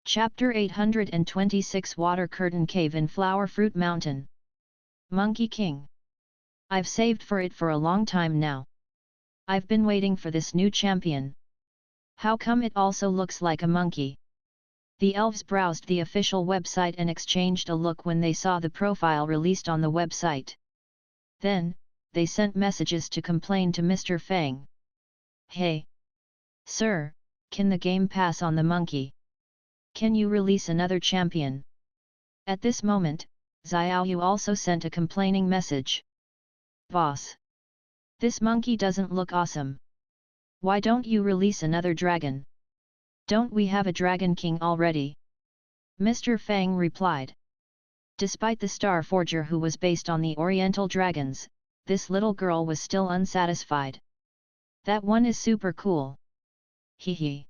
Chapter 826 Water Curtain Cave in Flower Fruit Mountain. Monkey King. I've saved for it for a long time now. I've been waiting for this new champion. How come it also looks like a monkey? The elves browsed the official website and exchanged a look when they saw the profile released on the website. Then, they sent messages to complain to Mr. Fang. Hey! Sir, can the game pass on the monkey? Can you release another champion? At this moment, Xiaoyu also sent a complaining message. Boss! This monkey doesn't look awesome. Why don't you release another dragon? Don't we have a Dragon King already? Mr. Fang replied. Despite the Star Forger who was based on the Oriental dragons, this little girl was still unsatisfied. That one is super cool. Hehe.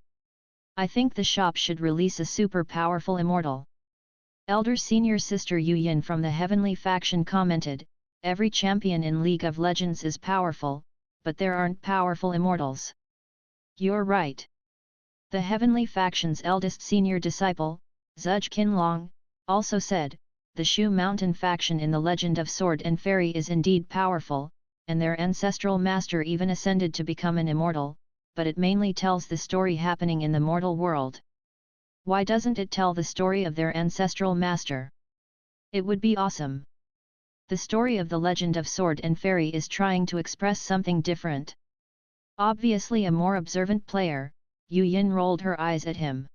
I think the shop should release a super powerful immortal. Elder senior sister Yu Yin from the Heavenly faction commented, every champion in League of Legends is powerful, but there aren't powerful immortals. You're right. The Heavenly faction's eldest senior disciple, Zhuge Qinlong, also said, the Shu Mountain faction in the Legend of Sword and Fairy is indeed powerful, and their ancestral master even ascended to become an immortal, but it mainly tells the story happening in the mortal world. Why doesn't it tell the story of their ancestral master? It would be awesome. The story of the Legend of Sword and Fairy is trying to express something different. Obviously a more observant player, Yu Yin rolled her eyes at him.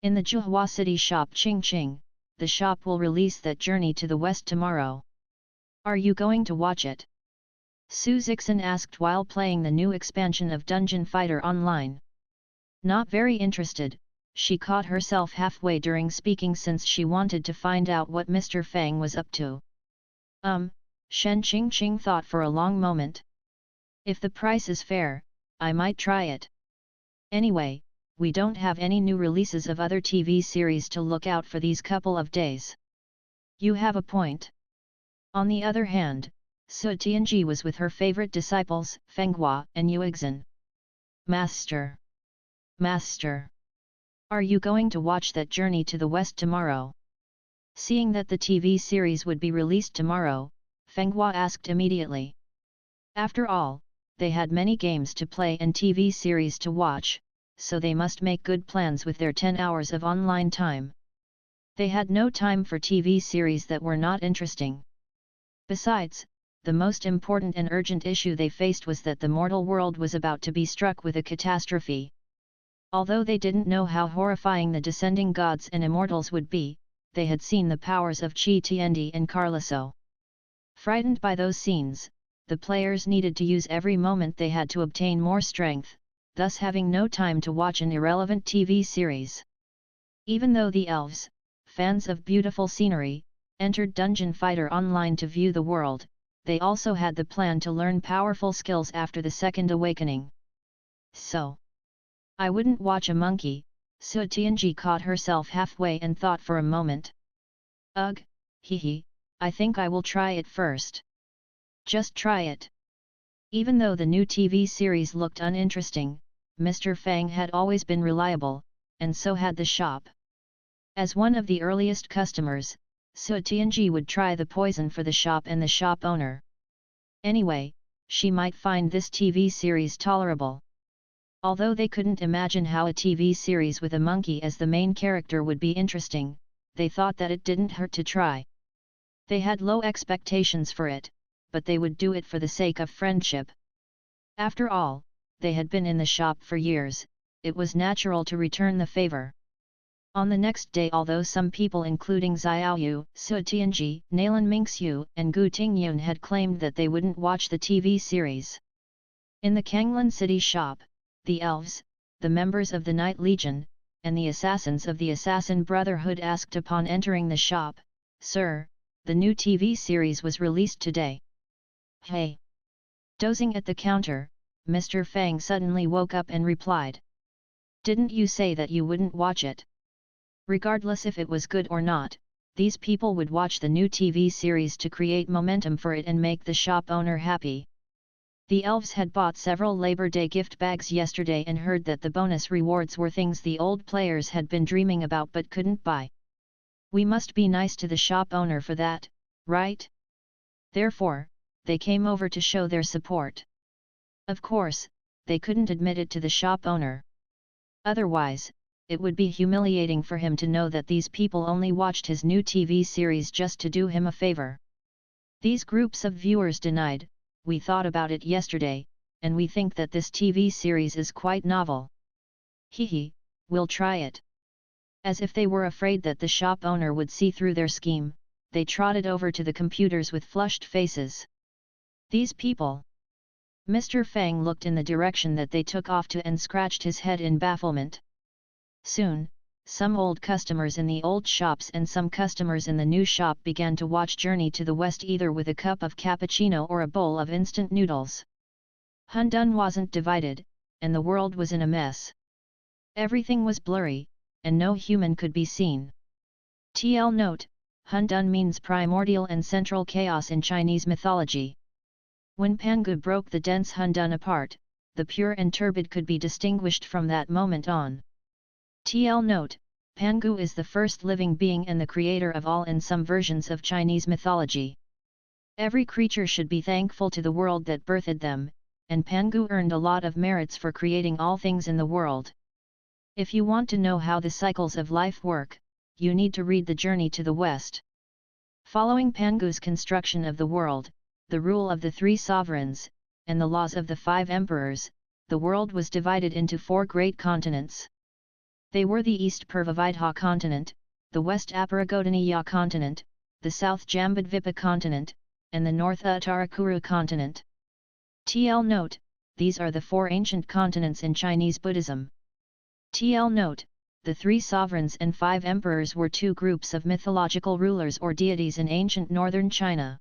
In the Zhuhua City shop Qingqing, the shop will release that Journey to the West tomorrow. Are you going to watch it? Su Zixin asked while playing the new expansion of Dungeon Fighter Online. Not very interested, she caught herself halfway during speaking since she wanted to find out what Mr. Fang was up to. Shen Qingqing thought for a long moment. If the price is fair, I might try it. Anyway, we don't have any new releases of other TV series to look out for these couple of days. You have a point. On the other hand, Su Tianji was with her favorite disciples, Feng Qi and Yuexin. Master! Master! Are you going to watch that Journey to the West tomorrow? Seeing that the TV series would be released tomorrow, Feng Qi asked immediately. After all, they had many games to play and TV series to watch, so they must make good plans with their 10 hours of online time. They had no time for TV series that were not interesting. Besides, the most important and urgent issue they faced was that the mortal world was about to be struck with a catastrophe. Although they didn't know how horrifying the descending gods and immortals would be, they had seen the powers of Qi Tiandi and Carloso. Frightened by those scenes, the players needed to use every moment they had to obtain more strength, thus having no time to watch an irrelevant TV series. Even though the elves, fans of beautiful scenery, entered Dungeon Fighter Online to view the world, they also had the plan to learn powerful skills after the second awakening. So, I wouldn't watch a monkey. Su Tianji caught herself halfway and thought for a moment. Ugh, hehe, I think I will try it first. Just try it. Even though the new TV series looked uninteresting, Mr. Fang had always been reliable, and so had the shop. As one of the earliest customers, Su Tianji would try the poison for the shop and the shop owner. Anyway, she might find this TV series tolerable. Although they couldn't imagine how a TV series with a monkey as the main character would be interesting, they thought that it didn't hurt to try. They had low expectations for it, but they would do it for the sake of friendship. After all, they had been in the shop for years, it was natural to return the favor. On the next day, although some people including Xiaoyu, Su Tianji, Nalan Mingxiu and Gu Tingyun had claimed that they wouldn't watch the TV series. In the Kanglan City shop, the elves, the members of the Night Legion, and the assassins of the Assassin Brotherhood asked upon entering the shop, "Sir, the new TV series was released today." Hey! Dozing at the counter, Mr. Fang suddenly woke up and replied. Didn't you say that you wouldn't watch it? Regardless if it was good or not, these people would watch the new TV series to create momentum for it and make the shop owner happy. The elves had bought several Labor Day gift bags yesterday and heard that the bonus rewards were things the old players had been dreaming about but couldn't buy. We must be nice to the shop owner for that, right? Therefore, they came over to show their support. Of course, they couldn't admit it to the shop owner. Otherwise, it would be humiliating for him to know that these people only watched his new TV series just to do him a favor. These groups of viewers denied, "We thought about it yesterday, and we think that this TV series is quite novel. Hehe, we'll try it." As if they were afraid that the shop owner would see through their scheme, they trotted over to the computers with flushed faces. These people! Mr. Fang looked in the direction that they took off to and scratched his head in bafflement. Soon, some old customers in the old shops and some customers in the new shop began to watch Journey to the West either with a cup of cappuccino or a bowl of instant noodles. Hundun wasn't divided, and the world was in a mess. Everything was blurry, and no human could be seen. TL note: Hundun means primordial and central chaos in Chinese mythology. When Pangu broke the dense Hundun apart, the pure and turbid could be distinguished from that moment on. TL note: Pangu is the first living being and the creator of all in some versions of Chinese mythology. Every creature should be thankful to the world that birthed them, and Pangu earned a lot of merits for creating all things in the world. If you want to know how the cycles of life work, you need to read The Journey to the West. Following Pangu's construction of the world, the rule of the three sovereigns, and the laws of the five emperors, the world was divided into four great continents. They were the East Purvavidha continent, the West Aparagodaniya continent, the South Jambudvipa continent, and the North Uttarakuru continent. TL note: these are the four ancient continents in Chinese Buddhism. TL note: the three sovereigns and five emperors were two groups of mythological rulers or deities in ancient northern China.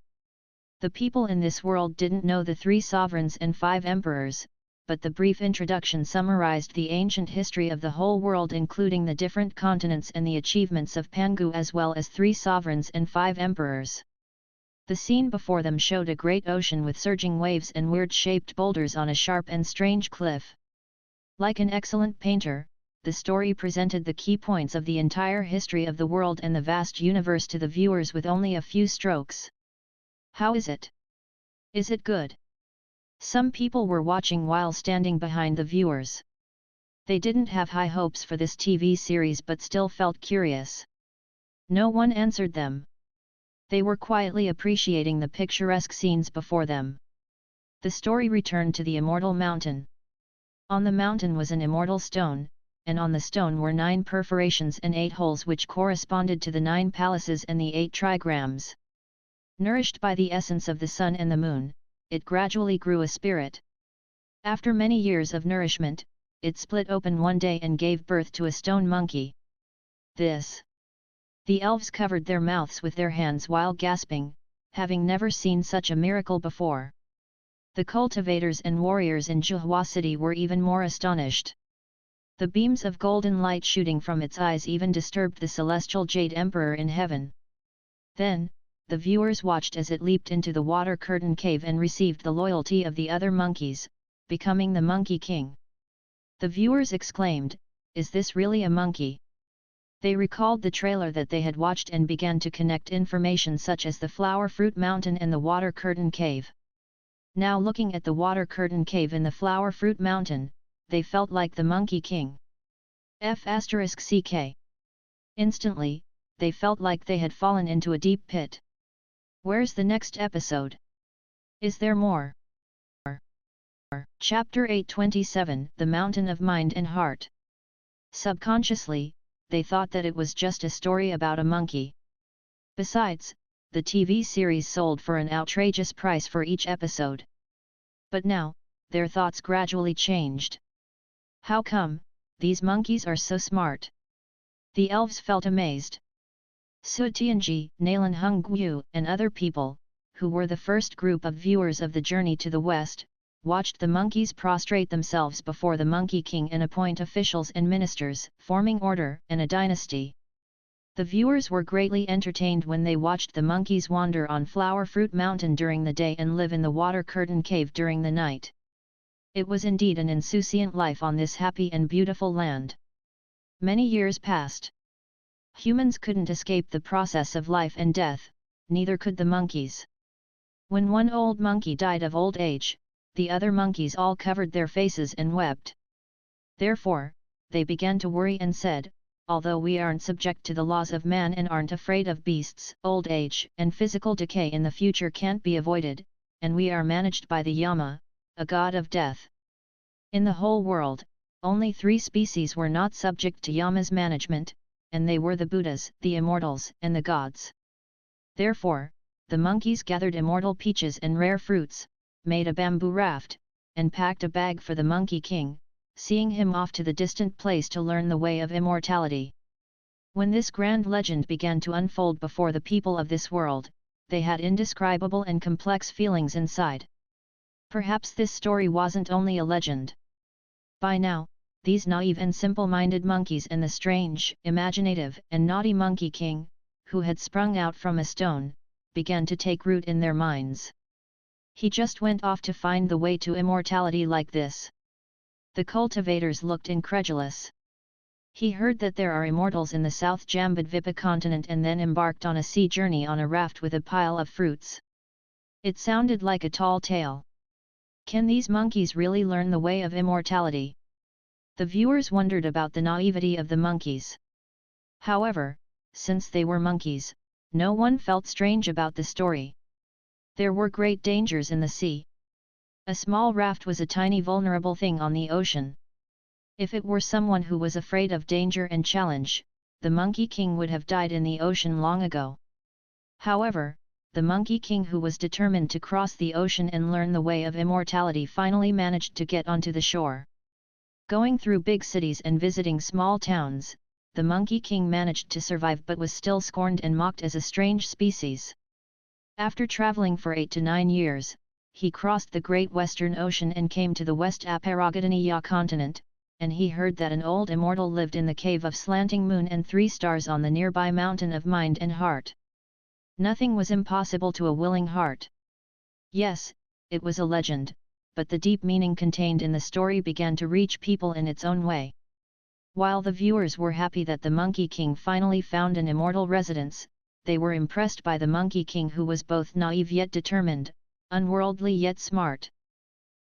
The people in this world didn't know the three sovereigns and five emperors, but the brief introduction summarized the ancient history of the whole world including the different continents and the achievements of Pangu as well as three sovereigns and five emperors. The scene before them showed a great ocean with surging waves and weird-shaped boulders on a sharp and strange cliff. Like an excellent painter, the story presented the key points of the entire history of the world and the vast universe to the viewers with only a few strokes. How is it? Is it good? Some people were watching while standing behind the viewers. They didn't have high hopes for this TV series but still felt curious. No one answered them. They were quietly appreciating the picturesque scenes before them. The story returned to the immortal mountain. On the mountain was an immortal stone, and on the stone were 9 perforations and 8 holes which corresponded to the 9 palaces and the 8 trigrams. Nourished by the essence of the sun and the moon, it gradually grew a spirit. After many years of nourishment, it split open one day and gave birth to a stone monkey. The elves covered their mouths with their hands while gasping, having never seen such a miracle before. The cultivators and warriors in Zhuhua city were even more astonished. The beams of golden light shooting from its eyes even disturbed the celestial Jade Emperor in heaven. Then, the viewers watched as it leaped into the water curtain cave and received the loyalty of the other monkeys, becoming the Monkey King. The viewers exclaimed, "Is this really a monkey?" They recalled the trailer that they had watched and began to connect information such as the Flower Fruit Mountain and the Water Curtain Cave. Now looking at the Water Curtain Cave and the Flower Fruit Mountain, they felt like the Monkey King. F***ck. Instantly, they felt like they had fallen into a deep pit. Where's the next episode? Is there more? Chapter 827, The Mountain of Mind and Heart. Subconsciously, they thought that it was just a story about a monkey. Besides, the TV series sold for an outrageous price for each episode. But now, their thoughts gradually changed. How come, these monkeys are so smart? The elves felt amazed. Su Tianji, Nalan Hongyu, and other people, who were the first group of viewers of the Journey to the West, watched the monkeys prostrate themselves before the Monkey King and appoint officials and ministers, forming order and a dynasty. The viewers were greatly entertained when they watched the monkeys wander on Flower Fruit Mountain during the day and live in the water curtain cave during the night. It was indeed an insouciant life on this happy and beautiful land. Many years passed. Humans couldn't escape the process of life and death, neither could the monkeys. When one old monkey died of old age, the other monkeys all covered their faces and wept. Therefore, they began to worry and said, although we aren't subject to the laws of man and aren't afraid of beasts, old age and physical decay in the future can't be avoided, and we are managed by the Yama, a god of death. In the whole world, only 3 species were not subject to Yama's management, and they were the Buddhas, the immortals, and the gods. Therefore, the monkeys gathered immortal peaches and rare fruits, made a bamboo raft, and packed a bag for the Monkey King, seeing him off to the distant place to learn the way of immortality. When this grand legend began to unfold before the people of this world, they had indescribable and complex feelings inside. Perhaps this story wasn't only a legend. By now, these naive and simple-minded monkeys and the strange, imaginative, and naughty Monkey King, who had sprung out from a stone, began to take root in their minds. He just went off to find the way to immortality like this. The cultivators looked incredulous. He heard that there are immortals in the South Jambudvipa continent and then embarked on a sea journey on a raft with a pile of fruits. It sounded like a tall tale. Can these monkeys really learn the way of immortality? The viewers wondered about the naivety of the monkeys. However, since they were monkeys, no one felt strange about the story. There were great dangers in the sea. A small raft was a tiny vulnerable thing on the ocean. If it were someone who was afraid of danger and challenge, the Monkey King would have died in the ocean long ago. However, the Monkey King who was determined to cross the ocean and learn the way of immortality finally managed to get onto the shore. Going through big cities and visiting small towns, the Monkey King managed to survive but was still scorned and mocked as a strange species. After traveling for 8 to 9 years, he crossed the Great Western Ocean and came to the West Apparagadaniya continent, and he heard that an old immortal lived in the cave of Slanting Moon and 3 stars on the nearby mountain of Mind and Heart. Nothing was impossible to a willing heart. Yes, it was a legend, but the deep meaning contained in the story began to reach people in its own way. While the viewers were happy that the Monkey King finally found an immortal residence, they were impressed by the Monkey King who was both naive yet determined, unworldly yet smart.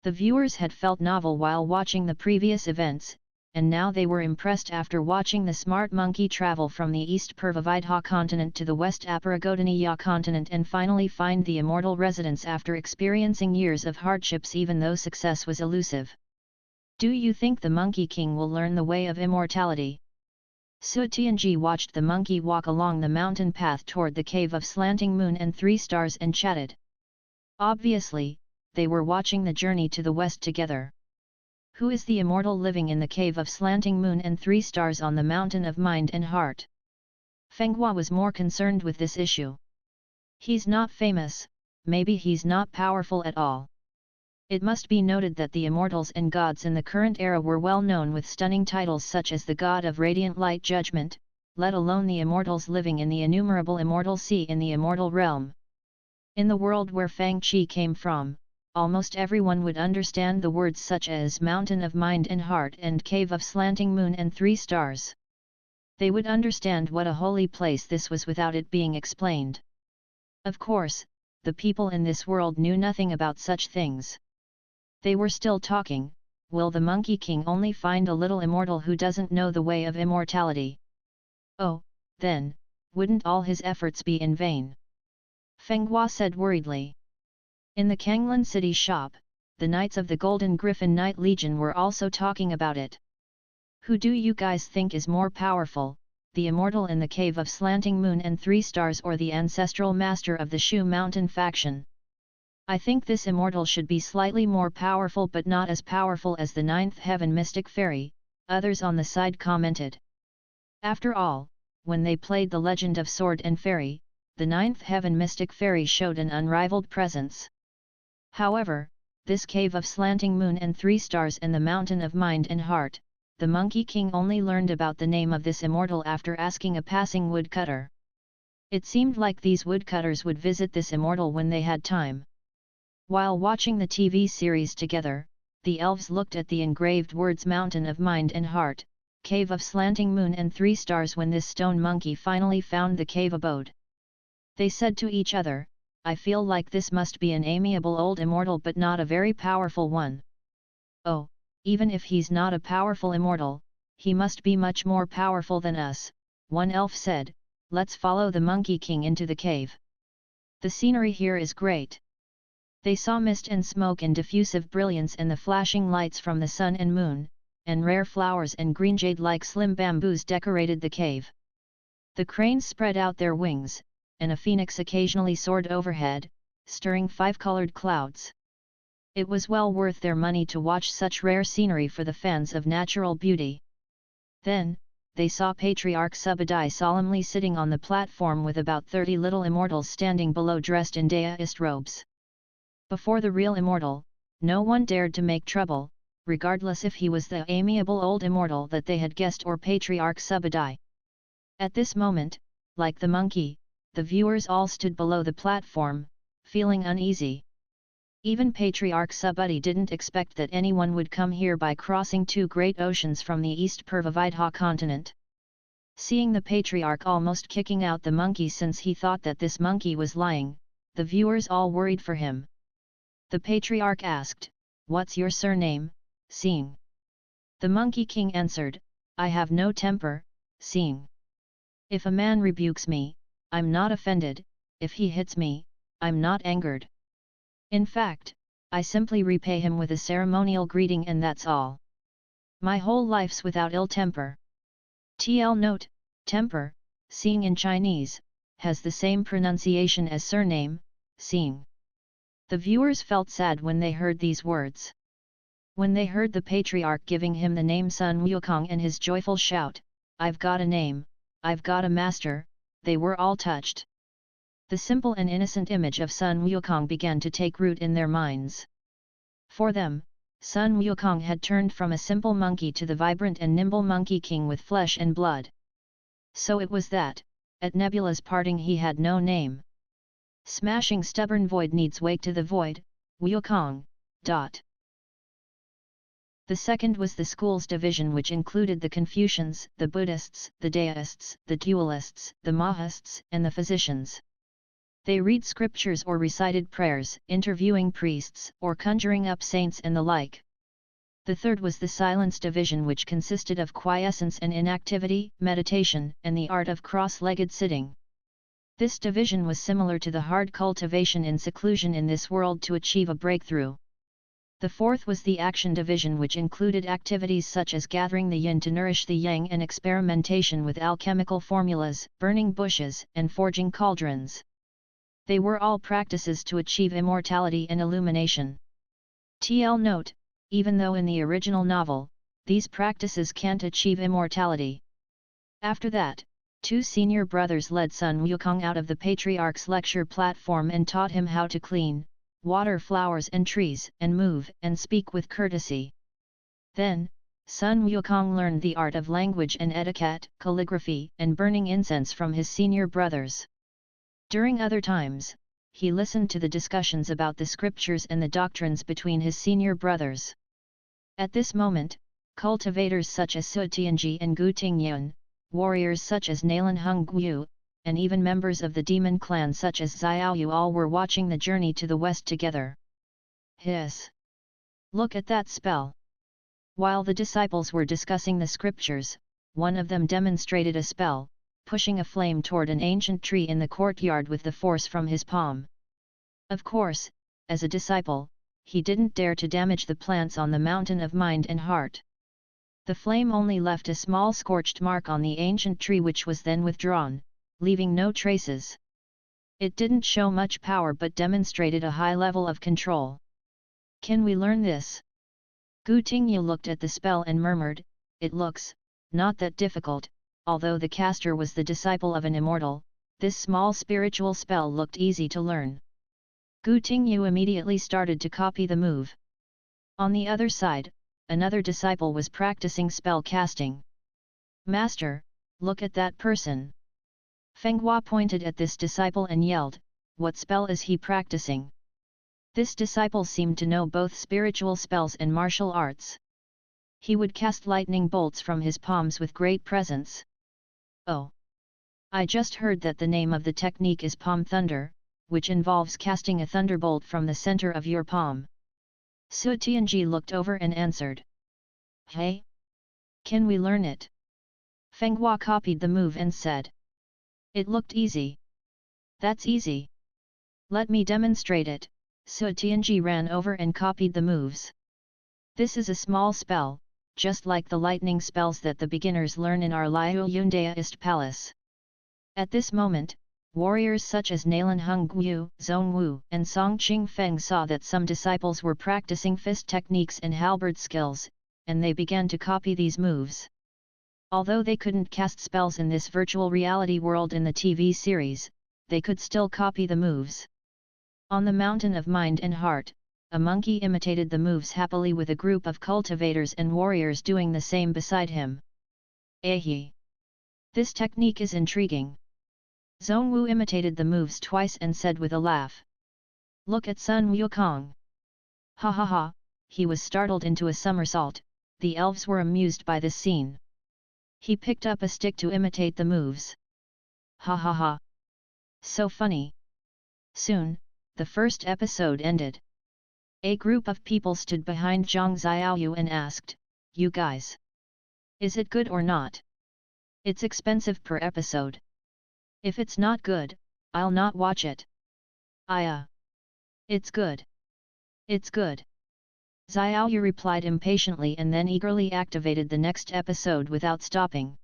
The viewers had felt novel while watching the previous events, and now they were impressed after watching the smart monkey travel from the East Purvavidha continent to the West Apparagodaniya continent and finally find the immortal residence after experiencing years of hardships even though success was elusive. Do you think the Monkey King will learn the way of immortality? Sutianji watched the monkey walk along the mountain path toward the cave of Slanting Moon and 3 stars and chatted. Obviously, they were watching the journey to the west together. Who is the immortal living in the cave of Slanting Moon and 3 stars on the mountain of Mind and Heart? Fang Qi was more concerned with this issue. He's not famous, maybe he's not powerful at all. It must be noted that the immortals and gods in the current era were well known with stunning titles such as the God of Radiant Light Judgment, let alone the immortals living in the innumerable immortal sea in the immortal realm. In the world where Fang Qi came from, almost everyone would understand the words such as Mountain of Mind and Heart and Cave of Slanting Moon and 3 stars. They would understand what a holy place this was without it being explained. Of course, the people in this world knew nothing about such things. They were still talking, will the Monkey King only find a little immortal who doesn't know the way of immortality? Oh, then, wouldn't all his efforts be in vain? Fang Qi said worriedly. In the Kanglan City shop, the Knights of the Golden Griffin Knight Legion were also talking about it. Who do you guys think is more powerful, the immortal in the cave of Slanting Moon and 3 stars or the ancestral master of the Shu Mountain faction? I think this immortal should be slightly more powerful but not as powerful as the 9th Heaven Mystic Fairy, others on the side commented. After all, when they played the Legend of Sword and Fairy, the 9th Heaven Mystic Fairy showed an unrivaled presence. However, this cave of Slanting Moon and 3 stars and the Mountain of Mind and Heart, the Monkey King only learned about the name of this immortal after asking a passing woodcutter. It seemed like these woodcutters would visit this immortal when they had time. While watching the TV series together, the elves looked at the engraved words Mountain of Mind and Heart, Cave of Slanting Moon and 3 Stars when this stone monkey finally found the cave abode. They said to each other, I feel like this must be an amiable old immortal but not a very powerful one. Oh, even if he's not a powerful immortal, he must be much more powerful than us, one elf said. Let's follow the Monkey King into the cave. The scenery here is great. They saw mist and smoke and diffusive brilliance and the flashing lights from the sun and moon, and rare flowers and green jade like slim bamboos decorated the cave. The cranes spread out their wings, and a phoenix occasionally soared overhead, stirring 5-colored clouds. It was well worth their money to watch such rare scenery for the fans of natural beauty. Then, they saw Patriarch Subadai solemnly sitting on the platform with about 30 little immortals standing below dressed in deist robes. Before the real immortal, no one dared to make trouble, regardless if he was the amiable old immortal that they had guessed or Patriarch Subadai. At this moment, like the monkey, the viewers all stood below the platform, feeling uneasy. Even Patriarch Subudai didn't expect that anyone would come here by crossing 2 great oceans from the East Purvavidha continent. Seeing the Patriarch almost kicking out the monkey since he thought that this monkey was lying, the viewers all worried for him. The Patriarch asked, "What's your surname, Seeing?" The Monkey King answered, "I have no temper, Seeing. If a man rebukes me, I'm not offended, if he hits me, I'm not angered. In fact, I simply repay him with a ceremonial greeting and that's all. My whole life's without ill temper." TL note, temper, Seeing in Chinese, has the same pronunciation as surname, Seeing. The viewers felt sad when they heard these words. When they heard the Patriarch giving him the name Sun Wukong and his joyful shout, "I've got a name, I've got a master," they were all touched. The simple and innocent image of Sun Wukong began to take root in their minds. For them, Sun Wukong had turned from a simple monkey to the vibrant and nimble Monkey King with flesh and blood. So it was that, at Nebula's parting he had no name. Smashing stubborn void needs wake to the void, Wukong. The second was the school's division, which included the Confucians, the Buddhists, the Deists, the dualists, the Mahists, and the physicians. They read scriptures or recited prayers, interviewing priests, or conjuring up saints and the like. The third was the silence division, which consisted of quiescence and inactivity, meditation, and the art of cross-legged sitting. This division was similar to the hard cultivation in seclusion in this world to achieve a breakthrough. The fourth was the action division, which included activities such as gathering the yin to nourish the yang and experimentation with alchemical formulas, burning bushes, and forging cauldrons. They were all practices to achieve immortality and illumination. TL note, even though in the original novel, these practices can't achieve immortality. After that, 2 senior brothers led Sun Wukong out of the Patriarch's lecture platform and taught him how to clean, water flowers and trees, and move and speak with courtesy. Then, Sun Wukong learned the art of language and etiquette, calligraphy, and burning incense from his senior brothers. During other times, he listened to the discussions about the scriptures and the doctrines between his senior brothers. At this moment, cultivators such as Su Tianji and Gu Tingyun, warriors such as Nalan Hung Guyu, and even members of the demon clan such as Xiao Yu all were watching the journey to the west together. Hiss! Look at that spell! While the disciples were discussing the scriptures, one of them demonstrated a spell, pushing a flame toward an ancient tree in the courtyard with the force from his palm. Of course, as a disciple, he didn't dare to damage the plants on the mountain of mind and heart. The flame only left a small scorched mark on the ancient tree, which was then withdrawn, leaving no traces. It didn't show much power but demonstrated a high level of control. Can we learn this? Gu Tingyu looked at the spell and murmured, "It looks, not that difficult." Although the caster was the disciple of an immortal, this small spiritual spell looked easy to learn. Gu Tingyu immediately started to copy the move. On the other side, another disciple was practicing spell casting. "Master, look at that person." Fang Qi pointed at this disciple and yelled, "What spell is he practicing?" This disciple seemed to know both spiritual spells and martial arts. He would cast lightning bolts from his palms with great presence. "Oh! I just heard that the name of the technique is palm thunder, which involves casting a thunderbolt from the center of your palm." Su Tianji looked over and answered. "Hey? Can we learn it?" Fang Qi copied the move and said. "It looked easy." "That's easy. Let me demonstrate it." Su Tianji ran over and copied the moves. "This is a small spell, just like the lightning spells that the beginners learn in our Liu Yun Daoist Palace." At this moment, warriors such as Nalan Hung Guyu, Zhong Wu, and Song Qing Feng saw that some disciples were practicing fist techniques and halberd skills, and they began to copy these moves. Although they couldn't cast spells in this virtual reality world in the TV series, they could still copy the moves. On the mountain of mind and heart, a monkey imitated the moves happily with a group of cultivators and warriors doing the same beside him. "Ahi! This technique is intriguing." Zhong Wu imitated the moves twice and said with a laugh. "Look at Sun Wukong." "Ha ha ha," he was startled into a somersault. The elves were amused by this scene. He picked up a stick to imitate the moves. "Ha ha ha. So funny." Soon, the first episode ended. A group of people stood behind Zhang Xiaoyu and asked, "You guys, is it good or not? It's expensive per episode. If it's not good, I'll not watch it." It's good. It's good." Xiaoyu replied impatiently and then eagerly activated the next episode without stopping.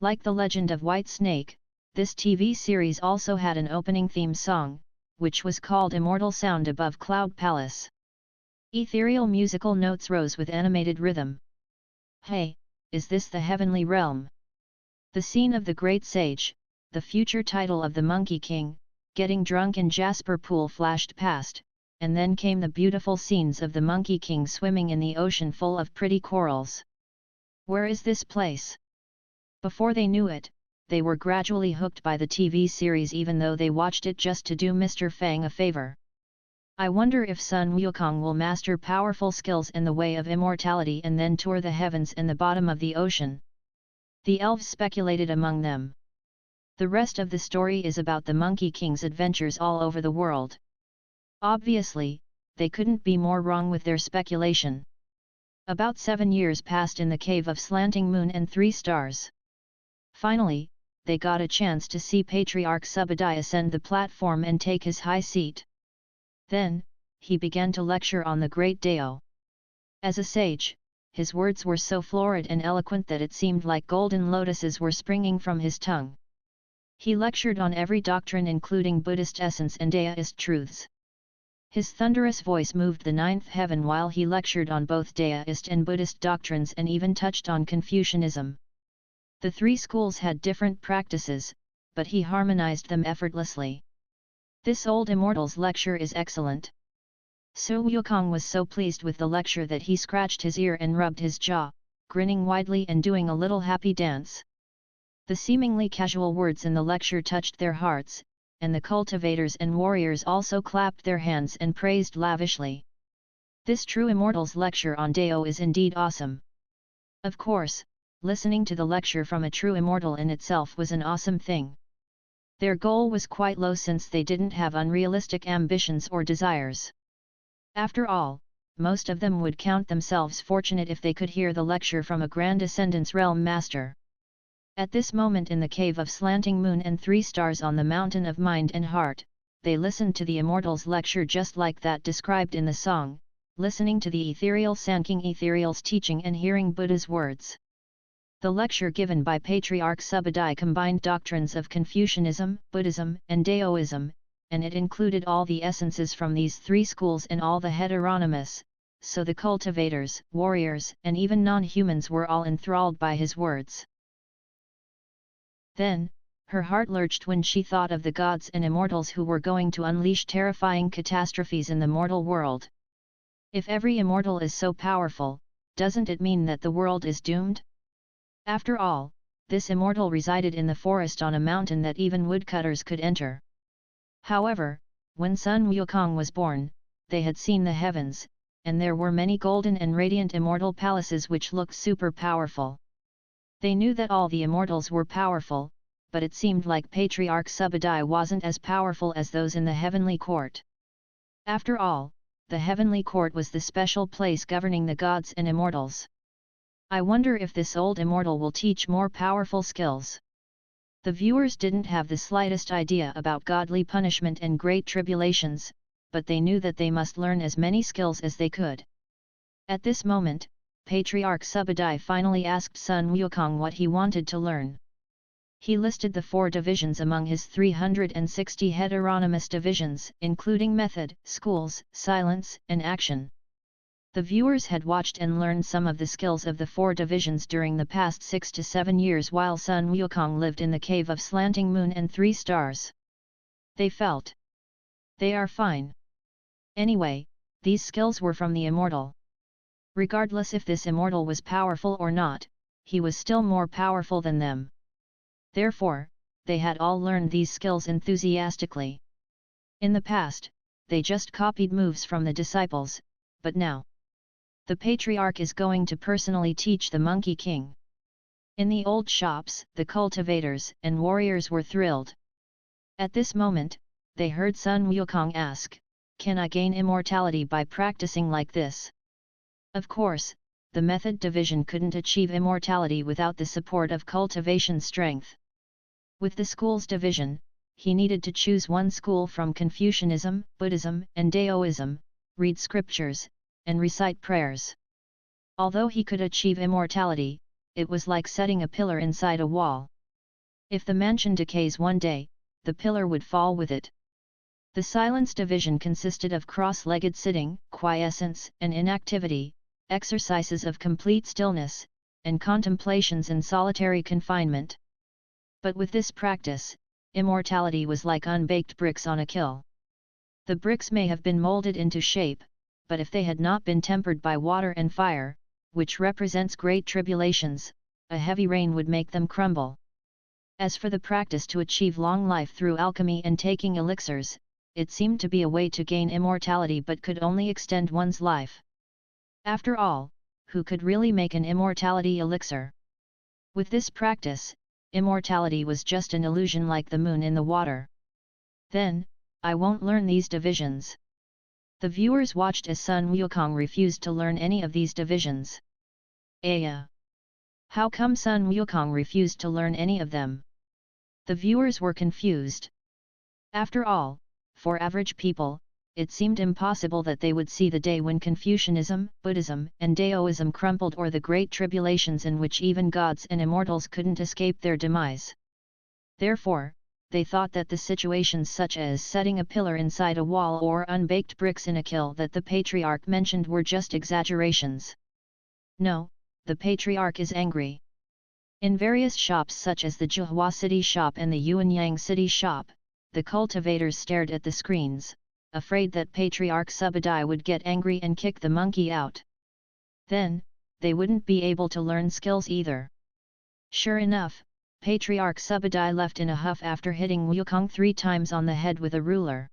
Like The Legend of White Snake, this TV series also had an opening theme song, which was called Immortal Sound Above Cloud Palace. Ethereal musical notes rose with animated rhythm. "Hey, is this the heavenly realm?" The scene of the great sage, the future title of the Monkey King, getting drunk in Jasper Pool flashed past, and then came the beautiful scenes of the Monkey King swimming in the ocean full of pretty corals. Where is this place? Before they knew it, they were gradually hooked by the TV series even though they watched it just to do Mr. Fang a favor. I wonder if Sun Wukong will master powerful skills in the way of immortality and then tour the heavens and the bottom of the ocean. The elves speculated among them. The rest of the story is about the Monkey King's adventures all over the world. Obviously, they couldn't be more wrong with their speculation. About 7 years passed in the cave of Slanting Moon and 3 Stars. Finally, they got a chance to see Patriarch Subadai ascend the platform and take his high seat. Then, he began to lecture on the Great Dao. As a sage, his words were so florid and eloquent that it seemed like golden lotuses were springing from his tongue. He lectured on every doctrine including Buddhist essence and Daoist truths. His thunderous voice moved the 9th heaven while he lectured on both Daoist and Buddhist doctrines and even touched on Confucianism. The 3 schools had different practices, but he harmonized them effortlessly. This old immortal's lecture is excellent. Su Wukong was so pleased with the lecture that he scratched his ear and rubbed his jaw, grinning widely and doing a little happy dance. The seemingly casual words in the lecture touched their hearts, and the cultivators and warriors also clapped their hands and praised lavishly. This true immortal's lecture on Dao is indeed awesome. Of course, listening to the lecture from a true immortal in itself was an awesome thing. Their goal was quite low since they didn't have unrealistic ambitions or desires. After all, most of them would count themselves fortunate if they could hear the lecture from a Grand Ascendance Realm Master. At this moment in the cave of Slanting Moon and 3 Stars on the mountain of mind and heart, they listened to the immortal's lecture just like that described in the song, listening to the ethereal Sanking Ethereal's teaching and hearing Buddha's words. The lecture given by Patriarch Subadai combined doctrines of Confucianism, Buddhism, and Daoism, and it included all the essences from these 3 schools and all the heteronymous, so the cultivators, warriors, and even non-humans were all enthralled by his words. Then, her heart lurched when she thought of the gods and immortals who were going to unleash terrifying catastrophes in the mortal world. If every immortal is so powerful, doesn't it mean that the world is doomed? After all, this immortal resided in the forest on a mountain that even woodcutters could enter. However, when Sun Wukong was born, they had seen the heavens, and there were many golden and radiant immortal palaces which looked super powerful. They knew that all the immortals were powerful, but it seemed like Patriarch Subadai wasn't as powerful as those in the heavenly court. After all, the heavenly court was the special place governing the gods and immortals. I wonder if this old immortal will teach more powerful skills. The viewers didn't have the slightest idea about godly punishment and great tribulations, but they knew that they must learn as many skills as they could. At this moment, Patriarch Subadai finally asked Sun Wukong what he wanted to learn. He listed the 4 divisions among his 360 heteronymous divisions, including method, schools, silence, and action. The viewers had watched and learned some of the skills of the 4 divisions during the past 6 to 7 years while Sun Wukong lived in the cave of Slanting Moon and 3 Stars. They felt. They are fine. Anyway, these skills were from the immortal. Regardless if this immortal was powerful or not, he was still more powerful than them. Therefore, they had all learned these skills enthusiastically. In the past, they just copied moves from the disciples, but now, the Patriarch is going to personally teach the Monkey King. In the old shops, the cultivators and warriors were thrilled. At this moment, they heard Sun Wukong ask, "Can I gain immortality by practicing like this?" Of course, the method division couldn't achieve immortality without the support of cultivation strength. With the schools division, he needed to choose one school from Confucianism, Buddhism, and Daoism, read scriptures, and recite prayers. Although he could achieve immortality, it was like setting a pillar inside a wall. If the mansion decays one day, the pillar would fall with it. The silence division consisted of cross-legged sitting, quiescence, and inactivity, exercises of complete stillness, and contemplations in solitary confinement. But with this practice, immortality was like unbaked bricks on a kiln. The bricks may have been molded into shape, but if they had not been tempered by water and fire, which represents great tribulations, a heavy rain would make them crumble. As for the practice to achieve long life through alchemy and taking elixirs, it seemed to be a way to gain immortality but could only extend one's life. After all, who could really make an immortality elixir? With this practice, immortality was just an illusion like the moon in the water. Then, I won't learn these divisions. The viewers watched as Sun Wukong refused to learn any of these divisions. How come Sun Wukong refused to learn any of them? The viewers were confused. After all, for average people, it seemed impossible that they would see the day when Confucianism, Buddhism, and Daoism crumbled, or the great tribulations in which even gods and immortals couldn't escape their demise. Therefore, they thought that the situations such as setting a pillar inside a wall or unbaked bricks in a kiln that the Patriarch mentioned were just exaggerations. No, the Patriarch is angry. In various shops such as the Zhuhua City shop and the Yuanyang City shop, the cultivators stared at the screens, afraid that Patriarch Subadai would get angry and kick the monkey out. Then, they wouldn't be able to learn skills either. Sure enough, Patriarch Subadai left in a huff after hitting Wukong 3 times on the head with a ruler.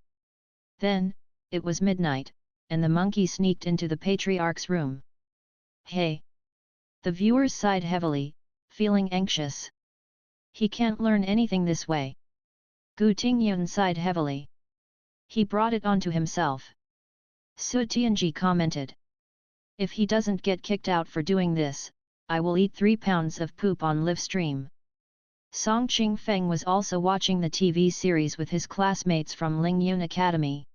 Then, it was midnight, and the monkey sneaked into the Patriarch's room. Hey! The viewers sighed heavily, feeling anxious. He can't learn anything this way. Gu Tingyun sighed heavily. He brought it onto himself. Su Tianji commented. If he doesn't get kicked out for doing this, I will eat 3 pounds of poop on live stream. Song Qingfeng was also watching the TV series with his classmates from Lingyun Academy.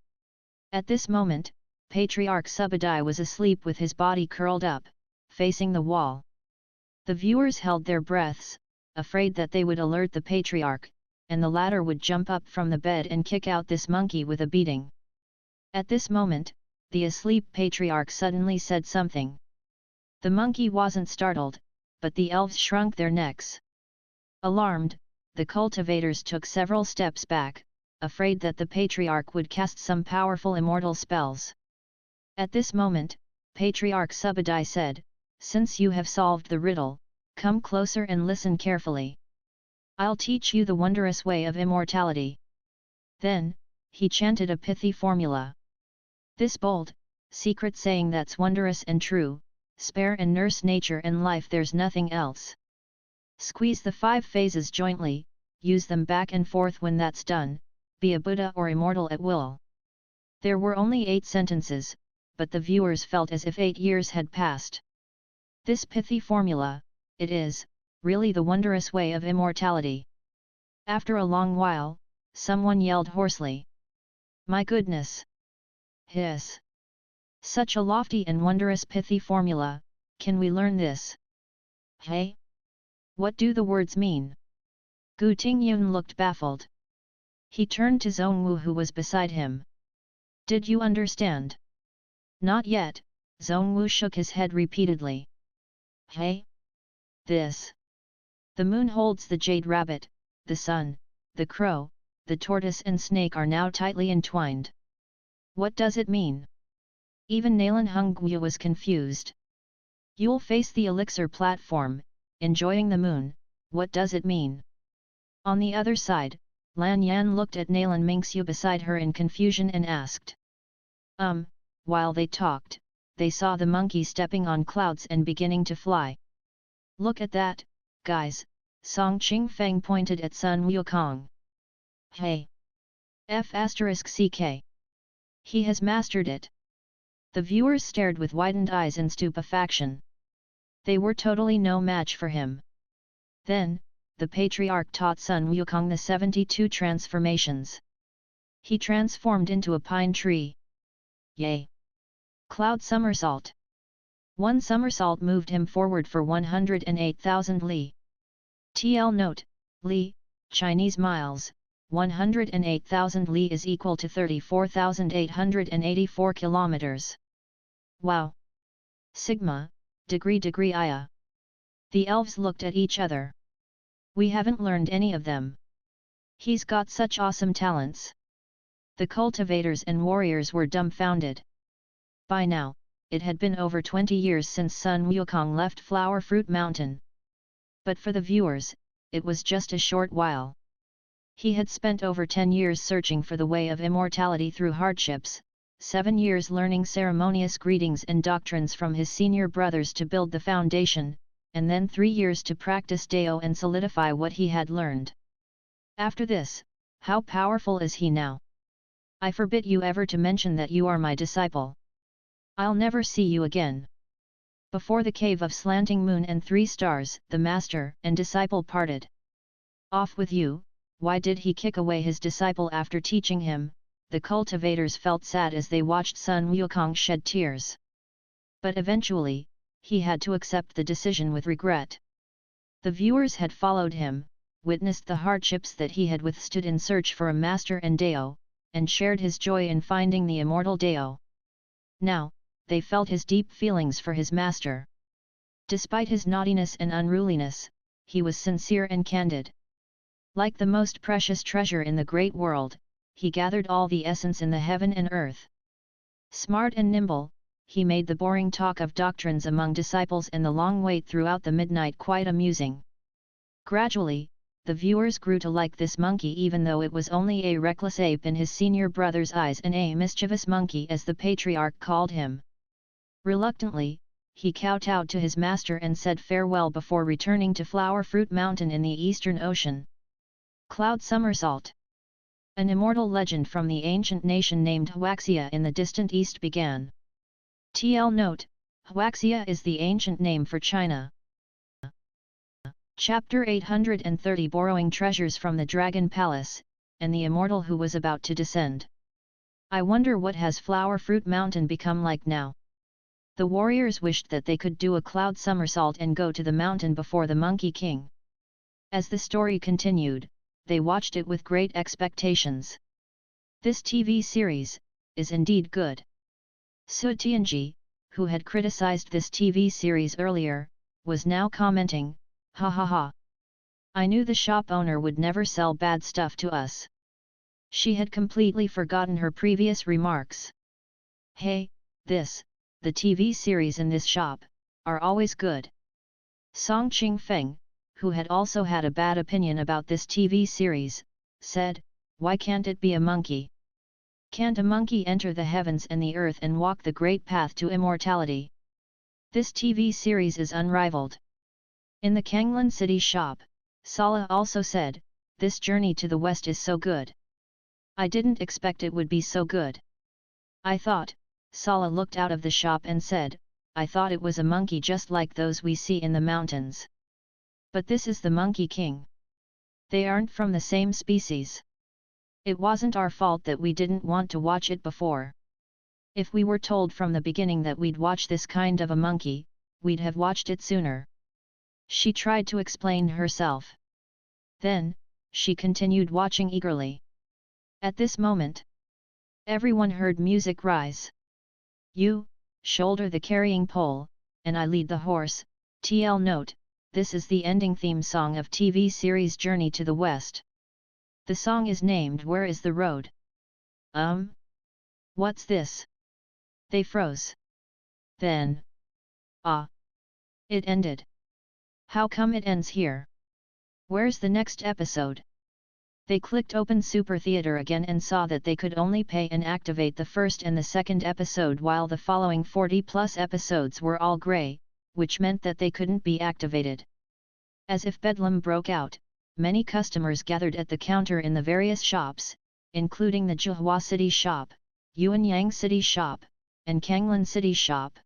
At this moment, Patriarch Subadai was asleep with his body curled up, facing the wall. The viewers held their breaths, afraid that they would alert the Patriarch, and the latter would jump up from the bed and kick out this monkey with a beating. At this moment, the asleep Patriarch suddenly said something. The monkey wasn't startled, but the elves shrunk their necks. Alarmed, the cultivators took several steps back, afraid that the Patriarch would cast some powerful immortal spells. At this moment, Patriarch Subadai said, since you have solved the riddle, come closer and listen carefully. I'll teach you the wondrous way of immortality." Then, he chanted a pithy formula. This bold, secret saying that's wondrous and true, spare and nurse nature and life, there's nothing else. Squeeze the 5 phases jointly, use them back and forth when that's done, be a Buddha or immortal at will. There were only 8 sentences, but the viewers felt as if 8 years had passed. This pithy formula, it is, really the wondrous way of immortality. After a long while, someone yelled hoarsely, "My goodness! Hiss! Such a lofty and wondrous pithy formula, can we learn this?" "Hey? What do the words mean?" Gu Tingyun looked baffled. He turned to Zhongwu who was beside him. "Did you understand?" "Not yet," Zhongwu shook his head repeatedly. "Hey? This. The moon holds the jade rabbit, the sun, the crow, the tortoise and snake are now tightly entwined. What does it mean?" Even Nalan Hungguo was confused. "You'll face the elixir platform, enjoying the moon, what does it mean?" On the other side, Lan Yan looked at Nalan Mingxiu beside her in confusion and asked. While they talked, they saw the monkey stepping on clouds and beginning to fly. "Look at that, guys," Song Qing Feng pointed at Sun Wukong. "Hey! F***ck. He has mastered it." The viewers stared with widened eyes in stupefaction. They were totally no match for him. Then, the patriarch taught Sun Wukong the 72 transformations. He transformed into a pine tree. Yay! Cloud somersault. One somersault moved him forward for 108,000 li. TL note, li, Chinese miles, 108,000 li is equal to 34,884 kilometers. Wow! Sigma, degree Iya. The elves looked at each other. "We haven't learned any of them. He's got such awesome talents." The cultivators and warriors were dumbfounded. By now, it had been over 20 years since Sun Wukong left Flower Fruit Mountain. But for the viewers, it was just a short while. He had spent over 10 years searching for the way of immortality through hardships, 7 years learning ceremonious greetings and doctrines from his senior brothers to build the foundation, and then 3 years to practice Dao and solidify what he had learned. After this, how powerful is he now? I forbid you ever to mention that you are my disciple. I'll never see you again. Before the cave of slanting moon and 3 stars, the master and disciple parted. Off with you. Why did he kick away his disciple after teaching him? The cultivators felt sad as they watched Sun Wukong shed tears. But eventually, he had to accept the decision with regret. The viewers had followed him, witnessed the hardships that he had withstood in search for a master and Dao, and shared his joy in finding the immortal Dao. Now, they felt his deep feelings for his master. Despite his naughtiness and unruliness, he was sincere and candid. Like the most precious treasure in the great world, he gathered all the essence in the heaven and earth. Smart and nimble, he made the boring talk of doctrines among disciples and the long wait throughout the midnight quite amusing. Gradually, the viewers grew to like this monkey even though it was only a reckless ape in his senior brother's eyes and a mischievous monkey as the patriarch called him. Reluctantly, he kowtowed to his master and said farewell before returning to Flower Fruit Mountain in the Eastern Ocean. Cloud Somersault. An immortal legend from the ancient nation named Huaxia in the distant east began. TL note, Huaxia is the ancient name for China. Chapter 830 Borrowing Treasures from the Dragon Palace, and the Immortal who was about to descend. I wonder what has Flower Fruit Mountain become like now. The warriors wished that they could do a cloud somersault and go to the mountain before the Monkey King. As the story continued, they watched it with great expectations. This TV series is indeed good. Su Tianji, who had criticized this TV series earlier, was now commenting, "Ha ha ha. I knew the shop owner would never sell bad stuff to us." She had completely forgotten her previous remarks. "Hey, the TV series in this shop, are always good. Song Qingfeng, who had also had a bad opinion about this TV series, said, "Why can't it be a monkey? Can't a monkey enter the heavens and the earth and walk the great path to immortality? This TV series is unrivaled." In the Kanglan City shop, Sala also said, "This journey to the west is so good. I didn't expect it would be so good. I thought," Sala looked out of the shop and said, "I thought it was a monkey just like those we see in the mountains. But this is the Monkey King. They aren't from the same species. It wasn't our fault that we didn't want to watch it before. If we were told from the beginning that we'd watch this kind of a monkey, we'd have watched it sooner." She tried to explain herself. Then, she continued watching eagerly. At this moment, everyone heard music rise. "You, shoulder the carrying pole, and I lead the horse." TL note, this is the ending theme song of TV series Journey to the West. The song is named Where is the Road? What's this? They froze. Then, it ended. How come it ends here? Where's the next episode? They clicked open Super Theater again and saw that they could only pay and activate the first and the second episode, while the following 40+ episodes were all grey, which meant that they couldn't be activated. As if bedlam broke out, many customers gathered at the counter in the various shops, including the Zhuhua City shop, Yuanyang City shop, and Kanglan City shop.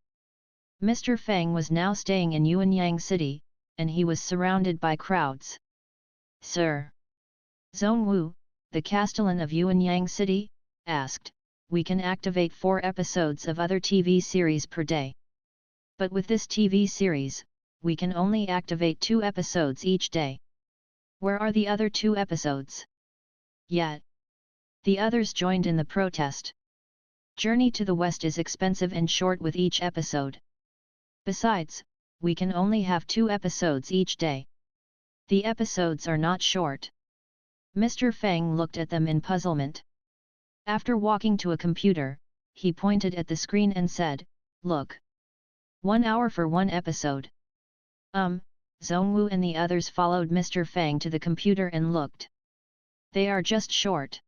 Mr. Fang was now staying in Yuanyang City, and he was surrounded by crowds. "Sir," Zhongwu, the Castellan of Yuanyang City, asked, "we can activate 4 episodes of other TV series per day. But with this TV series, we can only activate 2 episodes each day. Where are the other 2 episodes?" Yet, the others joined in the protest. Journey to the West is expensive and short with each episode. Besides, we can only have 2 episodes each day. The episodes are not short. Mr. Fang looked at them in puzzlement. After walking to a computer, he pointed at the screen and said, "Look. 1 hour for 1 episode." Zhongwu and the others followed Mr. Fang to the computer and looked. "They are just short.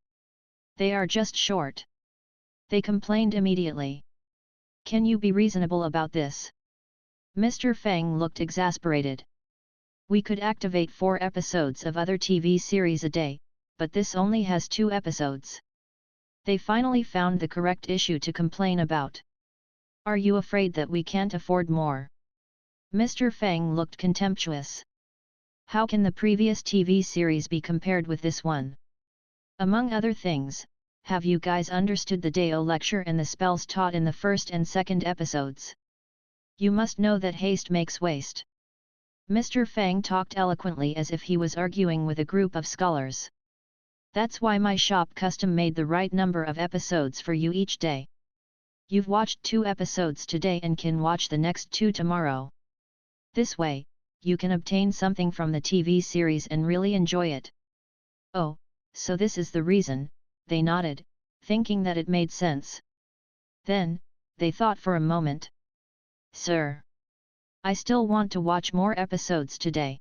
They are just short." They complained immediately. "Can you be reasonable about this?" Mr. Fang looked exasperated. "We could activate 4 episodes of other TV series a day, but this only has 2 episodes." They finally found the correct issue to complain about. "Are you afraid that we can't afford more?" Mr. Fang looked contemptuous. "How can the previous TV series be compared with this one? Among other things, have you guys understood the Dao lecture and the spells taught in the first and second episodes? You must know that haste makes waste." Mr. Fang talked eloquently as if he was arguing with a group of scholars. "That's why my shop custom made the right number of episodes for you each day. You've watched 2 episodes today and can watch the next 2 tomorrow. This way, you can obtain something from the TV series and really enjoy it." "Oh, so this is the reason," they nodded, thinking that it made sense. Then, they thought for a moment. "Sir, I still want to watch more episodes today."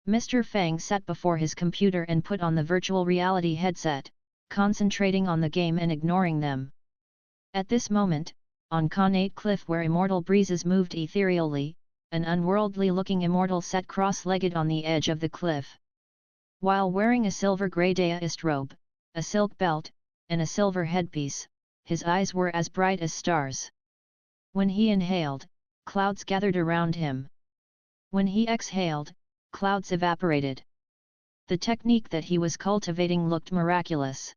Mr. Fang sat before his computer and put on the virtual reality headset, concentrating on the game and ignoring them. At this moment, on Connate Cliff where immortal breezes moved ethereally, an unworldly-looking immortal sat cross-legged on the edge of the cliff. While wearing a silver grey daoist robe, a silk belt, and a silver headpiece, his eyes were as bright as stars. When he inhaled, clouds gathered around him. When he exhaled, clouds evaporated. The technique that he was cultivating looked miraculous.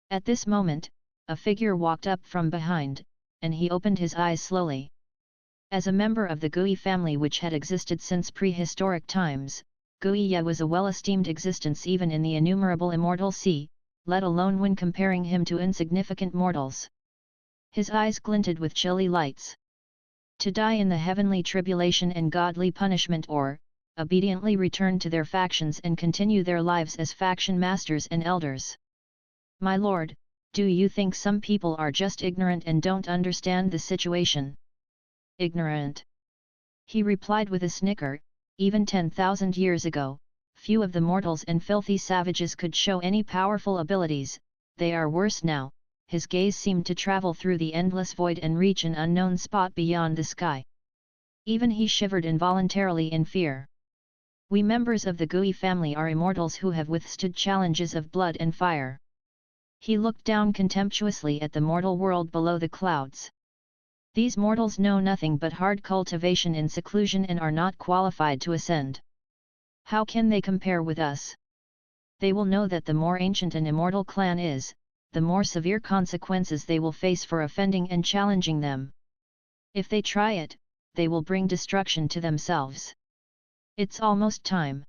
At this moment, a figure walked up from behind, and he opened his eyes slowly. As a member of the Gui family which had existed since prehistoric times, Guiya was a well-esteemed existence even in the innumerable immortal sea, let alone when comparing him to insignificant mortals. His eyes glinted with chilly lights. To die in the heavenly tribulation and godly punishment, or obediently return to their factions and continue their lives as faction masters and elders. "My lord, do you think some people are just ignorant and don't understand the situation?" "Ignorant? He replied with a snicker, even 10,000 years ago, few of the mortals and filthy savages could show any powerful abilities, they are worse now. His gaze seemed to travel through the endless void and reach an unknown spot beyond the sky. Even he shivered involuntarily in fear. We members of the Gui family are immortals who have withstood challenges of blood and fire. He looked down contemptuously at the mortal world below the clouds. These mortals know nothing but hard cultivation in seclusion and are not qualified to ascend. How can they compare with us? They will know that the more ancient an immortal clan is, the more severe consequences they will face for offending and challenging them. If they try it, they will bring destruction to themselves. It's almost time.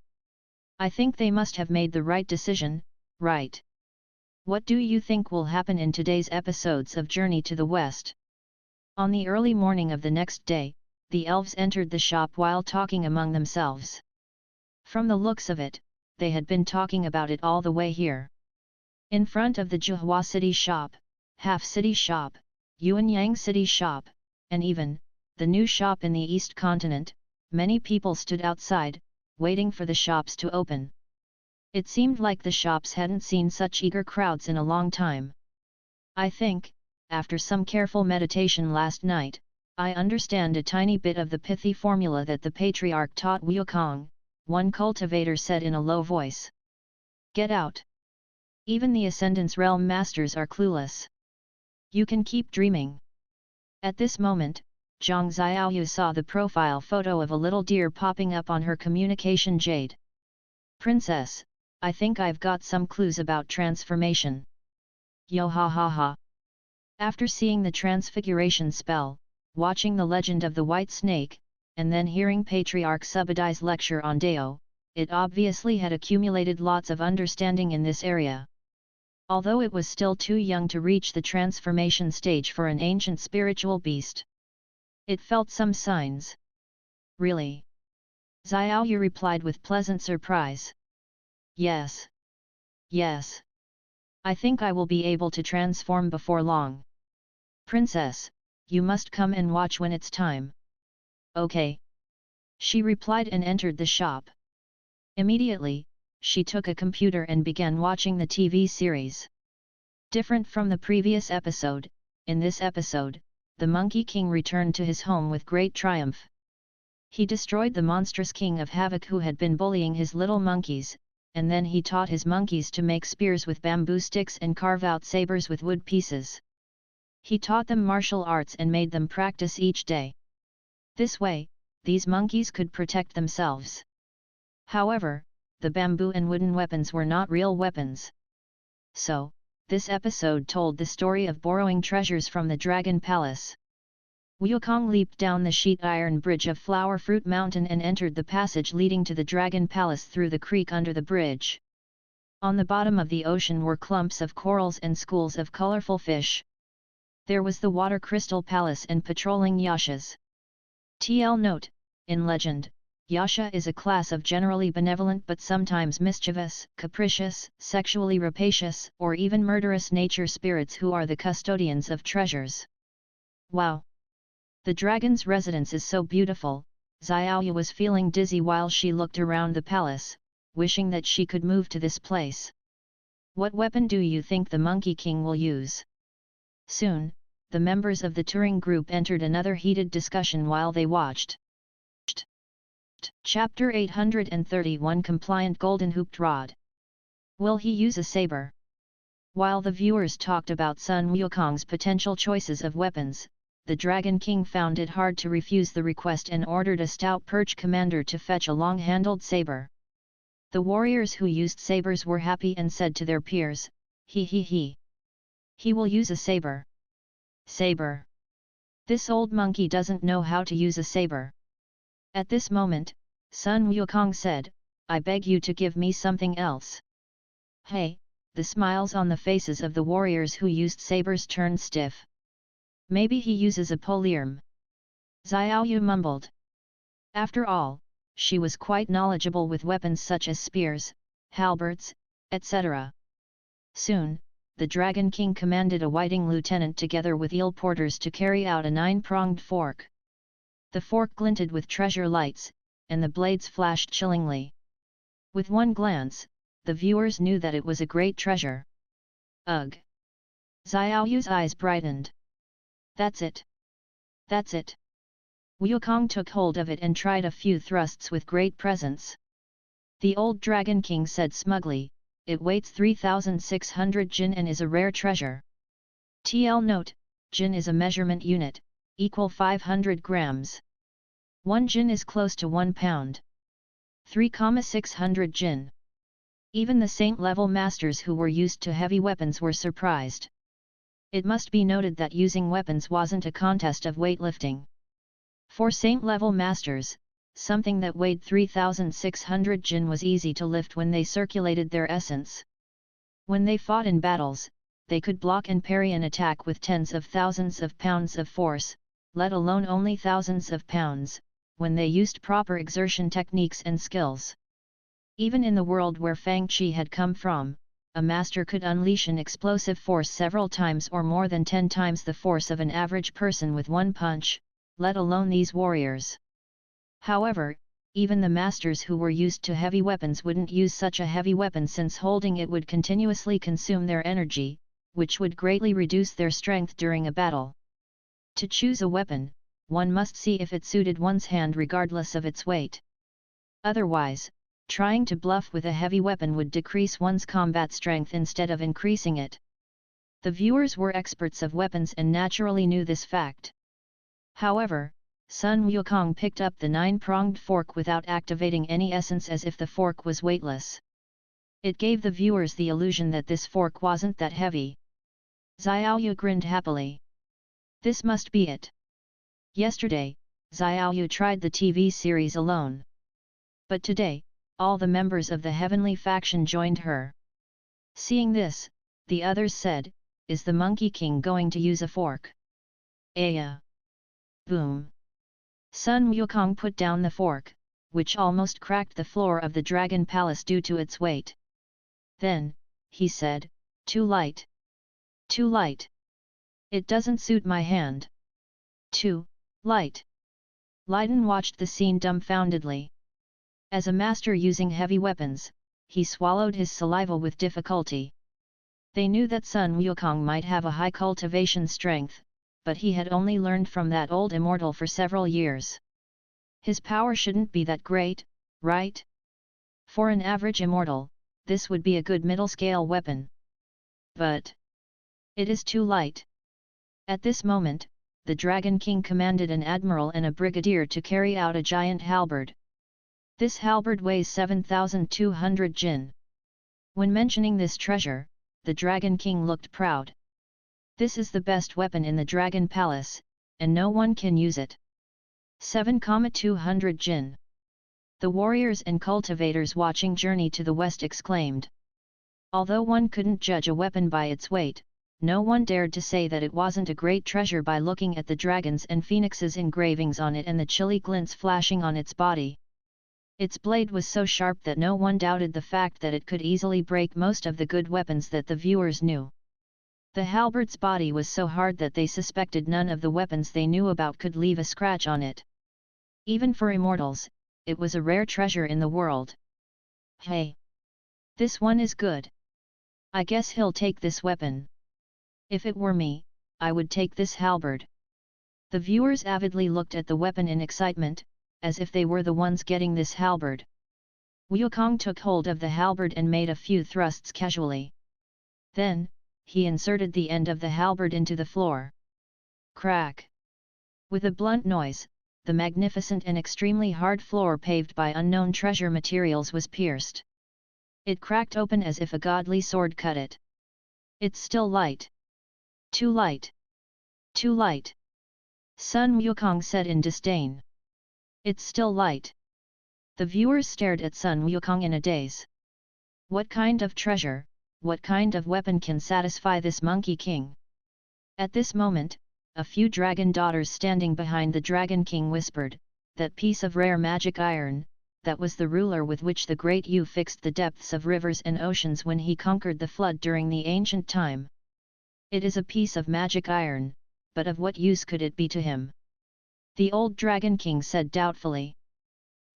I think they must have made the right decision, right? What do you think will happen in today's episodes of Journey to the West? On the early morning of the next day, the elves entered the shop while talking among themselves. From the looks of it, they had been talking about it all the way here. In front of the Zhuhua City shop, Half City shop, Yuanyang City shop, and even, the new shop in the East Continent, many people stood outside, waiting for the shops to open. It seemed like the shops hadn't seen such eager crowds in a long time. I think, after some careful meditation last night, I understand a tiny bit of the pithy formula that the patriarch taught Wukong, one cultivator said in a low voice. Get out! Even the Ascendance Realm masters are clueless. You can keep dreaming. At this moment, Zhang Xiaoyu saw the profile photo of a little deer popping up on her communication jade. Princess, I think I've got some clues about transformation. Yo ha ha ha. After seeing the transfiguration spell, watching the legend of the white snake, and then hearing Patriarch Subadai's lecture on Dao, it obviously had accumulated lots of understanding in this area. Although it was still too young to reach the transformation stage for an ancient spiritual beast, it felt some signs. Really? Xiaoyu replied with pleasant surprise. Yes. Yes. I think I will be able to transform before long. Princess, you must come and watch when it's time. Okay. She replied and entered the shop. Immediately, she took a computer and began watching the TV series. Different from the previous episode, in this episode, the Monkey King returned to his home with great triumph. He destroyed the monstrous king of havoc who had been bullying his little monkeys, and then he taught his monkeys to make spears with bamboo sticks and carve out sabers with wood pieces. He taught them martial arts and made them practice each day. This way, these monkeys could protect themselves. However, the bamboo and wooden weapons were not real weapons. So, this episode told the story of borrowing treasures from the Dragon Palace. Wukong leaped down the sheet iron bridge of Flower Fruit Mountain and entered the passage leading to the Dragon Palace through the creek under the bridge. On the bottom of the ocean were clumps of corals and schools of colorful fish. There was the Water Crystal Palace and patrolling Yashas. TL note, in legend, Yasha is a class of generally benevolent but sometimes mischievous, capricious, sexually rapacious, or even murderous nature spirits who are the custodians of treasures. Wow! The dragon's residence is so beautiful. Xiaoyu was feeling dizzy while she looked around the palace, wishing that she could move to this place. What weapon do you think the Monkey King will use? Soon, the members of the touring group entered another heated discussion while they watched. Chapter 831 Compliant Golden Hooped Rod. Will he use a saber? While the viewers talked about Sun Wukong's potential choices of weapons, the Dragon King found it hard to refuse the request and ordered a stout perch commander to fetch a long-handled saber. The warriors who used sabers were happy and said to their peers, he. He will use a saber. Saber. This old monkey doesn't know how to use a saber. At this moment, Sun Wukong said, I beg you to give me something else. Hey, the smiles on the faces of the warriors who used sabers turned stiff. Maybe he uses a polearm. Xiaoyu mumbled. After all, she was quite knowledgeable with weapons such as spears, halberds, etc. Soon, the Dragon King commanded a whiting lieutenant together with eel porters to carry out a 9-pronged fork. The fork glinted with treasure lights, and the blades flashed chillingly. With one glance, the viewers knew that it was a great treasure. Ugh! Xiaoyu's eyes brightened. That's it! That's it! Wukong took hold of it and tried a few thrusts with great presence. The old Dragon King said smugly, "It weighs 3,600 jin and is a rare treasure." TL note, jin is a measurement unit, equal 500 grams. 1 jin is close to 1 pound. 3,600 jin. Even the saint-level masters who were used to heavy weapons were surprised. It must be noted that using weapons wasn't a contest of weightlifting. For saint-level masters, something that weighed 3,600 jin was easy to lift when they circulated their essence. When they fought in battles, they could block and parry an attack with tens of thousands of pounds of force, let alone only thousands of pounds, when they used proper exertion techniques and skills. Even in the world where Fang Qi had come from, a master could unleash an explosive force several times or more than 10 times the force of an average person with one punch, let alone these warriors. However, even the masters who were used to heavy weapons wouldn't use such a heavy weapon, since holding it would continuously consume their energy, which would greatly reduce their strength during a battle. To choose a weapon, one must see if it suited one's hand regardless of its weight. Otherwise, trying to bluff with a heavy weapon would decrease one's combat strength instead of increasing it. The viewers were experts of weapons and naturally knew this fact. However, Sun Wukong picked up the 9-pronged fork without activating any essence, as if the fork was weightless. It gave the viewers the illusion that this fork wasn't that heavy. Xiaoyu grinned happily. This must be it. Yesterday, Xiaoyu tried the TV series alone. But today, all the members of the heavenly faction joined her. Seeing this, the others said, "Is the Monkey King going to use a fork?" Aya! Boom! Sun Wukong put down the fork, which almost cracked the floor of the Dragon Palace due to its weight. Then, he said, "Too light. Too light. It doesn't suit my hand." Too light. Lydon watched the scene dumbfoundedly. As a master using heavy weapons, he swallowed his saliva with difficulty. They knew that Sun Wukong might have a high cultivation strength, but he had only learned from that old immortal for several years. His power shouldn't be that great, right? For an average immortal, this would be a good middle-scale weapon. But it is too light. At this moment, the Dragon King commanded an admiral and a brigadier to carry out a giant halberd. This halberd weighs 7,200 jin. When mentioning this treasure, the Dragon King looked proud. This is the best weapon in the Dragon Palace, and no one can use it. 7,200 jin. The warriors and cultivators watching Journey to the West exclaimed. Although one couldn't judge a weapon by its weight, no one dared to say that it wasn't a great treasure by looking at the dragons and phoenixes engravings on it and the chilly glints flashing on its body. Its blade was so sharp that no one doubted the fact that it could easily break most of the good weapons that the viewers knew. The halberd's body was so hard that they suspected none of the weapons they knew about could leave a scratch on it. Even for immortals, it was a rare treasure in the world. Hey! This one is good. I guess he'll take this weapon. If it were me, I would take this halberd. The viewers avidly looked at the weapon in excitement, as if they were the ones getting this halberd. Wukong took hold of the halberd and made a few thrusts casually. Then, he inserted the end of the halberd into the floor. Crack! With a blunt noise, the magnificent and extremely hard floor paved by unknown treasure materials was pierced. It cracked open as if a godly sword cut it. It's still light. Too light. Too light. Sun Wukong said in disdain. It's still light. The viewers stared at Sun Wukong in a daze. What kind of treasure, what kind of weapon can satisfy this Monkey King? At this moment, a few dragon daughters standing behind the Dragon King whispered, "That piece of rare magic iron, that was the ruler with which the great Yu fixed the depths of rivers and oceans when he conquered the flood during the ancient time. It is a piece of magic iron, but of what use could it be to him?" The old Dragon King said doubtfully.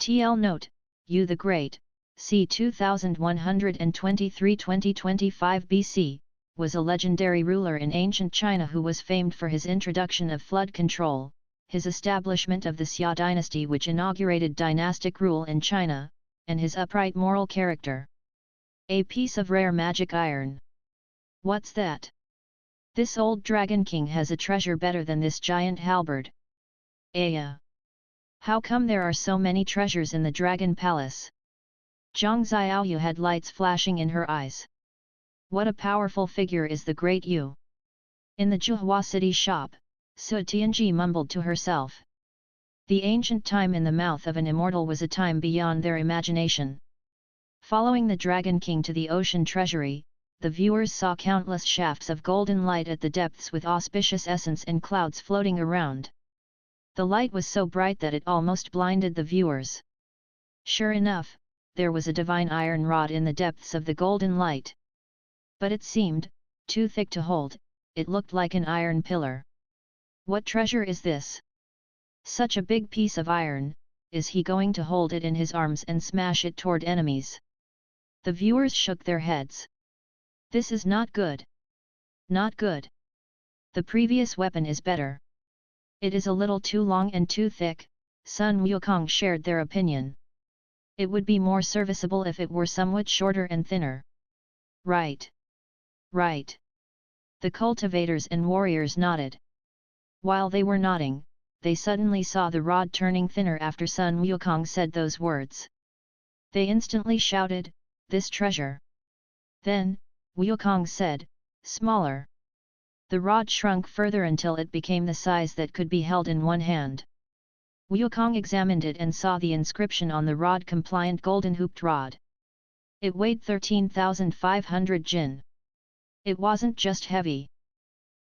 TL note, Yu the Great, c. 2123-2025 BC, was a legendary ruler in ancient China who was famed for his introduction of flood control, his establishment of the Xia dynasty which inaugurated dynastic rule in China, and his upright moral character. A piece of rare magic iron. What's that? This old Dragon King has a treasure better than this giant halberd. Aya! How come there are so many treasures in the Dragon Palace? Zhang Xiaoyu had lights flashing in her eyes. What a powerful figure is the great Yu! In the Zhuhua city shop, Su Tianji mumbled to herself. The ancient time in the mouth of an immortal was a time beyond their imagination. Following the Dragon King to the ocean treasury, the viewers saw countless shafts of golden light at the depths with auspicious essence and clouds floating around. The light was so bright that it almost blinded the viewers. Sure enough, there was a divine iron rod in the depths of the golden light. But it seemed too thick to hold, it looked like an iron pillar. What treasure is this? Such a big piece of iron, is he going to hold it in his arms and smash it toward enemies? The viewers shook their heads. This is not good. Not good. The previous weapon is better. It is a little too long and too thick, Sun Wukong shared their opinion. It would be more serviceable if it were somewhat shorter and thinner. Right. Right. The cultivators and warriors nodded. While they were nodding, they suddenly saw the rod turning thinner after Sun Wukong said those words. They instantly shouted, "This treasure!" Then, Wukong said, "Smaller." The rod shrunk further until it became the size that could be held in one hand. Wukong examined it and saw the inscription on the rod: compliant golden hooped rod. It weighed 13,500 jin. It wasn't just heavy.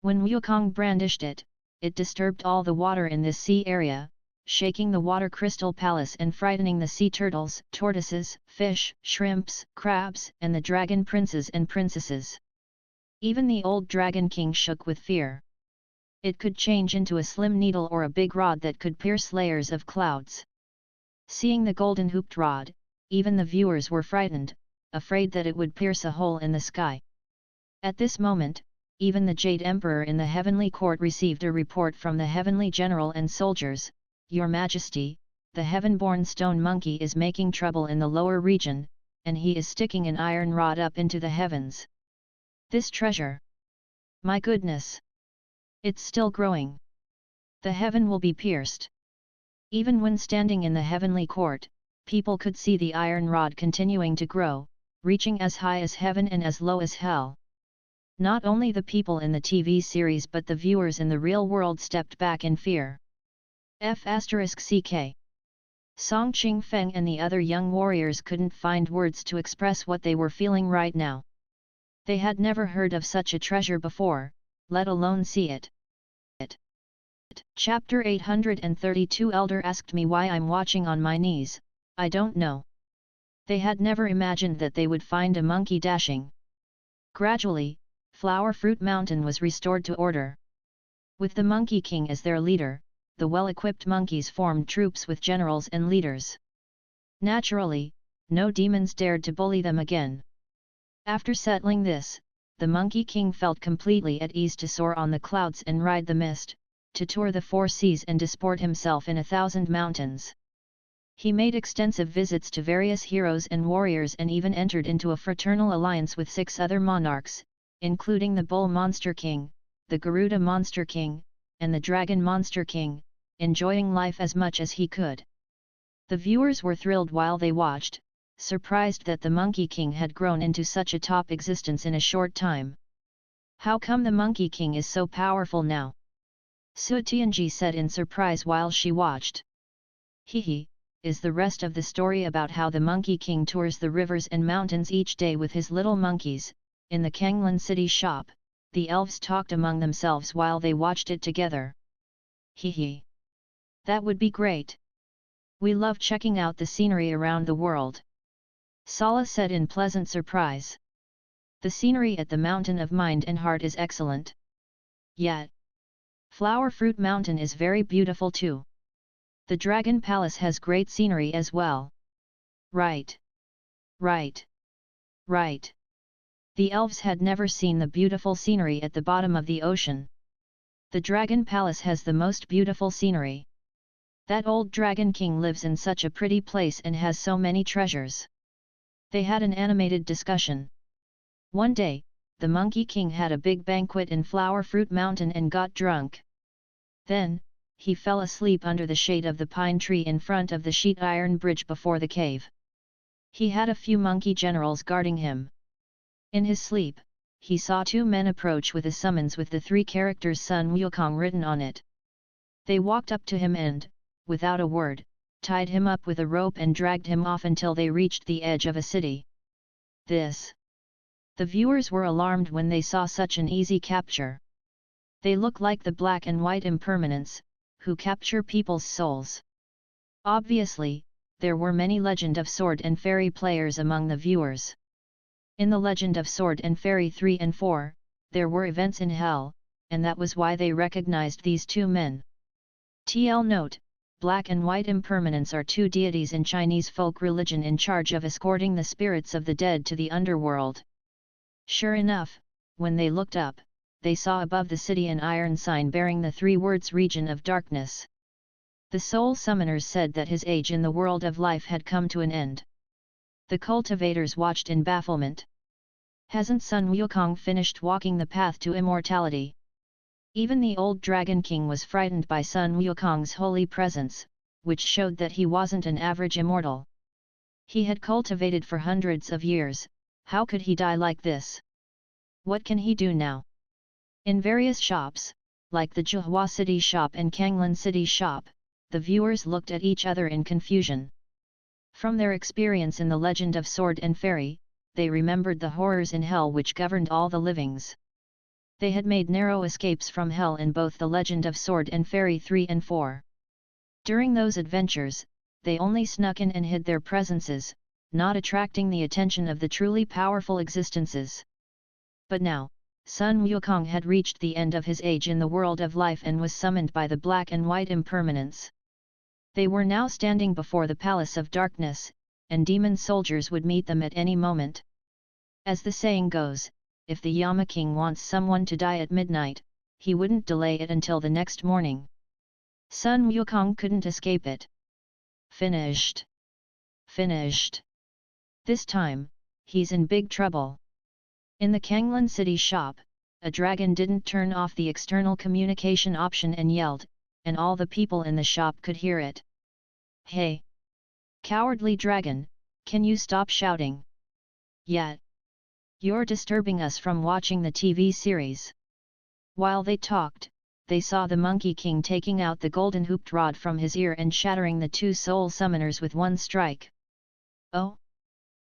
When Wukong brandished it, it disturbed all the water in this sea area, shaking the water crystal palace and frightening the sea turtles, tortoises, fish, shrimps, crabs, and the dragon princes and princesses. Even the old Dragon King shook with fear. It could change into a slim needle or a big rod that could pierce layers of clouds. Seeing the golden hooped rod, even the viewers were frightened, afraid that it would pierce a hole in the sky. At this moment, even the Jade Emperor in the Heavenly Court received a report from the Heavenly General and soldiers. "Your Majesty, the heaven-born stone monkey is making trouble in the lower region, and he is sticking an iron rod up into the heavens. This treasure! My goodness! It's still growing. The heaven will be pierced." Even when standing in the Heavenly Court, people could see the iron rod continuing to grow, reaching as high as heaven and as low as hell. Not only the people in the TV series but the viewers in the real world stepped back in fear. F***ck. Song Ching Feng and the other young warriors couldn't find words to express what they were feeling right now. They had never heard of such a treasure before, let alone see it. Chapter 832 Elder asked me why I'm watching on my knees, I don't know. They had never imagined that they would find a monkey dashing. Gradually, Flower Fruit Mountain was restored to order. With the Monkey King as their leader, the well-equipped monkeys formed troops with generals and leaders. Naturally, no demons dared to bully them again. After settling this, the Monkey King felt completely at ease to soar on the clouds and ride the mist, to tour the 4 seas and disport himself in 1,000 mountains. He made extensive visits to various heroes and warriors and even entered into a fraternal alliance with 6 other monarchs, including the Bull Monster King, the Garuda Monster King, and the Dragon Monster King, enjoying life as much as he could. The viewers were thrilled while they watched, surprised that the Monkey King had grown into such a top existence in a short time. How come the Monkey King is so powerful now? Su Tianji said in surprise while she watched. Hehe, is the rest of the story about how the Monkey King tours the rivers and mountains each day with his little monkeys. In the Kanglan City shop, the elves talked among themselves while they watched it together. Hehe. That would be great. We love checking out the scenery around the world. Sala said in pleasant surprise. The scenery at the Mountain of Mind and Heart is excellent. Yet, Flower Fruit Mountain is very beautiful too. The Dragon Palace has great scenery as well. Right. Right. Right. The elves had never seen the beautiful scenery at the bottom of the ocean. The Dragon Palace has the most beautiful scenery. That old Dragon King lives in such a pretty place and has so many treasures. They had an animated discussion. One day, the Monkey King had a big banquet in Flower Fruit Mountain and got drunk. Then, he fell asleep under the shade of the pine tree in front of the sheet iron bridge before the cave. He had a few monkey generals guarding him. In his sleep, he saw two men approach with a summons with the three characters Sun Wukong written on it. They walked up to him and, without a word, tied him up with a rope and dragged him off until they reached the edge of a city. The viewers were alarmed when they saw such an easy capture. They look like the black and white impermanents, who capture people's souls. Obviously, there were many Legend of Sword and Fairy players among the viewers. In the Legend of Sword and Fairy 3 and 4, there were events in Hell, and that was why they recognized these two men. TL note: Black and white impermanents are two deities in Chinese folk religion in charge of escorting the spirits of the dead to the underworld. Sure enough, when they looked up, they saw above the city an iron sign bearing the three words Region of Darkness. The soul summoners said that his age in the world of life had come to an end. The cultivators watched in bafflement. Hasn't Sun Wukong finished walking the path to immortality? Even the old Dragon King was frightened by Sun Wukong's holy presence, which showed that he wasn't an average immortal. He had cultivated for hundreds of years. How could he die like this? What can he do now? In various shops, like the Zhuhua City shop and Kanglan City shop, the viewers looked at each other in confusion. From their experience in the Legend of Sword and Fairy, they remembered the horrors in hell which governed all the livings. They had made narrow escapes from hell in both the Legend of Sword and Fairy 3 and 4. During those adventures, they only snuck in and hid their presences, not attracting the attention of the truly powerful existences. But now, Sun Wukong had reached the end of his age in the world of life and was summoned by the black and white impermanents. They were now standing before the Palace of Darkness, and demon soldiers would meet them at any moment. As the saying goes, if the Yama King wants someone to die at midnight, he wouldn't delay it until the next morning. Sun Wukong couldn't escape it. Finished. Finished. This time, he's in big trouble. In the Kanglan City shop, a dragon didn't turn off the external communication option and yelled, and all the people in the shop could hear it. Hey! Cowardly dragon, can you stop shouting? Yet! You're disturbing us from watching the TV series. While they talked, they saw the Monkey King taking out the golden hooped rod from his ear and shattering the two soul summoners with one strike. Oh!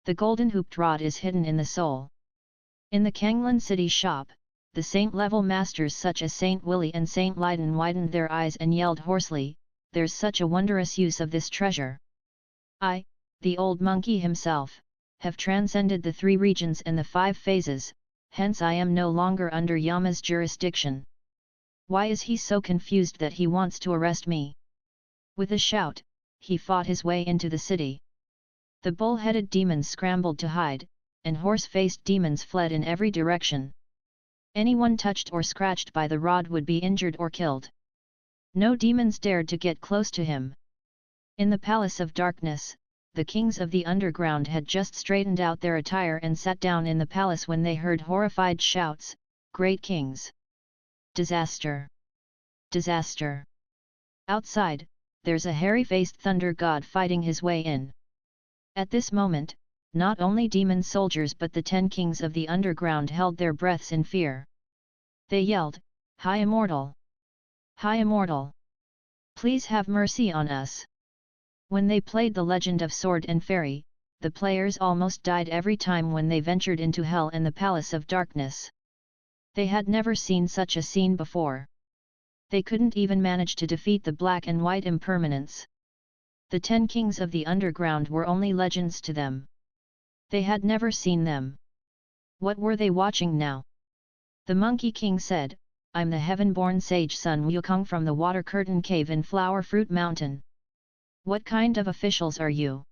The golden hooped rod is hidden in the soul. In the Kanglan City shop, the saint-level masters such as Saint Willy and Saint Lydon widened their eyes and yelled hoarsely, "There's such a wondrous use of this treasure. I, the old monkey himself, have transcended the 3 regions and the 5 phases, hence I am no longer under Yama's jurisdiction. Why is he so confused that he wants to arrest me?" With a shout, he fought his way into the city. The bull-headed demons scrambled to hide, and horse-faced demons fled in every direction. Anyone touched or scratched by the rod would be injured or killed. No demons dared to get close to him. In the Palace of Darkness, the kings of the underground had just straightened out their attire and sat down in the palace when they heard horrified shouts, "Great kings! Disaster! Disaster! Outside, there's a hairy-faced thunder god fighting his way in." At this moment, not only demon soldiers but the 10 kings of the underground held their breaths in fear. They yelled, "High Immortal! High Immortal! Please have mercy on us!" When they played the Legend of Sword and Fairy, the players almost died every time when they ventured into Hell and the Palace of Darkness. They had never seen such a scene before. They couldn't even manage to defeat the black and white impermanents. The 10 kings of the underground were only legends to them. They had never seen them. What were they watching now? The Monkey King said, "I'm the heaven-born sage Sun Wukong from the Water Curtain Cave in Flower Fruit Mountain. What kind of officials are you?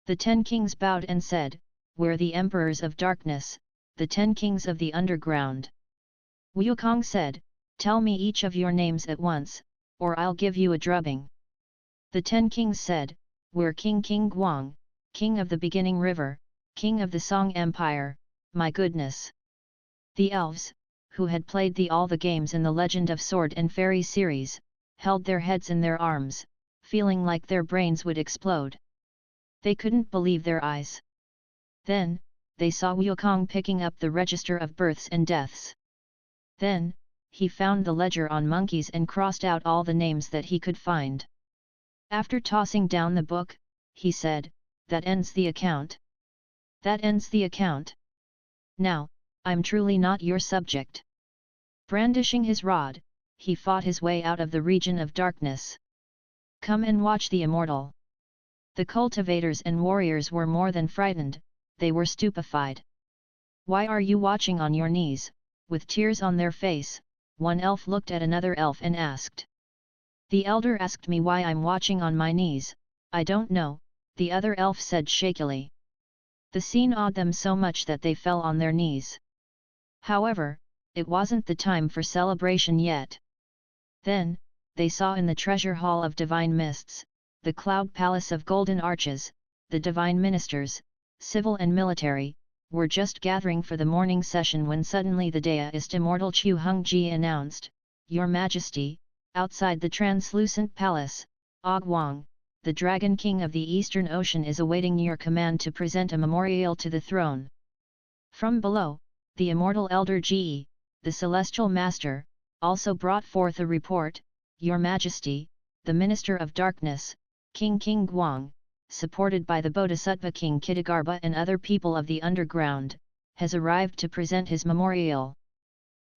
The 10 kings bowed and said, we're the emperors of darkness, the 10 kings of the underground. Wukong said, tell me each of your names at once, or I'll give you a drubbing. The 10 kings said, we're King Guang, king of the beginning river, king of the Song Empire, my goodness. The elves, who had played all the games in the Legend of Sword and Fairy series, held their heads in their arms, feeling like their brains would explode. They couldn't believe their eyes. Then, they saw Wukong picking up the register of births and deaths. Then, he found the ledger on monkeys and crossed out all the names that he could find. After tossing down the book, he said, that ends the account. That ends the account. Now, I'm truly not your subject. Brandishing his rod, he fought his way out of the region of darkness. Come and watch the immortal. The cultivators and warriors were more than frightened, they were stupefied. Why are you watching on your knees? With tears on their face, one elf looked at another elf and asked. The elder asked me why I'm watching on my knees, I don't know, the other elf said shakily. The scene awed them so much that they fell on their knees. However, it wasn't the time for celebration yet. Then, they saw in the treasure hall of divine mists, the cloud palace of golden arches, the divine ministers, civil and military, were just gathering for the morning session when suddenly the deist immortal Chu Hongji announced, Your Majesty, outside the translucent palace, Ogwang, the Dragon King of the Eastern Ocean is awaiting your command to present a memorial to the throne. From below, the immortal Elder Ji, the Celestial Master, also brought forth a report, Your Majesty, the Minister of Darkness, King Guang, supported by the Bodhisattva King Kitagarbha and other people of the underground, has arrived to present his memorial.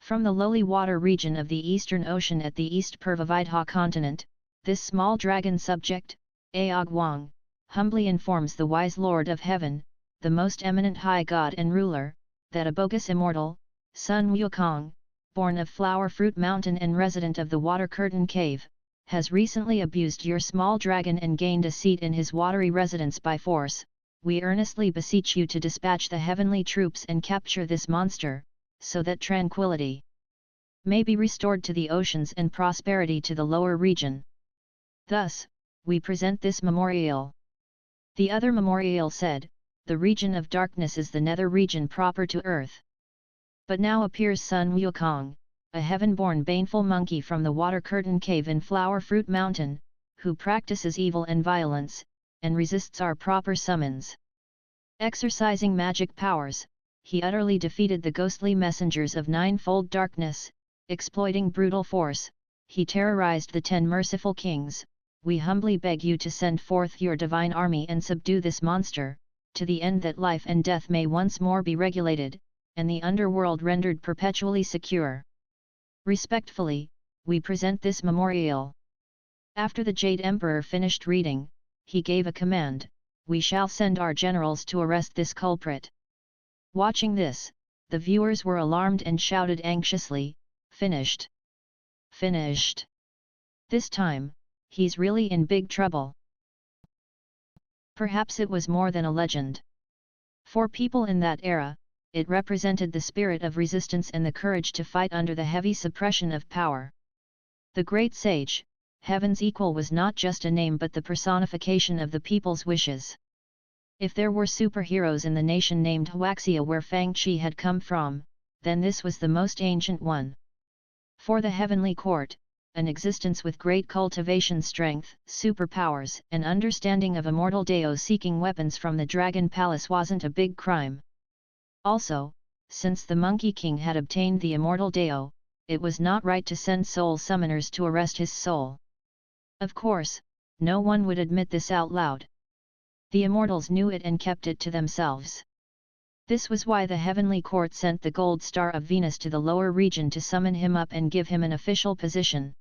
From the lowly water region of the Eastern Ocean at the East Purvavidha continent, this small dragon subject, Aogwang, humbly informs the wise Lord of Heaven, the most eminent High God and Ruler, that a bogus immortal, Sun Wukong, born of Flower Fruit Mountain and resident of the Water Curtain Cave, has recently abused your small dragon and gained a seat in his watery residence by force. We earnestly beseech you to dispatch the heavenly troops and capture this monster, so that tranquility may be restored to the oceans and prosperity to the lower region. Thus, we present this memorial. The other memorial said, the region of darkness is the nether region proper to earth. But now appears Sun Wukong, a heaven-born baneful monkey from the Water Curtain Cave in Flower Fruit Mountain, who practices evil and violence, and resists our proper summons. Exercising magic powers, he utterly defeated the ghostly messengers of ninefold darkness, exploiting brutal force, he terrorized the 10 merciful kings. We humbly beg you to send forth your divine army and subdue this monster, to the end that life and death may once more be regulated, and the underworld rendered perpetually secure. Respectfully, we present this memorial. After the Jade Emperor finished reading, he gave a command, we shall send our generals to arrest this culprit. Watching this, the viewers were alarmed and shouted anxiously, finished! Finished! This time, he's really in big trouble. Perhaps it was more than a legend. For people in that era, it represented the spirit of resistance and the courage to fight under the heavy suppression of power. The great sage, Heaven's equal, was not just a name but the personification of the people's wishes. If there were superheroes in the nation named Huaxia where Fang Qi had come from, then this was the most ancient one. For the heavenly court, an existence with great cultivation strength, superpowers, and understanding of immortal Dao seeking weapons from the Dragon Palace wasn't a big crime. Also, since the Monkey King had obtained the immortal Dao, it was not right to send soul summoners to arrest his soul. Of course, no one would admit this out loud. The immortals knew it and kept it to themselves. This was why the heavenly court sent the gold star of Venus to the lower region to summon him up and give him an official position.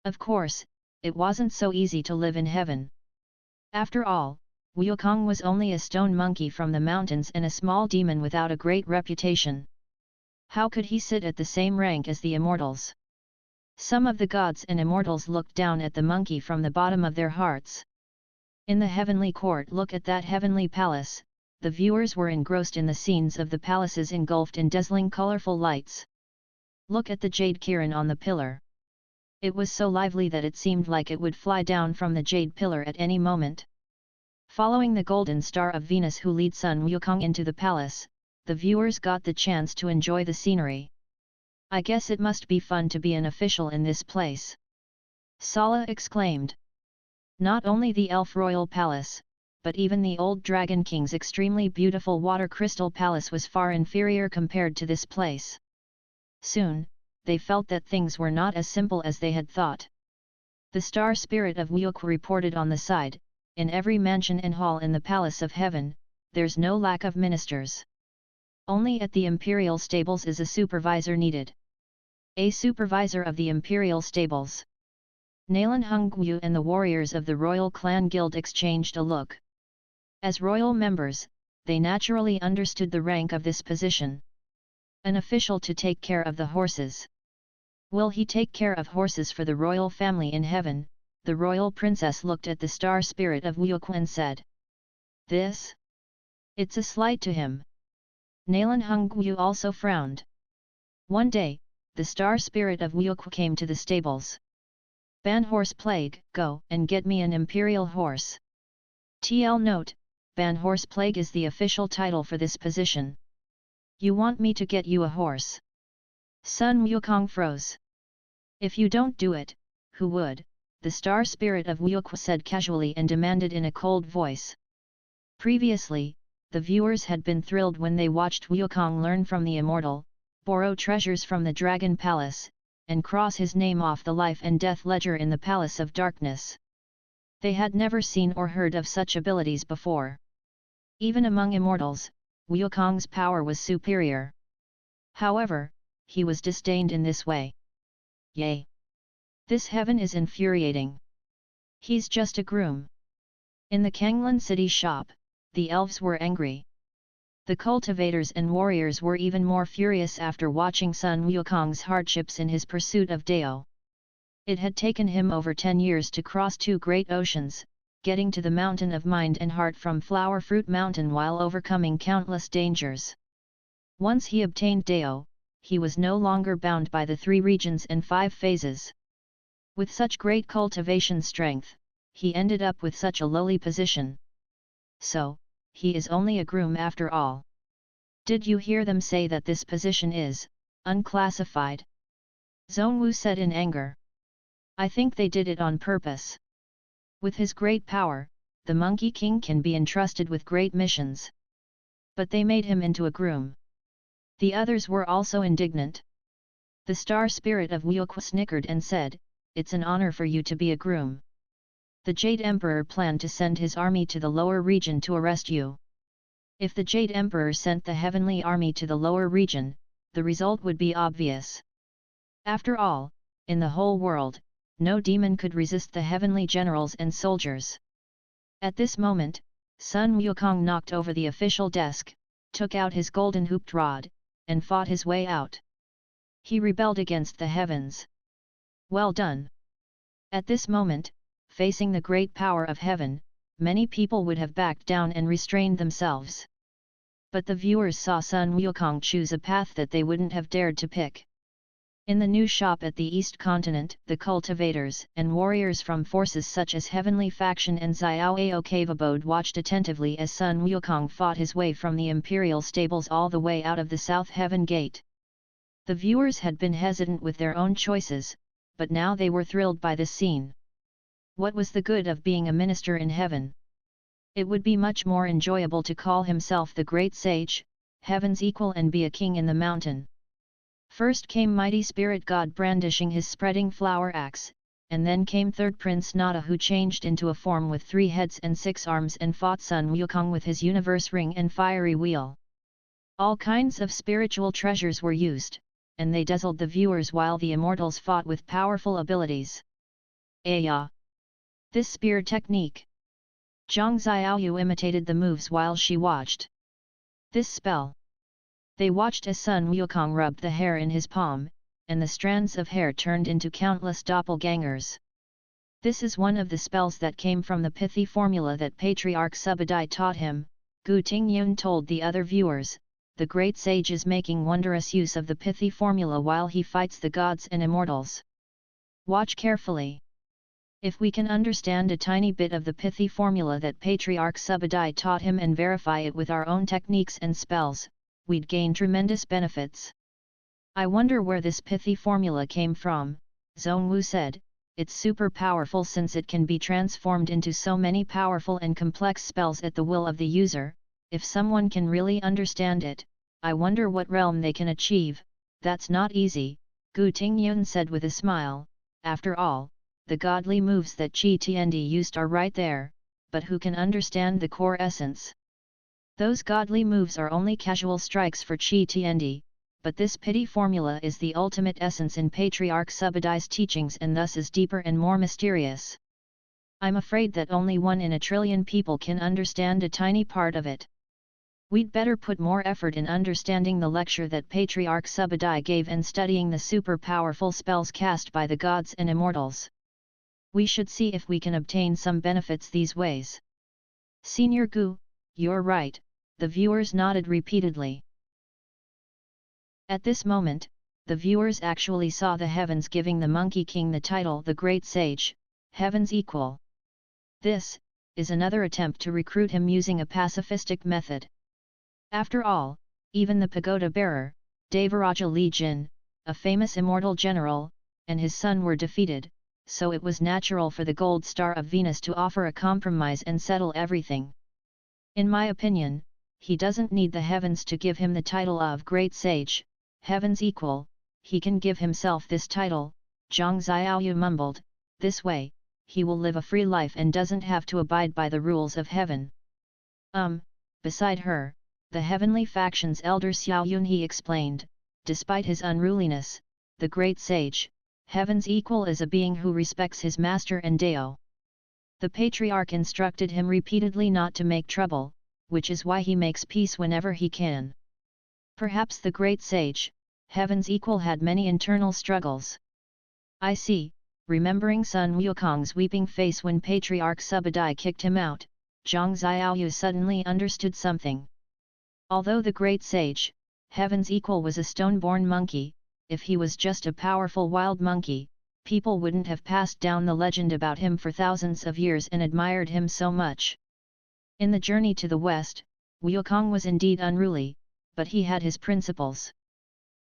Of course, it wasn't so easy to live in heaven. After all, Wukong was only a stone monkey from the mountains and a small demon without a great reputation. How could he sit at the same rank as the immortals? Some of the gods and immortals looked down at the monkey from the bottom of their hearts. In the heavenly court, look at that heavenly palace. The viewers were engrossed in the scenes of the palaces engulfed in dazzling colorful lights. Look at the jade kiran on the pillar. It was so lively that it seemed like it would fly down from the jade pillar at any moment. Following the golden star of Venus who leads Sun Wukong into the palace, the viewers got the chance to enjoy the scenery. I guess it must be fun to be an official in this place. Sala exclaimed. Not only the elf royal palace, but even the old Dragon King's extremely beautiful water crystal palace was far inferior compared to this place. Soon, they felt that things were not as simple as they had thought. The star spirit of Wukong reported on the side, in every mansion and hall in the Palace of Heaven, there's no lack of ministers. Only at the imperial stables is a supervisor needed. A supervisor of the imperial stables. Nalan Hongwu and the warriors of the royal clan guild exchanged a look. As royal members, they naturally understood the rank of this position. An official to take care of the horses. Will he take care of horses for the royal family in heaven? The royal princess looked at the star spirit of Wukong and said. This? It's a slight to him. Nalan Hongwu also frowned. One day, the star spirit of Wukong came to the stables. Ban horse plague, go and get me an imperial horse. TL note, Ban horse plague is the official title for this position. You want me to get you a horse? Sun Wukong froze. If you don't do it, who would? The star spirit of Wukong said casually and demanded in a cold voice. Previously, the viewers had been thrilled when they watched Wukong learn from the immortal, borrow treasures from the Dragon Palace, and cross his name off the life and death ledger in the Palace of Darkness. They had never seen or heard of such abilities before. Even among immortals, Wukong's power was superior. However, he was disdained in this way. Yay! This heaven is infuriating. He's just a groom. In the Kanglan city shop, the elves were angry. The cultivators and warriors were even more furious after watching Sun Wukong's hardships in his pursuit of Dao. It had taken him over 10 years to cross 2 great oceans, getting to the mountain of mind and heart from Flower Fruit Mountain while overcoming countless dangers. Once he obtained Dao, he was no longer bound by the 3 regions and 5 phases. With such great cultivation strength, he ended up with such a lowly position. So, he is only a groom after all. Did you hear them say that this position is unclassified? Zhongwu said in anger. I think they did it on purpose. With his great power, the Monkey King can be entrusted with great missions. But they made him into a groom. The others were also indignant. The star spirit of Wukong snickered and said, It's an honor for you to be a groom. The Jade Emperor planned to send his army to the lower region to arrest you. If the Jade Emperor sent the heavenly army to the lower region, the result would be obvious. After all, in the whole world, no demon could resist the heavenly generals and soldiers. At this moment, Sun Wukong knocked over the official desk, took out his golden hooped rod, and fought his way out. He rebelled against the heavens. Well done! At this moment, facing the great power of heaven, many people would have backed down and restrained themselves. But the viewers saw Sun Wukong choose a path that they wouldn't have dared to pick. In the new shop at the East Continent, the cultivators and warriors from forces such as Heavenly Faction and Xiaoao Cave Abode watched attentively as Sun Wukong fought his way from the imperial stables all the way out of the South Heaven Gate. The viewers had been hesitant with their own choices, but now they were thrilled by this scene. What was the good of being a minister in heaven? It would be much more enjoyable to call himself the great sage, heaven's equal, and be a king in the mountain. First came mighty spirit god brandishing his spreading flower axe, and then came third Prince Nada, who changed into a form with 3 heads and 6 arms and fought Sun Wukong with his universe ring and fiery wheel. All kinds of spiritual treasures were used, and they dazzled the viewers while the immortals fought with powerful abilities. Ayah! This spear technique! Zhang Xiaoyu imitated the moves while she watched. This spell! They watched as Sun Wukong rubbed the hair in his palm, and the strands of hair turned into countless doppelgangers. This is one of the spells that came from the pithy formula that Patriarch Subadai taught him. Gu Tingyun told the other viewers. The great sage is making wondrous use of the pithy formula while he fights the gods and immortals. Watch carefully. If we can understand a tiny bit of the pithy formula that Patriarch Subadai taught him and verify it with our own techniques and spells, we'd gain tremendous benefits. I wonder where this pithy formula came from, Zhongwu said. It's super powerful since it can be transformed into so many powerful and complex spells at the will of the user. If someone can really understand it, I wonder what realm they can achieve. That's not easy, Gu Tingyun said with a smile. After all, the godly moves that Qi Tiandi used are right there, but who can understand the core essence? Those godly moves are only casual strikes for Qi Tiandi, but this pity formula is the ultimate essence in Patriarch Subadai's teachings and thus is deeper and more mysterious. I'm afraid that only 1 in a trillion people can understand a tiny part of it. We'd better put more effort in understanding the lecture that Patriarch Subadai gave and studying the super powerful spells cast by the gods and immortals. We should see if we can obtain some benefits these ways. Senior Gu, you're right, the viewers nodded repeatedly. At this moment, the viewers actually saw the heavens giving the Monkey King the title the Great Sage, Heaven's Equal. This is another attempt to recruit him using a pacifistic method. After all, even the pagoda bearer, Devaraja Li Jin, a famous immortal general, and his son were defeated, so it was natural for the Gold Star of Venus to offer a compromise and settle everything. In my opinion, he doesn't need the heavens to give him the title of Great Sage, Heaven's Equal. He can give himself this title, Zhang Xiaoyu mumbled. This way, he will live a free life and doesn't have to abide by the rules of heaven. Beside her, the heavenly faction's elder Xiao Yunhe explained, despite his unruliness, the great sage, Heaven's Equal is a being who respects his master and Dao. The patriarch instructed him repeatedly not to make trouble, which is why he makes peace whenever he can. Perhaps the great sage, Heaven's Equal had many internal struggles. I see, remembering Sun Wukong's weeping face when Patriarch Subadai kicked him out, Zhang Xiaoyu suddenly understood something. Although the great sage, Heaven's Equal was a stone-born monkey, if he was just a powerful wild monkey, people wouldn't have passed down the legend about him for thousands of years and admired him so much. In the journey to the west, Wukong was indeed unruly, but he had his principles.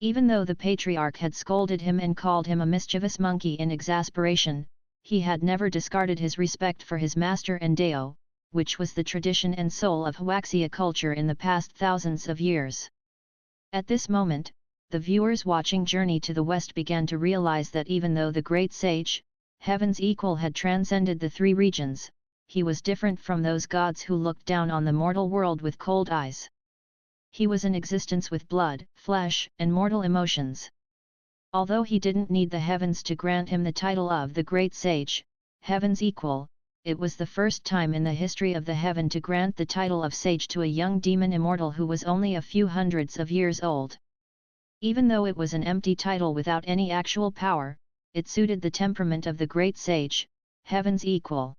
Even though the patriarch had scolded him and called him a mischievous monkey in exasperation, he had never discarded his respect for his master and Dao, which was the tradition and soul of Huaxia culture in the past thousands of years. At this moment, the viewers watching Journey to the West began to realize that even though the great sage, Heaven's Equal had transcended the 3 regions, he was different from those gods who looked down on the mortal world with cold eyes. He was an existence with blood, flesh, and mortal emotions. Although he didn't need the heavens to grant him the title of the Great Sage, Heaven's Equal, it was the first time in the history of the heaven to grant the title of sage to a young demon immortal who was only a few hundreds of years old. Even though it was an empty title without any actual power, it suited the temperament of the Great Sage, Heaven's Equal.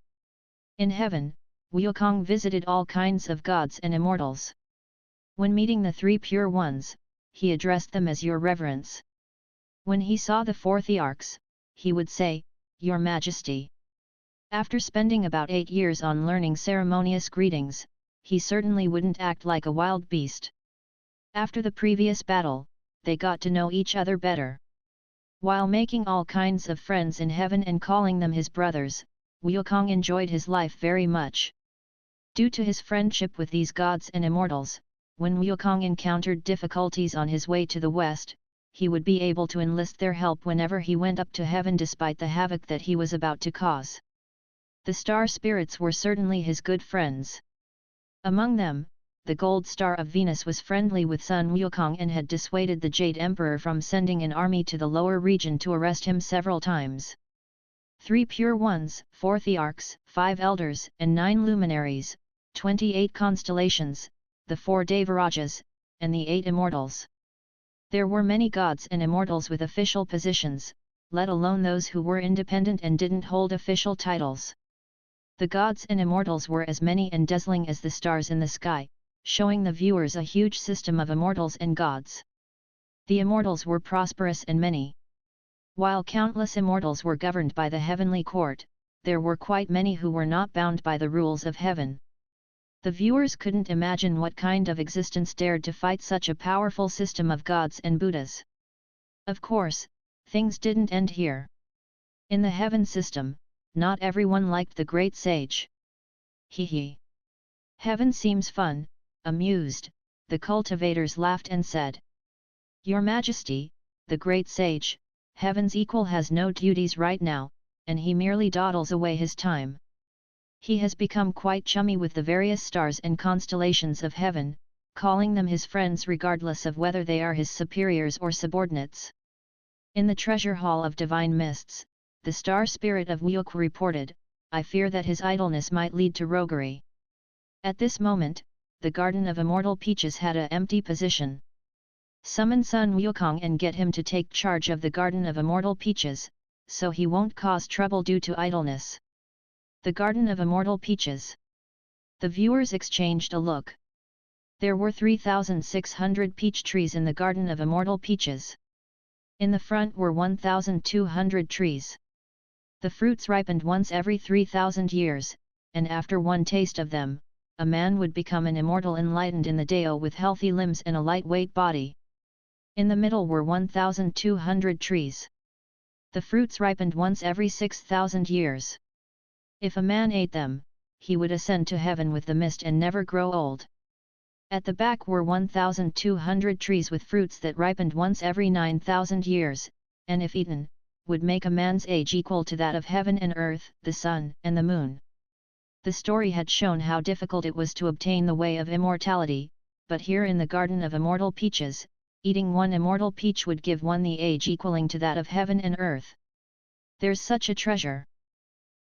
In heaven, Wukong visited all kinds of gods and immortals. When meeting the 3 pure ones, he addressed them as Your Reverence. When he saw the 4 thearchs, he would say, Your Majesty. After spending about 8 years on learning ceremonious greetings, he certainly wouldn't act like a wild beast. After the previous battle, they got to know each other better. While making all kinds of friends in heaven and calling them his brothers, Wukong enjoyed his life very much. Due to his friendship with these gods and immortals, when Wukong encountered difficulties on his way to the west, he would be able to enlist their help whenever he went up to heaven despite the havoc that he was about to cause. The star spirits were certainly his good friends. Among them, the Gold Star of Venus was friendly with Sun Wukong and had dissuaded the Jade Emperor from sending an army to the lower region to arrest him several times. 3 pure ones, 4 thearchs, 5 elders, and 9 luminaries, 28 constellations, the 4 Devarajas, and the 8 immortals. There were many gods and immortals with official positions, let alone those who were independent and didn't hold official titles. The gods and immortals were as many and dazzling as the stars in the sky, showing the viewers a huge system of immortals and gods. The immortals were prosperous and many. While countless immortals were governed by the heavenly court, there were quite many who were not bound by the rules of heaven. The viewers couldn't imagine what kind of existence dared to fight such a powerful system of gods and Buddhas. Of course, things didn't end here. In the heaven system, not everyone liked the great sage. Hee. Heaven seems fun, amused, the cultivators laughed and said. Your Majesty, the great sage, heaven's equal has no duties right now, and he merely dawdles away his time. He has become quite chummy with the various stars and constellations of heaven, calling them his friends regardless of whether they are his superiors or subordinates. In the treasure hall of divine mists, the star spirit of Wyuk reported, I fear that his idleness might lead to roguery. At this moment, the Garden of Immortal Peaches had an empty position. Summon Sun Wukong and get him to take charge of the Garden of Immortal Peaches, so he won't cause trouble due to idleness. The Garden of Immortal Peaches. The viewers exchanged a look. There were 3,600 peach trees in the Garden of Immortal Peaches. In the front were 1,200 trees. The fruits ripened once every 3,000 years, and after one taste of them, a man would become an immortal enlightened in the Dao with healthy limbs and a lightweight body. In the middle were 1,200 trees. The fruits ripened once every 6,000 years. If a man ate them, he would ascend to heaven with the mist and never grow old. At the back were 1,200 trees with fruits that ripened once every 9,000 years, and if eaten, would make a man's age equal to that of heaven and earth, the sun and the moon. The story had shown how difficult it was to obtain the way of immortality, but here in the Garden of Immortal Peaches, eating one immortal peach would give one the age equaling to that of heaven and earth. There's such a treasure.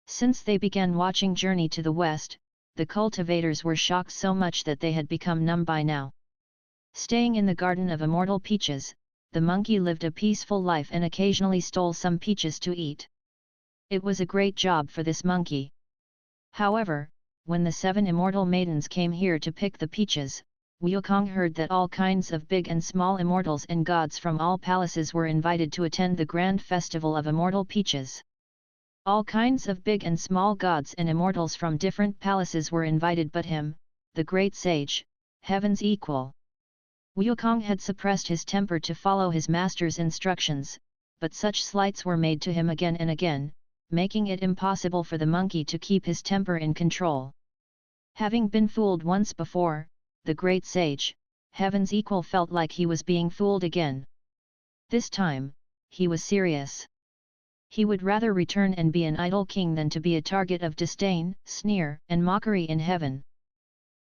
Since they began watching Journey to the West, the cultivators were shocked so much that they had become numb by now. Staying in the Garden of Immortal Peaches, the monkey lived a peaceful life and occasionally stole some peaches to eat. It was a great job for this monkey. However, when the 7 immortal maidens came here to pick the peaches, Wukong heard that all kinds of big and small immortals and gods from all palaces were invited to attend the grand festival of Immortal Peaches. All kinds of big and small gods and immortals from different palaces were invited but him, the great sage, heaven's equal. Wukong had suppressed his temper to follow his master's instructions, but such slights were made to him again and again, making it impossible for the monkey to keep his temper in control. Having been fooled once before, the great sage, heaven's equal felt like he was being fooled again. This time, he was serious. He would rather return and be an idle king than to be a target of disdain, sneer, and mockery in heaven.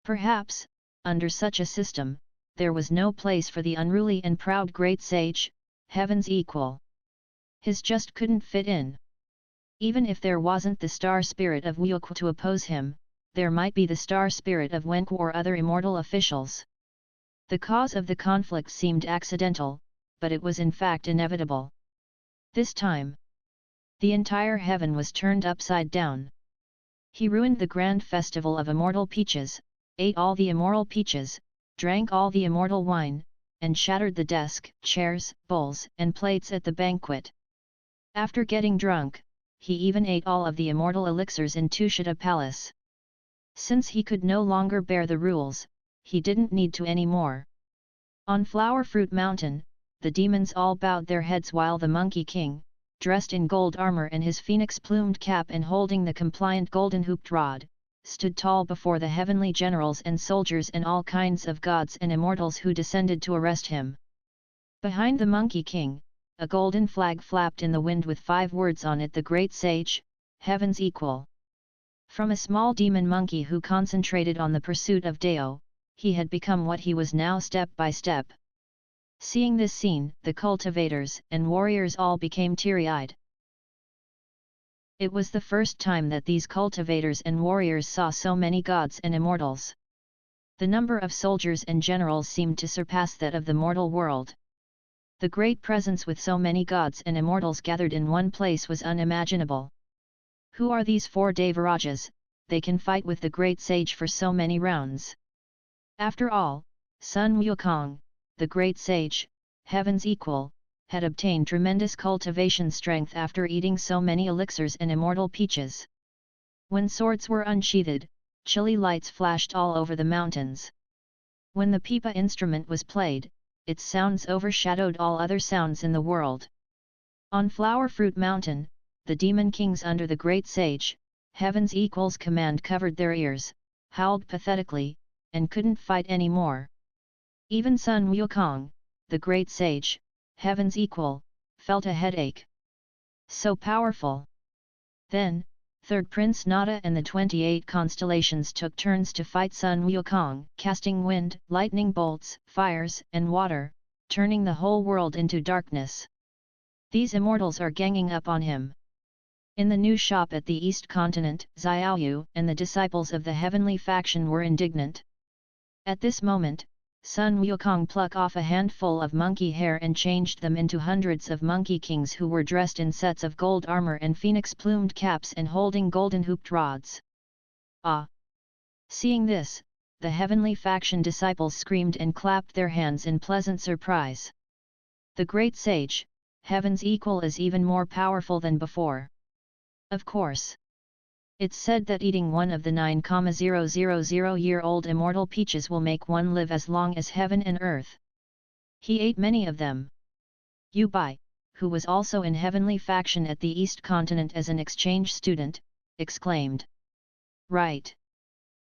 Perhaps, under such a system, there was no place for the unruly and proud great sage, heaven's equal. His just couldn't fit in. Even if there wasn't the star spirit of Wyuk to oppose him, there might be the star spirit of Wenku or other immortal officials. The cause of the conflict seemed accidental, but it was in fact inevitable. This time, the entire heaven was turned upside down. He ruined the grand festival of Immortal Peaches, ate all the immoral peaches, drank all the immortal wine, and shattered the desk, chairs, bowls, and plates at the banquet. After getting drunk, he even ate all of the immortal elixirs in Tushita Palace. Since he could no longer bear the rules, he didn't need to anymore. On Flower Fruit Mountain, the demons all bowed their heads while the Monkey King, dressed in gold armor and his phoenix-plumed cap and holding the compliant golden hooped rod, stood tall before the heavenly generals and soldiers and all kinds of gods and immortals who descended to arrest him. Behind the Monkey King, a golden flag flapped in the wind with 5 words on it: the great sage, heaven's equal. From a small demon monkey who concentrated on the pursuit of Dao, he had become what he was now step by step. Seeing this scene, the cultivators and warriors all became teary-eyed. It was the first time that these cultivators and warriors saw so many gods and immortals. The number of soldiers and generals seemed to surpass that of the mortal world. The great presence with so many gods and immortals gathered in one place was unimaginable. Who are these 4 Devarajas? They can fight with the great sage for so many rounds. After all, Sun Wukong, the great sage, heaven's equal, had obtained tremendous cultivation strength after eating so many elixirs and immortal peaches. When swords were unsheathed, chilly lights flashed all over the mountains. When the pipa instrument was played, its sounds overshadowed all other sounds in the world. On Flower Fruit Mountain, the demon kings under the great sage, heaven's equal's command covered their ears, howled pathetically, and couldn't fight any more. Even Sun Wukong, the great sage, heaven's equal, felt a headache. So powerful. Then, Third Prince Nada and the 28 constellations took turns to fight Sun Wukong, casting wind, lightning bolts, fires, and water, turning the whole world into darkness. These immortals are ganging up on him. In the new shop at the East Continent, Xiaoyu and the disciples of the heavenly faction were indignant. At this moment, Sun Wukong plucked off a handful of monkey hair and changed them into hundreds of monkey kings who were dressed in sets of gold armor and phoenix-plumed caps and holding golden hooped rods. Ah! Seeing this, the heavenly faction disciples screamed and clapped their hands in pleasant surprise. The great sage, heaven's equal, is even more powerful than before. Of course. It's said that eating one of the 9,000-year-old immortal peaches will make one live as long as heaven and earth. He ate many of them. Yu Bai, who was also in heavenly faction at the East Continent as an exchange student, exclaimed. Right.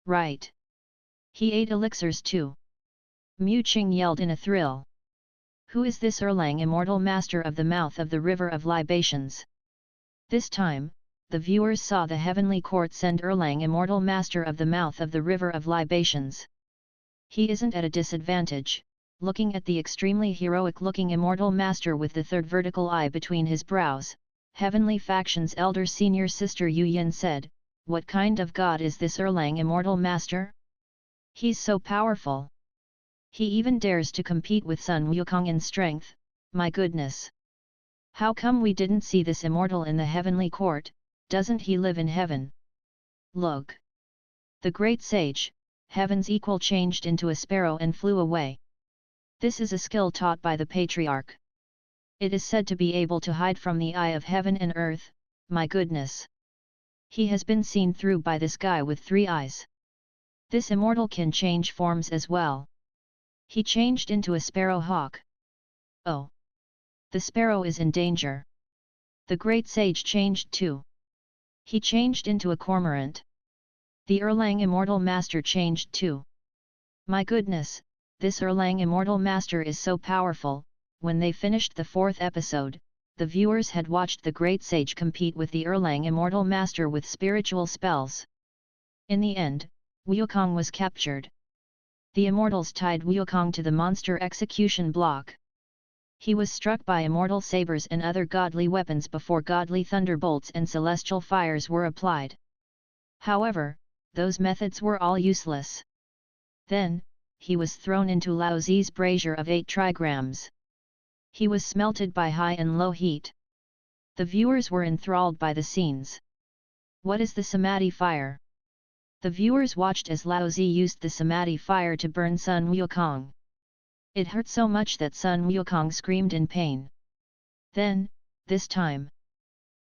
Right. He ate elixirs too. Mu Qing yelled in a thrill. Who is this Erlang immortal master of the mouth of the river of libations? This time, the viewers saw the heavenly court send Erlang immortal master of the mouth of the river of libations. He isn't at a disadvantage, looking at the extremely heroic-looking immortal master with the third vertical eye between his brows. Heavenly faction's elder senior sister Yu Yin said, "What kind of god is this Erlang immortal master? He's so powerful. He even dares to compete with Sun Wukong in strength, my goodness. How come we didn't see this immortal in the heavenly court? Doesn't he live in heaven? Look!" The great sage, heaven's equal, changed into a sparrow and flew away. This is a skill taught by the patriarch. It is said to be able to hide from the eye of heaven and earth, my goodness. He has been seen through by this guy with 3 eyes. This immortal can change forms as well. He changed into a sparrow hawk. Oh! The sparrow is in danger. The great sage changed too. He changed into a cormorant. The Erlang immortal master changed too. My goodness, this Erlang immortal master is so powerful. When they finished the 4th episode, the viewers had watched the great sage compete with the Erlang immortal master with spiritual spells. In the end, Wukong was captured. The immortals tied Wukong to the monster execution block. He was struck by immortal sabers and other godly weapons before godly thunderbolts and celestial fires were applied. However, those methods were all useless. Then, he was thrown into Lao Zi's brazier of 8 trigrams. He was smelted by high and low heat. The viewers were enthralled by the scenes. What is the Samadhi fire? The viewers watched as Lao Zi used the Samadhi fire to burn Sun Wukong. It hurt so much that Sun Wukong screamed in pain. Then, this time,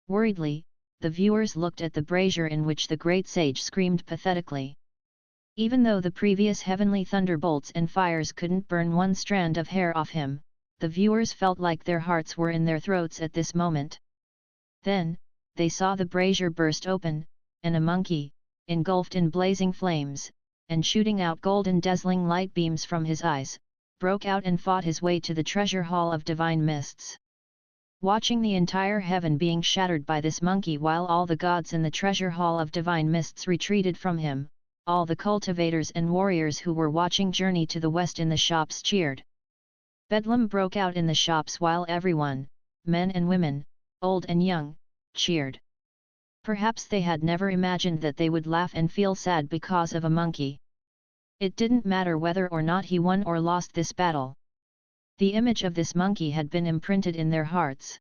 worriedly, the viewers looked at the brazier in which the great sage screamed pathetically. Even though the previous heavenly thunderbolts and fires couldn't burn one strand of hair off him, the viewers felt like their hearts were in their throats at this moment. Then, they saw the brazier burst open, and a monkey, engulfed in blazing flames, and shooting out golden dazzling light beams from his eyes, broke out and fought his way to the treasure hall of divine mists. Watching the entire heaven being shattered by this monkey while all the gods in the treasure hall of divine mists retreated from him, all the cultivators and warriors who were watching Journey to the West in the shops cheered. Bedlam broke out in the shops while everyone, men and women, old and young, cheered. Perhaps they had never imagined that they would laugh and feel sad because of a monkey. It didn't matter whether or not he won or lost this battle. The image of this monkey had been imprinted in their hearts.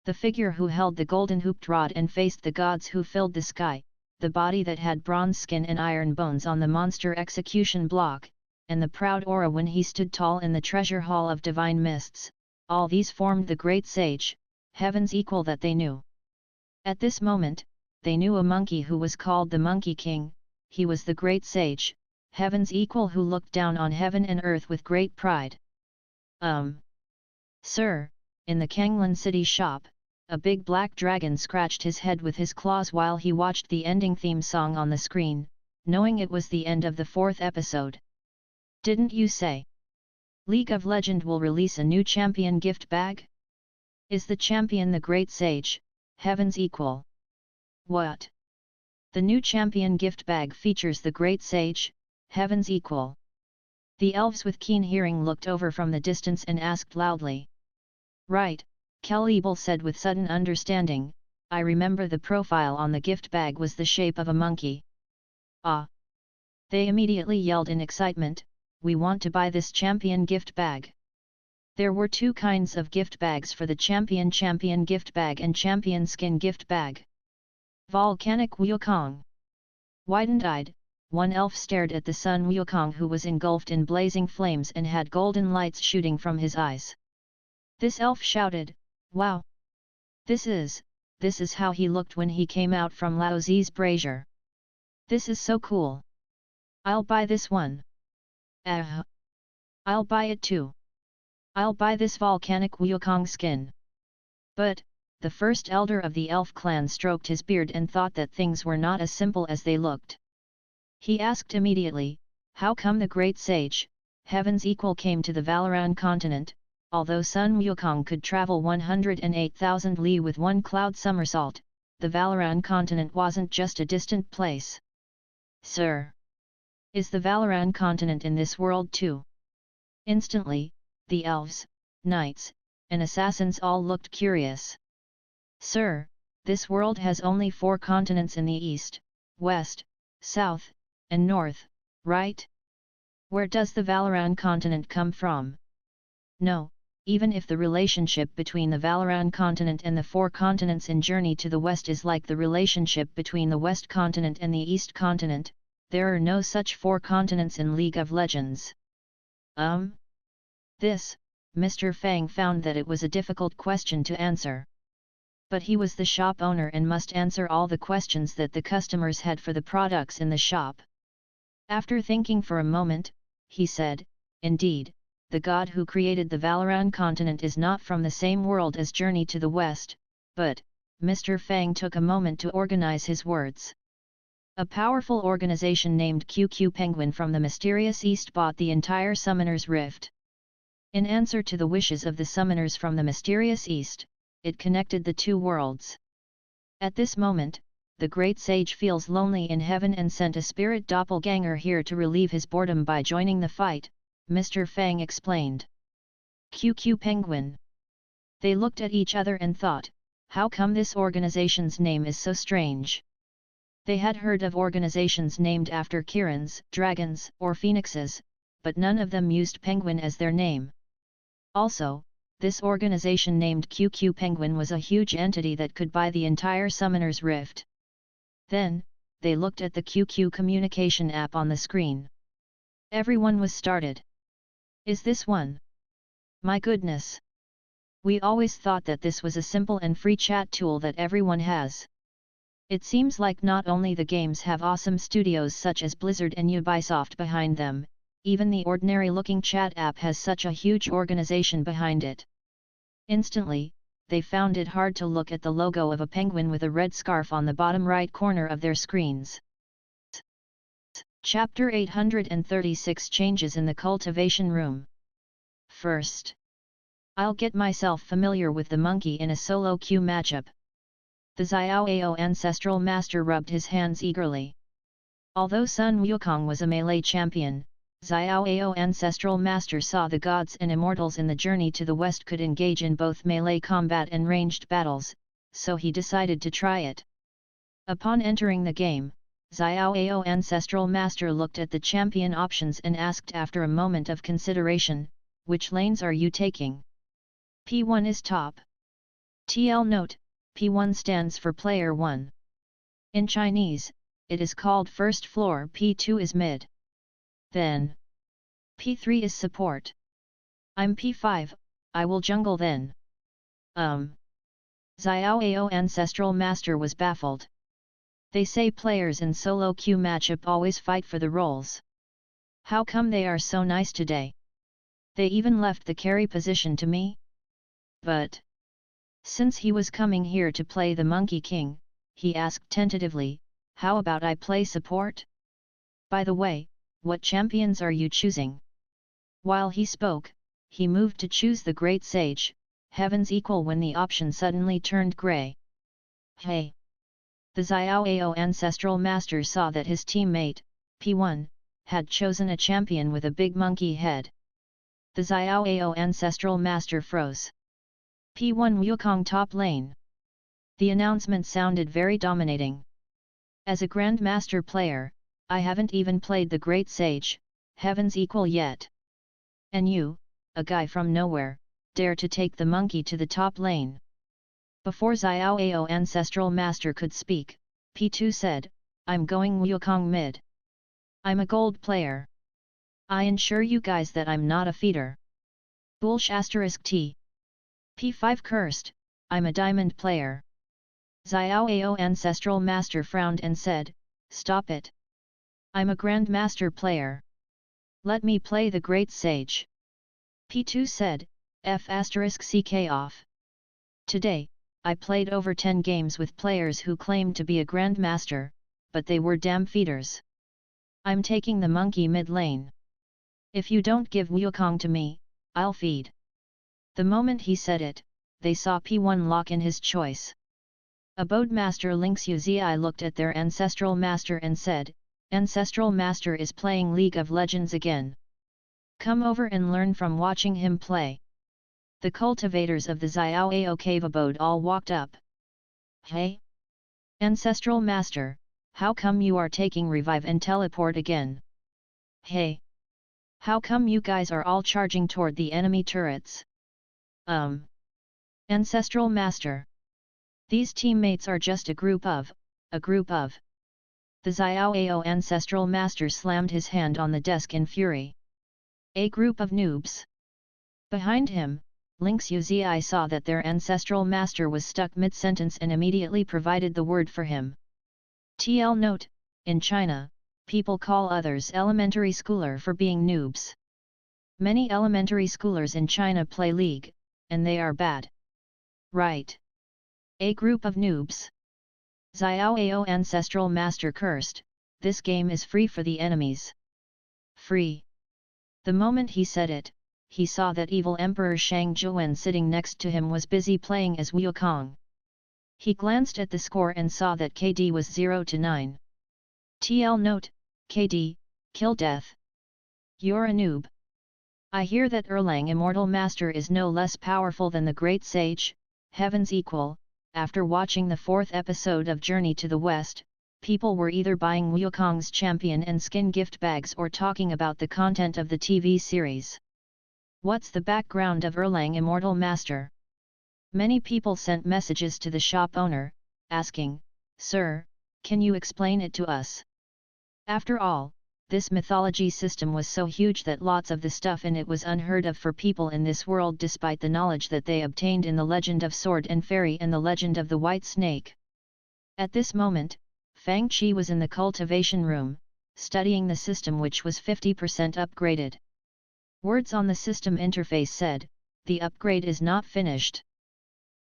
The figure who held the golden hooped rod and faced the gods who filled the sky, the body that had bronze skin and iron bones on the monster execution block, and the proud aura when he stood tall in the treasure hall of divine mists, all these formed the great sage, heaven's equal that they knew. At this moment, they knew a monkey who was called the Monkey King. He was the great sage, heaven's equal, who looked down on heaven and earth with great pride. Sir, in the Kanglan city shop, a big black dragon scratched his head with his claws while he watched the ending theme song on the screen, knowing it was the end of the 4th episode. Didn't you say League of Legends will release a new champion gift bag? Is the champion the great sage, heaven's equal? What? The new champion gift bag features the great sage, heaven's equal. The elves with keen hearing looked over from the distance and asked loudly. Right, Kel-Ebel said with sudden understanding, I remember the profile on the gift bag was the shape of a monkey. Ah! They immediately yelled in excitement, we want to buy this champion gift bag. There were 2 kinds of gift bags for the champion gift bag and champion skin gift bag. Volcanic Wukong. Widened-eyed, one elf stared at the sun Wukong, who was engulfed in blazing flames and had golden lights shooting from his eyes. This elf shouted, wow! This is how he looked when he came out from Lao Zi's brazier. This is so cool. I'll buy this one. I'll buy it too. I'll buy this volcanic Wukong skin. But, the first elder of the elf clan stroked his beard and thought that things were not as simple as they looked. He asked immediately, how come the great sage, heaven's equal, came to the Valoran continent, although Sun Wukong could travel 108,000 li with one cloud somersault, the Valoran continent wasn't just a distant place. Sir! Is the Valoran continent in this world too? Instantly, the elves, knights, and assassins all looked curious. Sir, this world has only 4 continents in the east, west, south, and north, right? Where does the Valoran continent come from? No, even if the relationship between the Valoran continent and the 4 continents in Journey to the West is like the relationship between the West continent and the East continent, there are no such 4 continents in League of Legends. This, Mr. Fang found that it was a difficult question to answer. But he was the shop owner and must answer all the questions that the customers had for the products in the shop. After thinking for a moment, he said, indeed, the god who created the Valoran continent is not from the same world as Journey to the West, but, Mr. Fang took a moment to organize his words. A powerful organization named QQ Penguin from the mysterious East bought the entire Summoner's Rift. In answer to the wishes of the summoners from the mysterious East, it connected the 2 worlds. At this moment, the great sage feels lonely in heaven and sent a spirit doppelganger here to relieve his boredom by joining the fight, Mr. Fang explained. QQ Penguin. They looked at each other and thought, how come this organization's name is so strange? They had heard of organizations named after Kirans, dragons, or phoenixes, but none of them used penguin as their name. Also, this organization named QQ Penguin was a huge entity that could buy the entire Summoner's Rift. Then, they looked at the QQ communication app on the screen. Everyone was started. Is this one? My goodness! We always thought that this was a simple and free chat tool that everyone has. It seems like not only the games have awesome studios such as Blizzard and Ubisoft behind them, even the ordinary-looking chat app has such a huge organization behind it. Instantly, they found it hard to look at the logo of a penguin with a red scarf on the bottom right corner of their screens. Chapter 836 Changes in the Cultivation Room. First, I'll get myself familiar with the monkey in a solo queue matchup. The Xiaoao Ancestral Master rubbed his hands eagerly. Although Sun Wukong was a melee champion, Xiaoao Ancestral Master saw the gods and immortals in the Journey to the West could engage in both melee combat and ranged battles, so he decided to try it. Upon entering the game, Xiaoao Ancestral Master looked at the champion options and asked after a moment of consideration, which lanes are you taking? P1 is top. TL note, P1 stands for player 1. In Chinese, it is called first floor, P2 is mid. Then, P3 is support. I'm P5, I will jungle then. Xiao Ao Ancestral Master was baffled. They say players in solo queue matchup always fight for the roles. How come they are so nice today? They even left the carry position to me? But since he was coming here to play the Monkey King, he asked tentatively, how about I play support? By the way, what champions are you choosing? While he spoke, he moved to choose the Great Sage, Heaven's Equal, when the option suddenly turned grey. Hey! The Xiao Ao Ancestral Master saw that his teammate, P1, had chosen a champion with a big monkey head. The Xiao Ao Ancestral Master froze. P1 Wukong top lane. The announcement sounded very dominating. As a Grandmaster player, I haven't even played the Great Sage, Heaven's Equal yet. And you, a guy from nowhere, dare to take the monkey to the top lane. Before Xiao Ao Ancestral Master could speak, P2 said, I'm going Wukong mid. I'm a gold player. I assure you guys that I'm not a feeder. Bullsh T. P5 cursed, I'm a diamond player. Xiao Ao Ancestral Master frowned and said, stop it. I'm a Grandmaster player. Let me play the Great Sage. P2 said, F***ck off. Today, I played over 10 games with players who claimed to be a Grandmaster, but they were damn feeders. I'm taking the monkey mid lane. If you don't give Wukong to me, I'll feed. The moment he said it, they saw P1 lock in his choice. Abode Master Ling Xuzi looked at their Ancestral Master and said, Ancestral Master is playing League of Legends again. Come over and learn from watching him play. The cultivators of the Xiao Ao cave abode all walked up. Hey! Ancestral Master, how come you are taking revive and teleport again? Hey! How come you guys are all charging toward the enemy turrets? Ancestral Master. These teammates are just a group of. The Xiao Ao Ancestral Master slammed his hand on the desk in fury. A group of noobs. Behind him, Ling Xuzi saw that their Ancestral Master was stuck mid-sentence and immediately provided the word for him. TL note, in China, people call others elementary schooler for being noobs. Many elementary schoolers in China play League, and they are bad. Right. A group of noobs. Xiao Ao Ancestral Master cursed, this game is free for the enemies. Free. The moment he said it, he saw that evil Emperor Shang Zhuan sitting next to him was busy playing as Wukong. He glanced at the score and saw that KD was 0-9. TL note, KD, kill death. You're a noob. I hear that Erlang Immortal Master is no less powerful than the Great Sage, Heaven's Equal. After watching the 4th episode of Journey to the West, people were either buying Wukong's champion and skin gift bags or talking about the content of the TV series. What's the background of Erlang Immortal Master? Many people sent messages to the shop owner, asking, Sir, can you explain it to us? After all, this mythology system was so huge that lots of the stuff in it was unheard of for people in this world despite the knowledge that they obtained in the Legend of Sword and Fairy and the Legend of the White Snake. At this moment, Fang Qi was in the cultivation room, studying the system which was 50% upgraded. Words on the system interface said, the upgrade is not finished.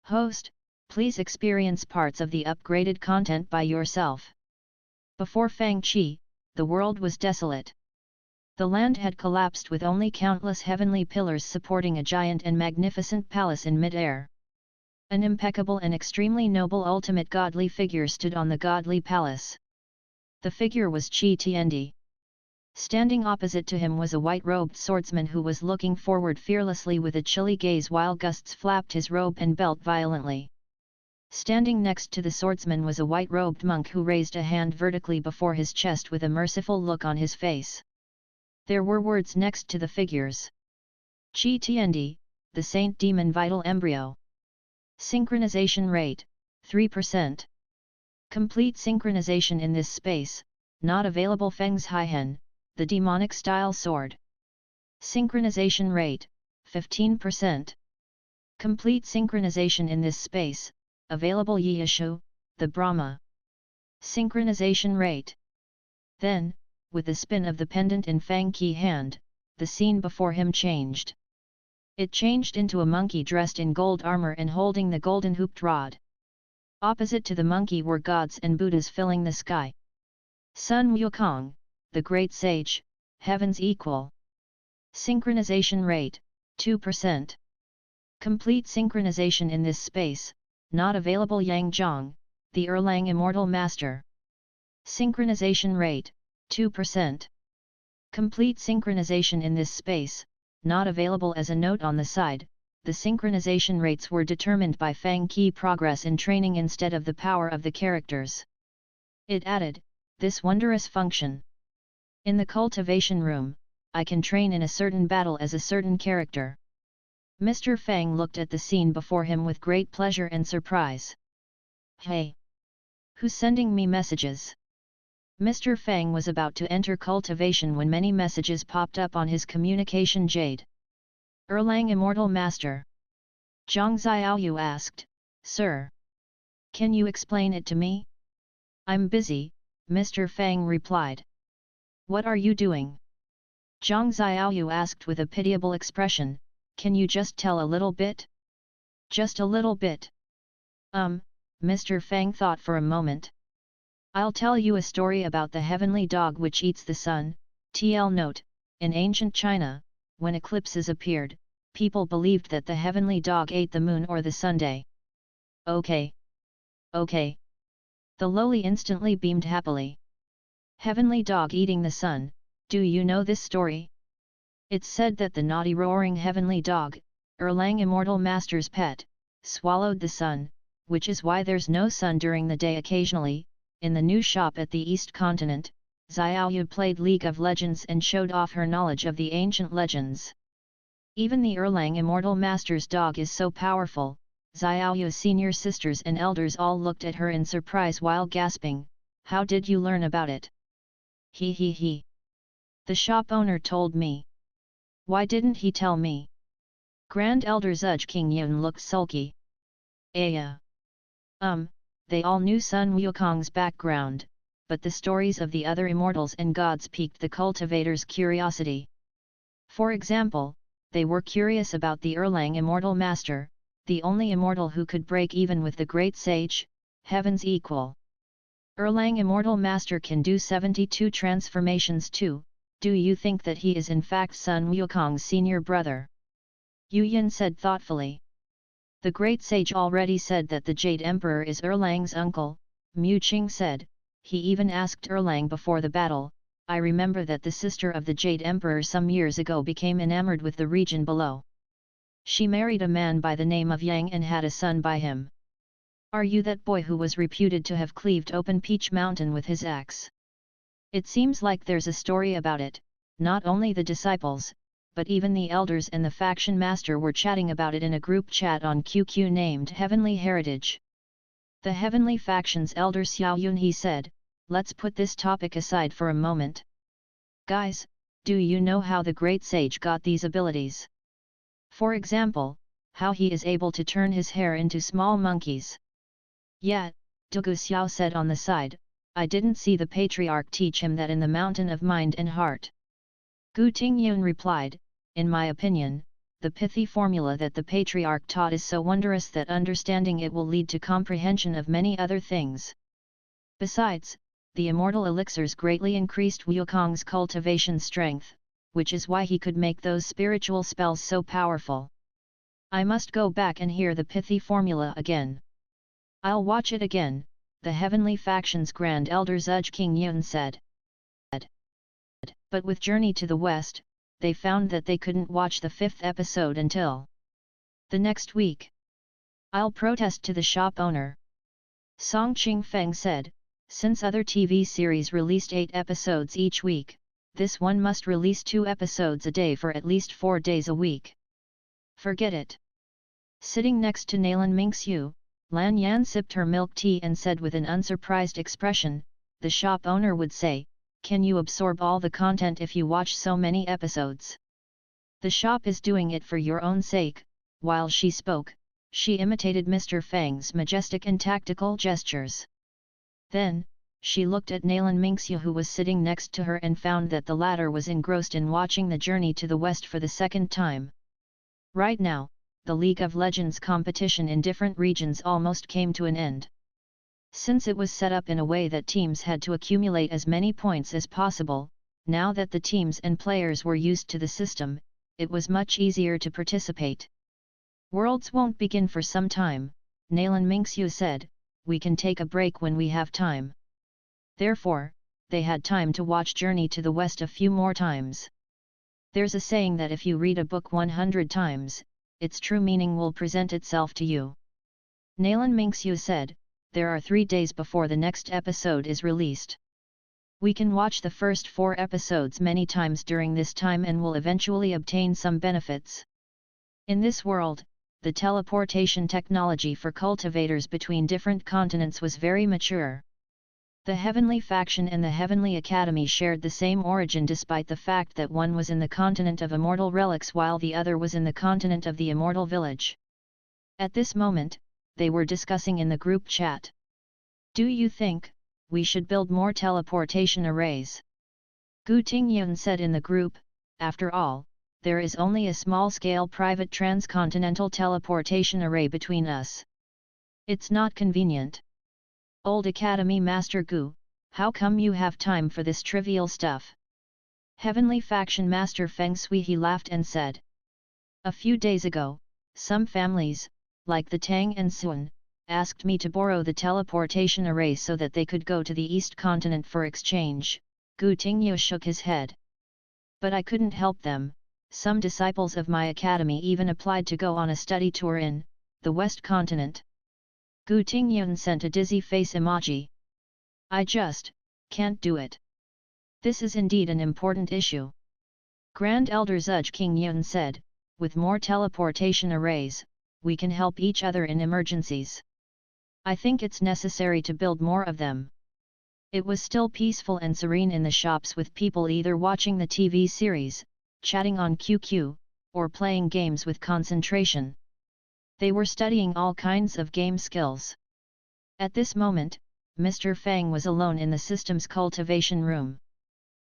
Host, please experience parts of the upgraded content by yourself. Before Fang Qi, the world was desolate. The land had collapsed with only countless heavenly pillars supporting a giant and magnificent palace in mid-air. An impeccable and extremely noble ultimate godly figure stood on the godly palace. The figure was Qi Tiandi. Standing opposite to him was a white-robed swordsman who was looking forward fearlessly with a chilly gaze while gusts flapped his robe and belt violently. Standing next to the swordsman was a white-robed monk who raised a hand vertically before his chest with a merciful look on his face. There were words next to the figures. Qi Tiandi, the Saint Demon Vital Embryo. Synchronization rate, 3%. Complete synchronization in this space, not available. Feng's Haihen, the demonic style sword. Synchronization rate, 15%. Complete synchronization in this space, available. Yishu, the Brahma. Synchronization rate. Then, with the spin of the pendant in Fang Qi hand, the scene before him changed. It changed into a monkey dressed in gold armor and holding the golden hooped rod. Opposite to the monkey were gods and Buddhas filling the sky. Sun Wukong, the great sage, heaven's equal. Synchronization rate, 2%. Complete synchronization in this space, not available. Yang Zhang, the Erlang Immortal Master. Synchronization rate, 2%. Complete synchronization in this space, not available. As a note on the side, the synchronization rates were determined by Fang Qi progress in training instead of the power of the characters. It added, this wondrous function. In the cultivation room, I can train in a certain battle as a certain character. Mr. Fang looked at the scene before him with great pleasure and surprise. Hey! Who's sending me messages? Mr. Fang was about to enter cultivation when many messages popped up on his communication jade. Erlang Immortal Master. Zhang Xiaoyu asked, Sir. Can you explain it to me? I'm busy, Mr. Fang replied. What are you doing? Zhang Xiaoyu asked with a pitiable expression, can you just tell a little bit? Just a little bit. Mr. Fang thought for a moment. I'll tell you a story about the heavenly dog which eats the sun. TL note, in ancient China, when eclipses appeared, people believed that the heavenly dog ate the moon or the Sunday. Okay. Okay. The lowly instantly beamed happily. Heavenly dog eating the sun, do you know this story? It's said that the naughty roaring heavenly dog, Erlang Immortal Master's pet, swallowed the sun, which is why there's no sun during the day. Occasionally, in the new shop at the East Continent, Xiaoyu played League of Legends and showed off her knowledge of the ancient legends. Even the Erlang Immortal Master's dog is so powerful. Xiaoyu's senior sisters and elders all looked at her in surprise while gasping, how did you learn about it? He. The shop owner told me. Why didn't he tell me? Grand Elder Zhuge King Yun looked sulky. Aya. They all knew Sun Wukong's background, but the stories of the other immortals and gods piqued the cultivator's curiosity. For example, they were curious about the Erlang Immortal Master, the only immortal who could break even with the great sage, heaven's equal. Erlang Immortal Master can do 72 transformations too. Do you think that he is in fact Sun Wukong's senior brother? Yu Yin said thoughtfully. The great sage already said that the Jade Emperor is Erlang's uncle, Mu Qing said. He even asked Erlang before the battle. I remember that the sister of the Jade Emperor some years ago became enamored with the region below. She married a man by the name of Yang and had a son by him. Are you that boy who was reputed to have cleaved open Peach Mountain with his axe? It seems like there's a story about it. Not only the disciples, but even the elders and the faction master were chatting about it in a group chat on QQ named Heavenly Heritage. The Heavenly Faction's elder Xiao Yunhe said, let's put this topic aside for a moment. Guys, do you know how the great sage got these abilities? For example, how he is able to turn his hair into small monkeys. Yeah, Dugu Xiao said on the side, I didn't see the patriarch teach him that in the mountain of mind and heart. Gu Tingyun replied, in my opinion, the pithy formula that the patriarch taught is so wondrous that understanding it will lead to comprehension of many other things. Besides, the immortal elixirs greatly increased Wukong's cultivation strength, which is why he could make those spiritual spells so powerful. I must go back and hear the pithy formula again. I'll watch it again, the Heavenly Faction's Grand Elder Zhuge King Yun said. But with Journey to the West, they found that they couldn't watch the 5th episode until the next week. I'll protest to the shop owner. Song Qing Feng said, since other TV series released 8 episodes each week, this one must release 2 episodes a day for at least 4 days a week. Forget it. Sitting next to Nalan Mingxiu, Lan Yan sipped her milk tea and said with an unsurprised expression, the shop owner would say, can you absorb all the content if you watch so many episodes? The shop is doing it for your own sake. While she spoke, she imitated Mr. Fang's majestic and tactical gestures. Then, she looked at Nalan Mingxiu who was sitting next to her and found that the latter was engrossed in watching the journey to the west for the second time. Right now, the League of Legends competition in different regions almost came to an end. Since it was set up in a way that teams had to accumulate as many points as possible, now that the teams and players were used to the system, it was much easier to participate. Worlds won't begin for some time, Nalan Mingxiu said, we can take a break when we have time. Therefore, they had time to watch Journey to the West a few more times. There's a saying that if you read a book 100 times, its true meaning will present itself to you. Nalan Mingxiu said, there are 3 days before the next episode is released. We can watch the first 4 episodes many times during this time and will eventually obtain some benefits. In this world, the teleportation technology for cultivators between different continents was very mature. The Heavenly Faction and the Heavenly Academy shared the same origin despite the fact that one was in the continent of Immortal Relics while the other was in the continent of the Immortal Village. At this moment, they were discussing in the group chat. Do you think we should build more teleportation arrays? Gu Tingyun said in the group, after all, there is only a small-scale private transcontinental teleportation array between us. It's not convenient. Old Academy Master Gu, how come you have time for this trivial stuff? Heavenly Faction Master Fang Qi laughed and said. A few days ago, some families, like the Tang and Sun, asked me to borrow the teleportation array so that they could go to the East Continent for exchange. Gu Tingyu shook his head. But I couldn't help them. Some disciples of my academy even applied to go on a study tour in the West Continent. Gu Tingyun sent a dizzy face emoji. I just can't do it. This is indeed an important issue. Grand Elder Zhuge King Yun said, with more teleportation arrays, we can help each other in emergencies. I think it's necessary to build more of them. It was still peaceful and serene in the shops with people either watching the TV series, chatting on QQ, or playing games with concentration. They were studying all kinds of game skills. At this moment, Mr. Fang was alone in the system's cultivation room.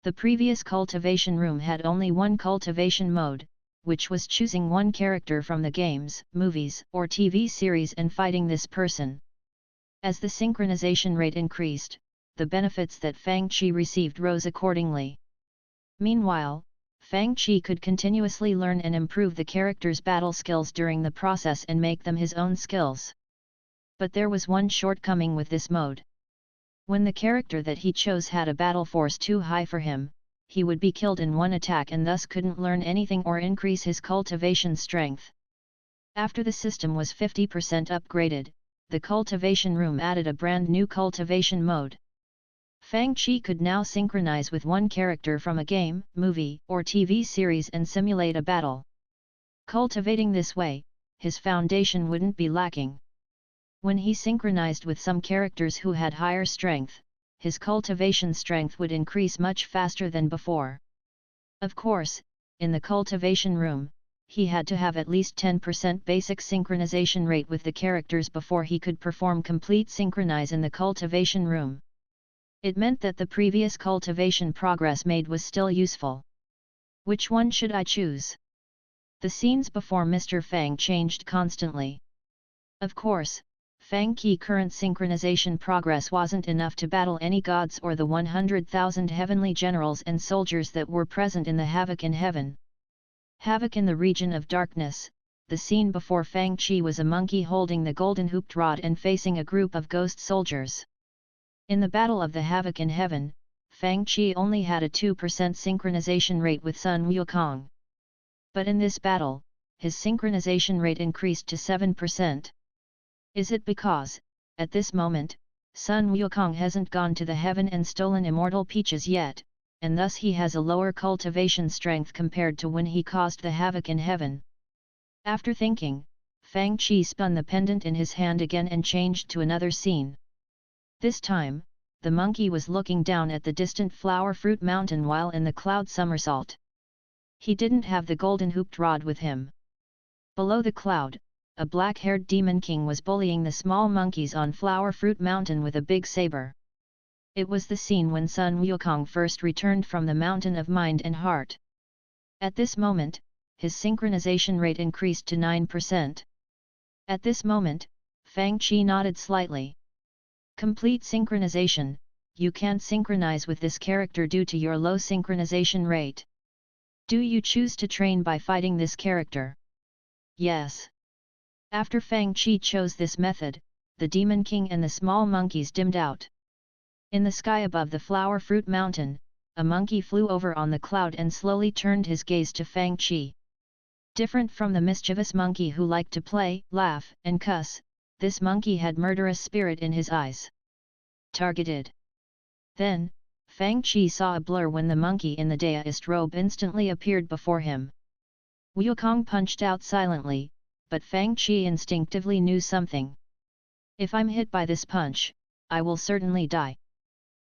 The previous cultivation room had only one cultivation mode, which was choosing one character from the games, movies, or TV series and fighting this person. As the synchronization rate increased, the benefits that Fang Qi received rose accordingly. Meanwhile, Fang Qi could continuously learn and improve the character's battle skills during the process and make them his own skills. But there was one shortcoming with this mode. When the character that he chose had a battle force too high for him, he would be killed in one attack and thus couldn't learn anything or increase his cultivation strength. After the system was 50% upgraded, the cultivation room added a brand new cultivation mode. Fang Qi could now synchronize with one character from a game, movie, or TV series and simulate a battle. Cultivating this way, his foundation wouldn't be lacking. When he synchronized with some characters who had higher strength, his cultivation strength would increase much faster than before. Of course, in the cultivation room, he had to have at least 10% basic synchronization rate with the characters before he could perform complete synchronize in the cultivation room. It meant that the previous cultivation progress made was still useful. Which one should I choose? The scenes before Mr. Fang changed constantly. Of course, Fang Qi current synchronization progress wasn't enough to battle any gods or the 100,000 heavenly generals and soldiers that were present in the Havoc in Heaven. Havoc in the region of darkness, the scene before Fang Qi was a monkey holding the golden hooped rod and facing a group of ghost soldiers. In the Battle of the Havoc in Heaven, Fang Qi only had a 2% synchronization rate with Sun Wukong. But in this battle, his synchronization rate increased to 7%. Is it because, at this moment, Sun Wukong hasn't gone to the heaven and stolen immortal peaches yet, and thus he has a lower cultivation strength compared to when he caused the havoc in heaven? After thinking, Fang Qi spun the pendant in his hand again and changed to another scene. This time, the monkey was looking down at the distant flower fruit mountain while in the cloud somersault. He didn't have the golden hooped rod with him. Below the cloud, a black-haired demon king was bullying the small monkeys on flower fruit mountain with a big saber. It was the scene when Sun Wukong first returned from the mountain of mind and heart. At this moment, his synchronization rate increased to 9%. At this moment, Fang Qi nodded slightly. Complete synchronization. You can't synchronize with this character due to your low synchronization rate. Do you choose to train by fighting this character? Yes. After Fang Qi chose this method, the Demon King and the small monkeys dimmed out. In the sky above the flower fruit mountain, a monkey flew over on the cloud and slowly turned his gaze to Fang Qi. Different from the mischievous monkey who liked to play, laugh, and cuss, this monkey had murderous spirit in his eyes. Targeted. Then, Fang Qi saw a blur when the monkey in the daist robe instantly appeared before him. Wukong punched out silently, but Fang Qi instinctively knew something. If I'm hit by this punch, I will certainly die.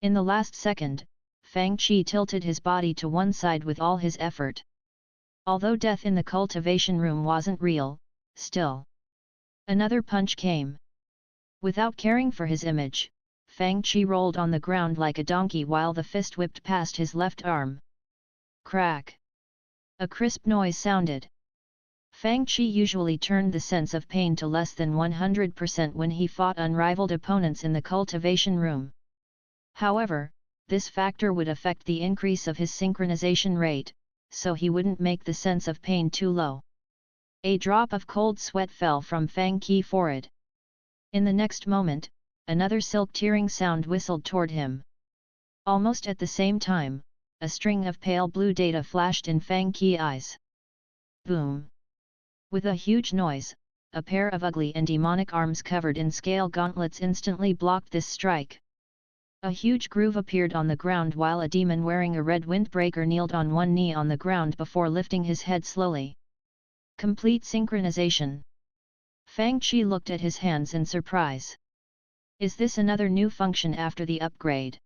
In the last second, Fang Qi tilted his body to one side with all his effort. Although death in the cultivation room wasn't real, still. Another punch came. Without caring for his image, Fang Qi rolled on the ground like a donkey while the fist whipped past his left arm. Crack! A crisp noise sounded. Fang Qi usually turned the sense of pain to less than 100% when he fought unrivaled opponents in the cultivation room. However, this factor would affect the increase of his synchronization rate, so he wouldn't make the sense of pain too low. A drop of cold sweat fell from Fang Qi's forehead. In the next moment, another silk-tearing sound whistled toward him. Almost at the same time, a string of pale blue data flashed in Fang Qi's eyes. Boom! With a huge noise, a pair of ugly and demonic arms covered in scale gauntlets instantly blocked this strike. A huge groove appeared on the ground while a demon wearing a red windbreaker kneeled on one knee on the ground before lifting his head slowly. Complete synchronization. Fang Qi looked at his hands in surprise. Is this another new function after the upgrade?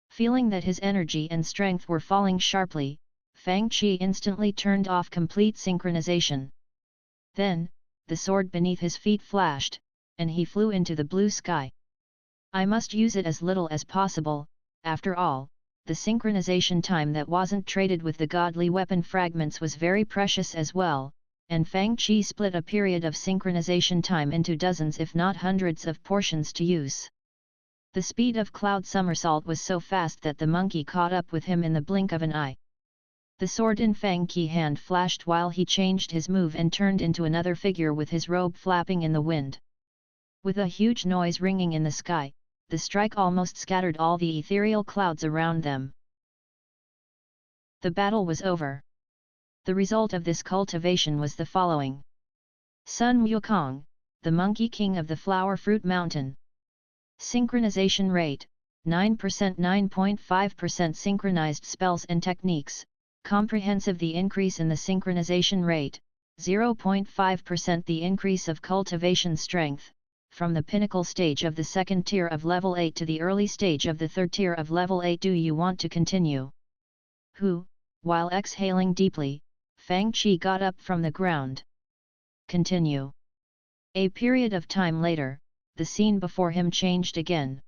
Feeling that his energy and strength were falling sharply, Fang Qi instantly turned off complete synchronization. Then, the sword beneath his feet flashed, and he flew into the blue sky. I must use it as little as possible. After all, the synchronization time that wasn't traded with the godly weapon fragments was very precious as well, and Fang Qi split a period of synchronization time into dozens if not hundreds of portions to use. The speed of cloud somersault was so fast that the monkey caught up with him in the blink of an eye. The sword in Fang Qi's hand flashed while he changed his move and turned into another figure with his robe flapping in the wind. With a huge noise ringing in the sky, the strike almost scattered all the ethereal clouds around them. The battle was over. The result of this cultivation was the following. Sun Wukong, the Monkey King of the Flower Fruit Mountain. Synchronization rate, 9%. 9.5% synchronized spells and techniques, comprehensive. The increase in the synchronization rate, 0.5%. The increase of cultivation strength, from the pinnacle stage of the second tier of level 8 to the early stage of the third tier of level 8. Do you want to continue? While exhaling deeply, Fang Qi got up from the ground. Continue. A period of time later, the scene before him changed again.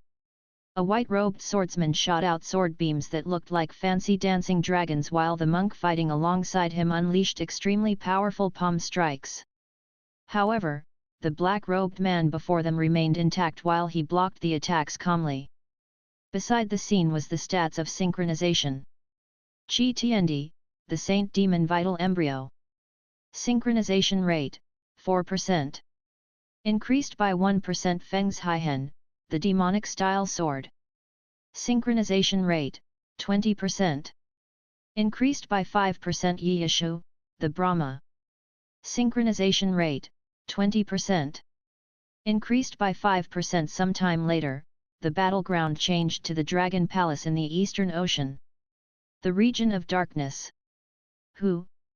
A white-robed swordsman shot out sword beams that looked like fancy dancing dragons while the monk fighting alongside him unleashed extremely powerful palm strikes. However, the black-robed man before them remained intact while he blocked the attacks calmly. Beside the scene was the stats of synchronization. Qi Tiandi, the Saint Demon Vital Embryo. Synchronization rate, 4%. Increased by 1%. Feng's Haihen, the Demonic Style Sword. Synchronization rate, 20%. Increased by 5%. Yishu, the Brahma. Synchronization rate, 20%. Increased by 5%. Sometime later, the battleground changed to the Dragon Palace in the Eastern Ocean. The region of darkness.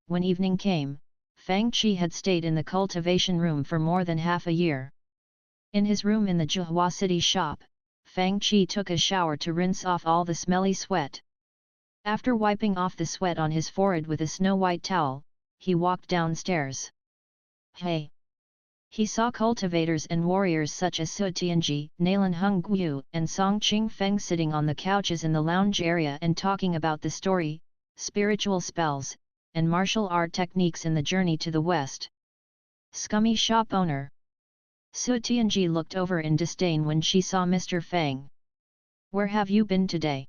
When evening came, Fang Qi had stayed in the cultivation room for more than half a year. In his room in the Zhuhua City shop, Fang Qi took a shower to rinse off all the smelly sweat. After wiping off the sweat on his forehead with a snow-white towel, he walked downstairs. Hey! He saw cultivators and warriors such as Su Tianji, Nalan Hung Guyu, and Song Qing Feng sitting on the couches in the lounge area and talking about the story, spiritual spells, and martial art techniques in the journey to the west. Scummy shop owner. Su Tianji looked over in disdain when she saw Mr. Fang. Where have you been today?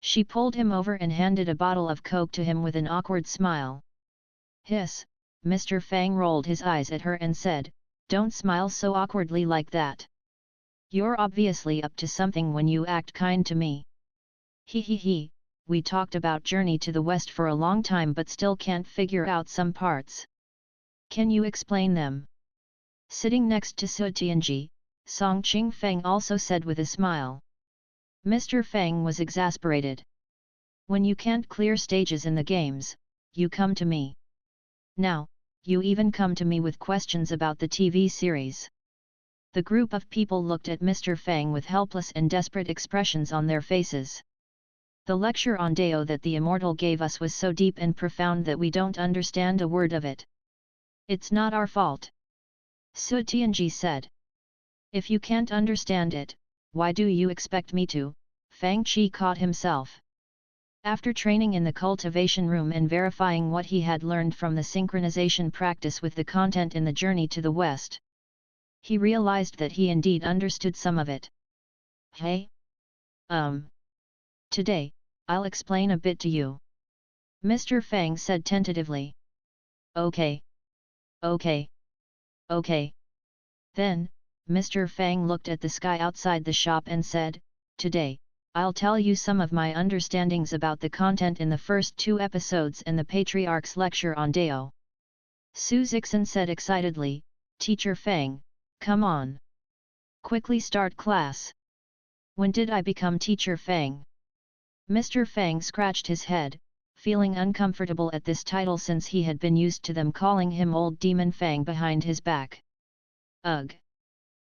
She pulled him over and handed a bottle of Coke to him with an awkward smile. Hiss! Mr. Fang rolled his eyes at her and said, "Don't smile so awkwardly like that. You're obviously up to something when you act kind to me." He, we talked about journey to the west for a long time but still can't figure out some parts. Can you explain them? Sitting next to Su Tianji, Song Qing Feng also said with a smile. Mr. Fang was exasperated. When you can't clear stages in the games, you come to me. Now, you even come to me with questions about the TV series. The group of people looked at Mr. Fang with helpless and desperate expressions on their faces. The lecture on Dao that the Immortal gave us was so deep and profound that we don't understand a word of it. It's not our fault. Su Tianji said. If you can't understand it, why do you expect me to? Fang Qi caught himself. After training in the cultivation room and verifying what he had learned from the synchronization practice with the content in the journey to the west, he realized that he indeed understood some of it. Hey? Today, I'll explain a bit to you. Mr. Fang said tentatively. Okay. Then, Mr. Fang looked at the sky outside the shop and said, "Today, I'll tell you some of my understandings about the content in the first 2 episodes and the Patriarch's lecture on Dao." Su Zixin said excitedly, "Teacher Fang, come on. Quickly start class." When did I become Teacher Fang? Mr. Fang scratched his head, feeling uncomfortable at this title since he had been used to them calling him Old Demon Fang behind his back. Ugh.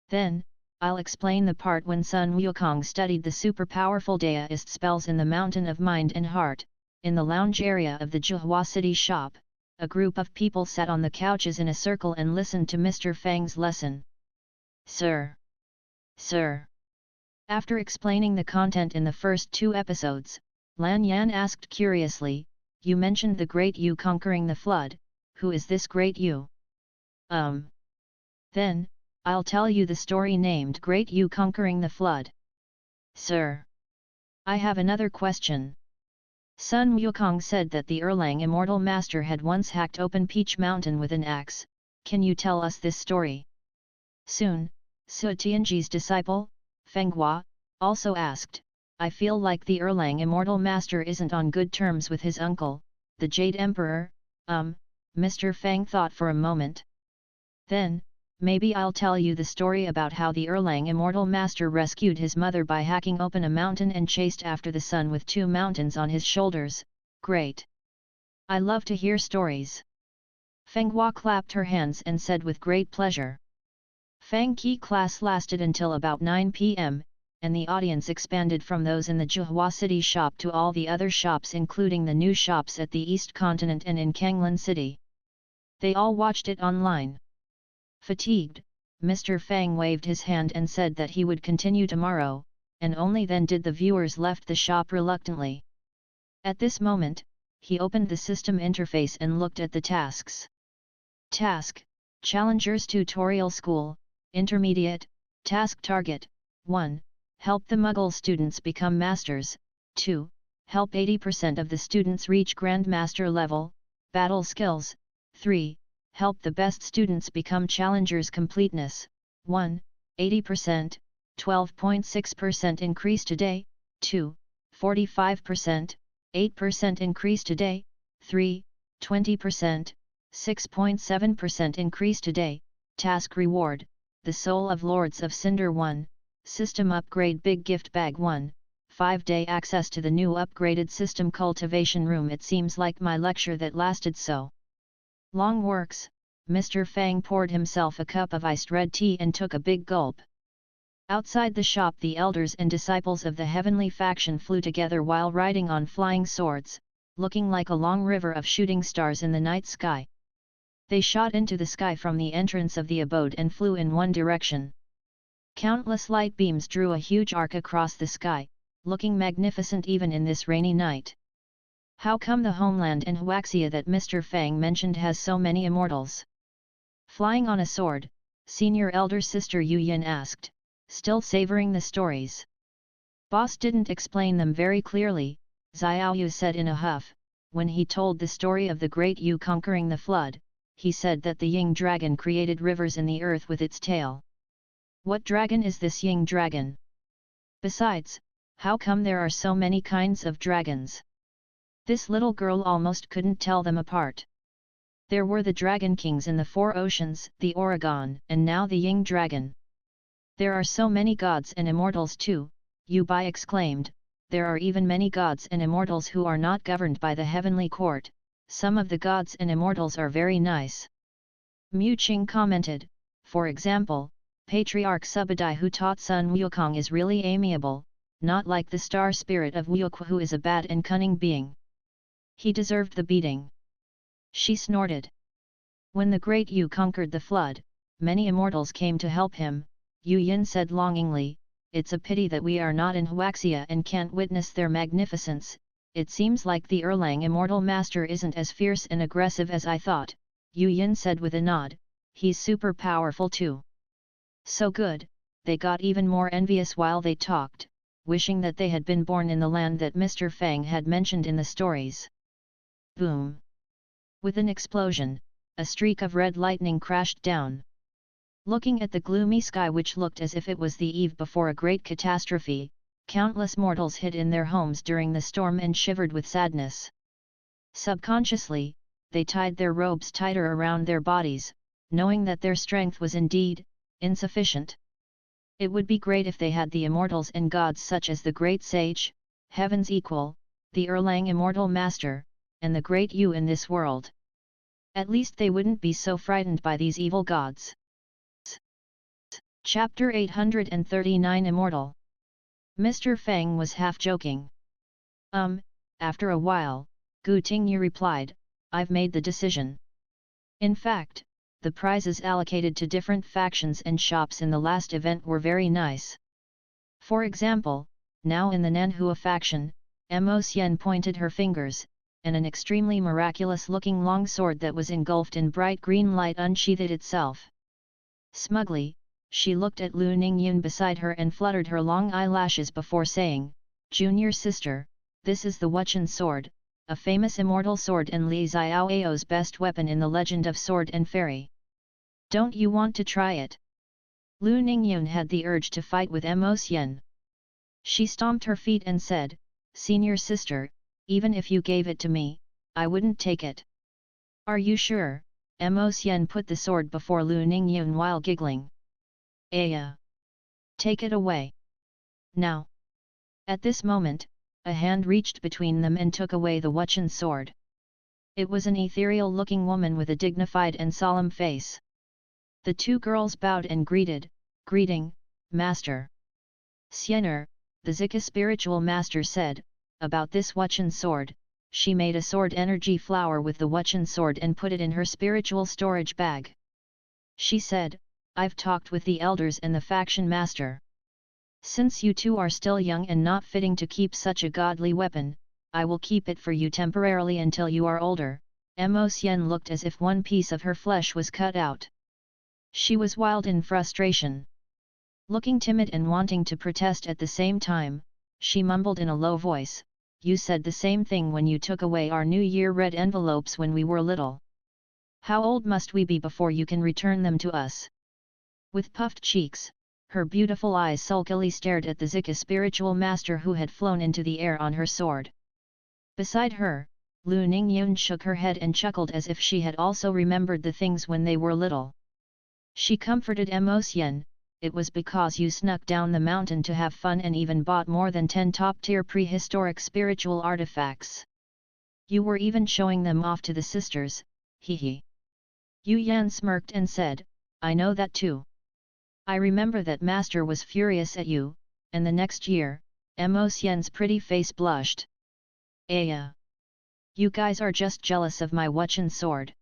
Then, I'll explain the part when Sun Wukong studied the super-powerful Daoist spells in the Mountain of Mind and Heart. In the lounge area of the Zhuhua City shop, a group of people sat on the couches in a circle and listened to Mr. Fang's lesson. Sir. After explaining the content in the first 2 episodes, Lan Yan asked curiously, "You mentioned the Great Yu conquering the flood, who is this Great Yu?" Then, I'll tell you the story named Great Yu Conquering the Flood. Sir. I have another question. Sun Wukong said that the Erlang Immortal Master had once hacked open Peach Mountain with an axe. Can you tell us this story? Soon, Su Tianji's disciple, Feng Qi, also asked, "I feel like the Erlang Immortal Master isn't on good terms with his uncle, the Jade Emperor." Mr. Fang thought for a moment. Then, maybe I'll tell you the story about how the Erlang Immortal Master rescued his mother by hacking open a mountain and chased after the sun with 2 mountains on his shoulders. Great! I love to hear stories. Feng Qi clapped her hands and said with great pleasure. Fang Qi class lasted until about 9 p.m., and the audience expanded from those in the Zhuhua City shop to all the other shops including the new shops at the East Continent and in Kanglan City. They all watched it online. Fatigued, Mr. Fang waved his hand and said that he would continue tomorrow, and only then did the viewers left the shop reluctantly. At this moment, he opened the system interface and looked at the tasks. Task: Challengers Tutorial School, Intermediate, Task Target, 1. Help the Muggle students become masters, 2. Help 80% of the students reach Grandmaster level, Battle Skills, 3. Help the best students become Challengers Completeness, 1. 80%, 12.6% increase today, 2. 45%, 8% increase today, 3. 20%, 6.7% increase today. Task Reward: The Soul of Lords of Cinder 1, System Upgrade Big Gift Bag 1, 5-day access to the new upgraded System Cultivation Room. It seems like my lecture that lasted so Long works. Mr. Fang poured himself a cup of iced red tea and took a big gulp. Outside the shop the elders and disciples of the heavenly faction flew together while riding on flying swords, looking like a long river of shooting stars in the night sky. They shot into the sky from the entrance of the abode and flew in one direction. Countless light beams drew a huge arc across the sky, looking magnificent even in this rainy night. How come the homeland in Huaxia that Mr. Fang mentioned has so many immortals? Flying on a sword, senior elder sister Yu Yin asked, still savoring the stories. Boss didn't explain them very clearly, Xiao Yu said in a huff. When he told the story of the great Yu conquering the flood, he said that the Ying dragon created rivers in the earth with its tail. What dragon is this Ying dragon? Besides, how come there are so many kinds of dragons? This little girl almost couldn't tell them apart. There were the dragon kings in the four oceans, the Oregon, and now the Ying dragon. There are so many gods and immortals too, Yu Bai exclaimed. There are even many gods and immortals who are not governed by the heavenly court. Some of the gods and immortals are very nice. Mu Qing commented, for example, Patriarch Subadai who taught Sun Wukong is really amiable, not like the star spirit of Wukong who is a bad and cunning being. He deserved the beating. She snorted. When the great Yu conquered the flood, many immortals came to help him, Yu Yin said longingly. It's a pity that we are not in Huaxia and can't witness their magnificence. It seems like the Erlang Immortal Master isn't as fierce and aggressive as I thought, Yu Yin said with a nod. He's super powerful too. So good, they got even more envious while they talked, wishing that they had been born in the land that Mr. Fang had mentioned in the stories. Boom! With an explosion, a streak of red lightning crashed down. Looking at the gloomy sky which looked as if it was the eve before a great catastrophe, countless mortals hid in their homes during the storm and shivered with sadness. Subconsciously, they tied their robes tighter around their bodies, knowing that their strength was indeed insufficient. It would be great if they had the immortals and gods such as the Great Sage, Heaven's Equal, the Erlang Immortal Master, and the Great Yu in this world. At least they wouldn't be so frightened by these evil gods. Chapter 839 Immortal. Mr. Fang was half joking. After a while, Gu Tingyu replied, I've made the decision. In fact, the prizes allocated to different factions and shops in the last event were very nice. For example, now in the Nanhua faction, Mo Xian pointed her fingers, and an extremely miraculous-looking long sword that was engulfed in bright green light unsheathed itself. Smugly, she looked at Lu Ningyun beside her and fluttered her long eyelashes before saying, Junior sister, this is the Wuchen sword, a famous immortal sword and Li Xiaoao's best weapon in the legend of Sword and Fairy. Don't you want to try it? Lu Ningyun had the urge to fight with Mo Xian. She stomped her feet and said, Senior sister, even if you gave it to me, I wouldn't take it. Are you sure? Mo Xian put the sword before Lu Ningyun while giggling. Aya! Take it away. Now! At this moment, a hand reached between them and took away the Wuchen sword. It was an ethereal-looking woman with a dignified and solemn face. The two girls bowed and greeted, Greeting, Master. Xiener, the Zika spiritual master said, about this Wuchen sword, she made a sword energy flower with the Wuchen sword and put it in her spiritual storage bag. She said, I've talked with the elders and the faction master. Since you two are still young and not fitting to keep such a godly weapon, I will keep it for you temporarily until you are older. Mo Xian looked as if one piece of her flesh was cut out. She was wild in frustration. Looking timid and wanting to protest at the same time, she mumbled in a low voice, You said the same thing when you took away our New Year red envelopes when we were little. How old must we be before you can return them to us? With puffed cheeks, her beautiful eyes sulkily stared at the Zika spiritual master who had flown into the air on her sword. Beside her, Lu Ningyun shook her head and chuckled as if she had also remembered the things when they were little. She comforted Mo Xian, it was because you snuck down the mountain to have fun and even bought more than 10 top-tier prehistoric spiritual artifacts. You were even showing them off to the sisters, hee hee. Yuan smirked and said, I know that too. I remember that master was furious at you, and the next year, Mo Xian's pretty face blushed. Aya! You guys are just jealous of my Wuchen sword.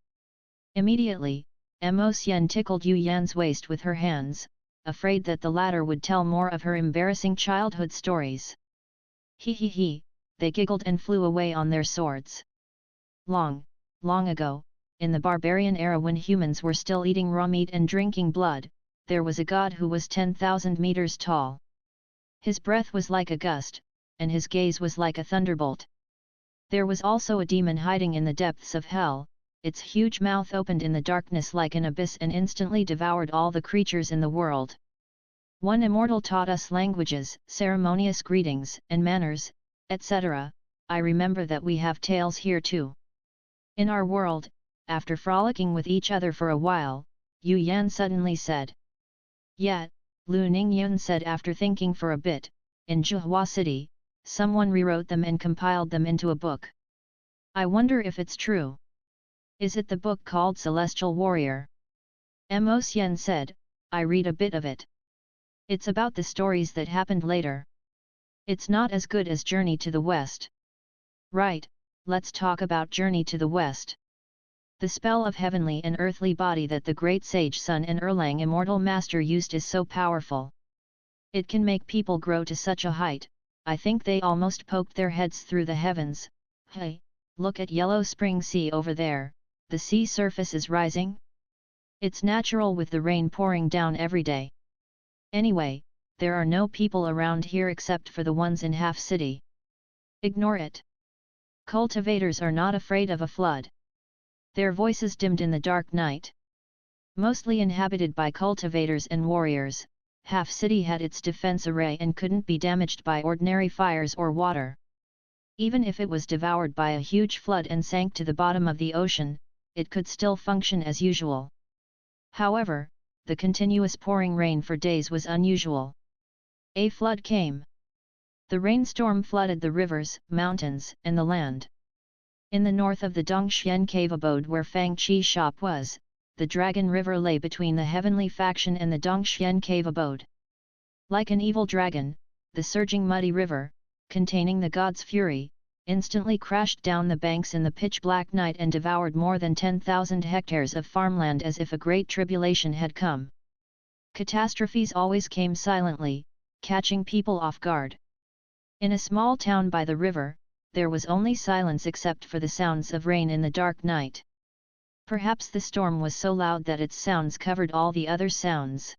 Immediately, Mo Xian tickled Yuan's waist with her hands, afraid that the latter would tell more of her embarrassing childhood stories. He, they giggled and flew away on their swords. Long ago, in the barbarian era when humans were still eating raw meat and drinking blood, there was a god who was 10,000 meters tall. His breath was like a gust, and his gaze was like a thunderbolt. There was also a demon hiding in the depths of hell. Its huge mouth opened in the darkness like an abyss and instantly devoured all the creatures in the world. One immortal taught us languages, ceremonious greetings, and manners, etc. I remember that we have tales here too. In our world, after frolicking with each other for a while, Yuan suddenly said. Yet, Lu Ningyun said after thinking for a bit, in Zhuhua City, someone rewrote them and compiled them into a book. I wonder if it's true. Is it the book called Celestial Warrior? Mo Xian said, I read a bit of it. It's about the stories that happened later. It's not as good as Journey to the West. Right, let's talk about Journey to the West. The spell of heavenly and earthly body that the great sage Sun and Erlang Immortal Master used is so powerful. It can make people grow to such a height, I think they almost poked their heads through the heavens. Hey, look at Yellow Spring Sea over there, the sea surface is rising? It's natural with the rain pouring down every day. Anyway, there are no people around here except for the ones in Half City. Ignore it. Cultivators are not afraid of a flood. Their voices dimmed in the dark night. Mostly inhabited by cultivators and warriors, Half City had its defense array and couldn't be damaged by ordinary fires or water. Even if it was devoured by a huge flood and sank to the bottom of the ocean, it could still function as usual. However, the continuous pouring rain for days was unusual. A flood came. The rainstorm flooded the rivers, mountains, and the land. In the north of the Dongxian cave abode where Fang Qi shop was, the Dragon River lay between the heavenly faction and the Dongxian cave abode. Like an evil dragon, the surging muddy river, containing the god's fury, instantly crashed down the banks in the pitch-black night and devoured more than 10,000 hectares of farmland as if a great tribulation had come. Catastrophes always came silently, catching people off guard. In a small town by the river, there was only silence except for the sounds of rain in the dark night. Perhaps the storm was so loud that its sounds covered all the other sounds.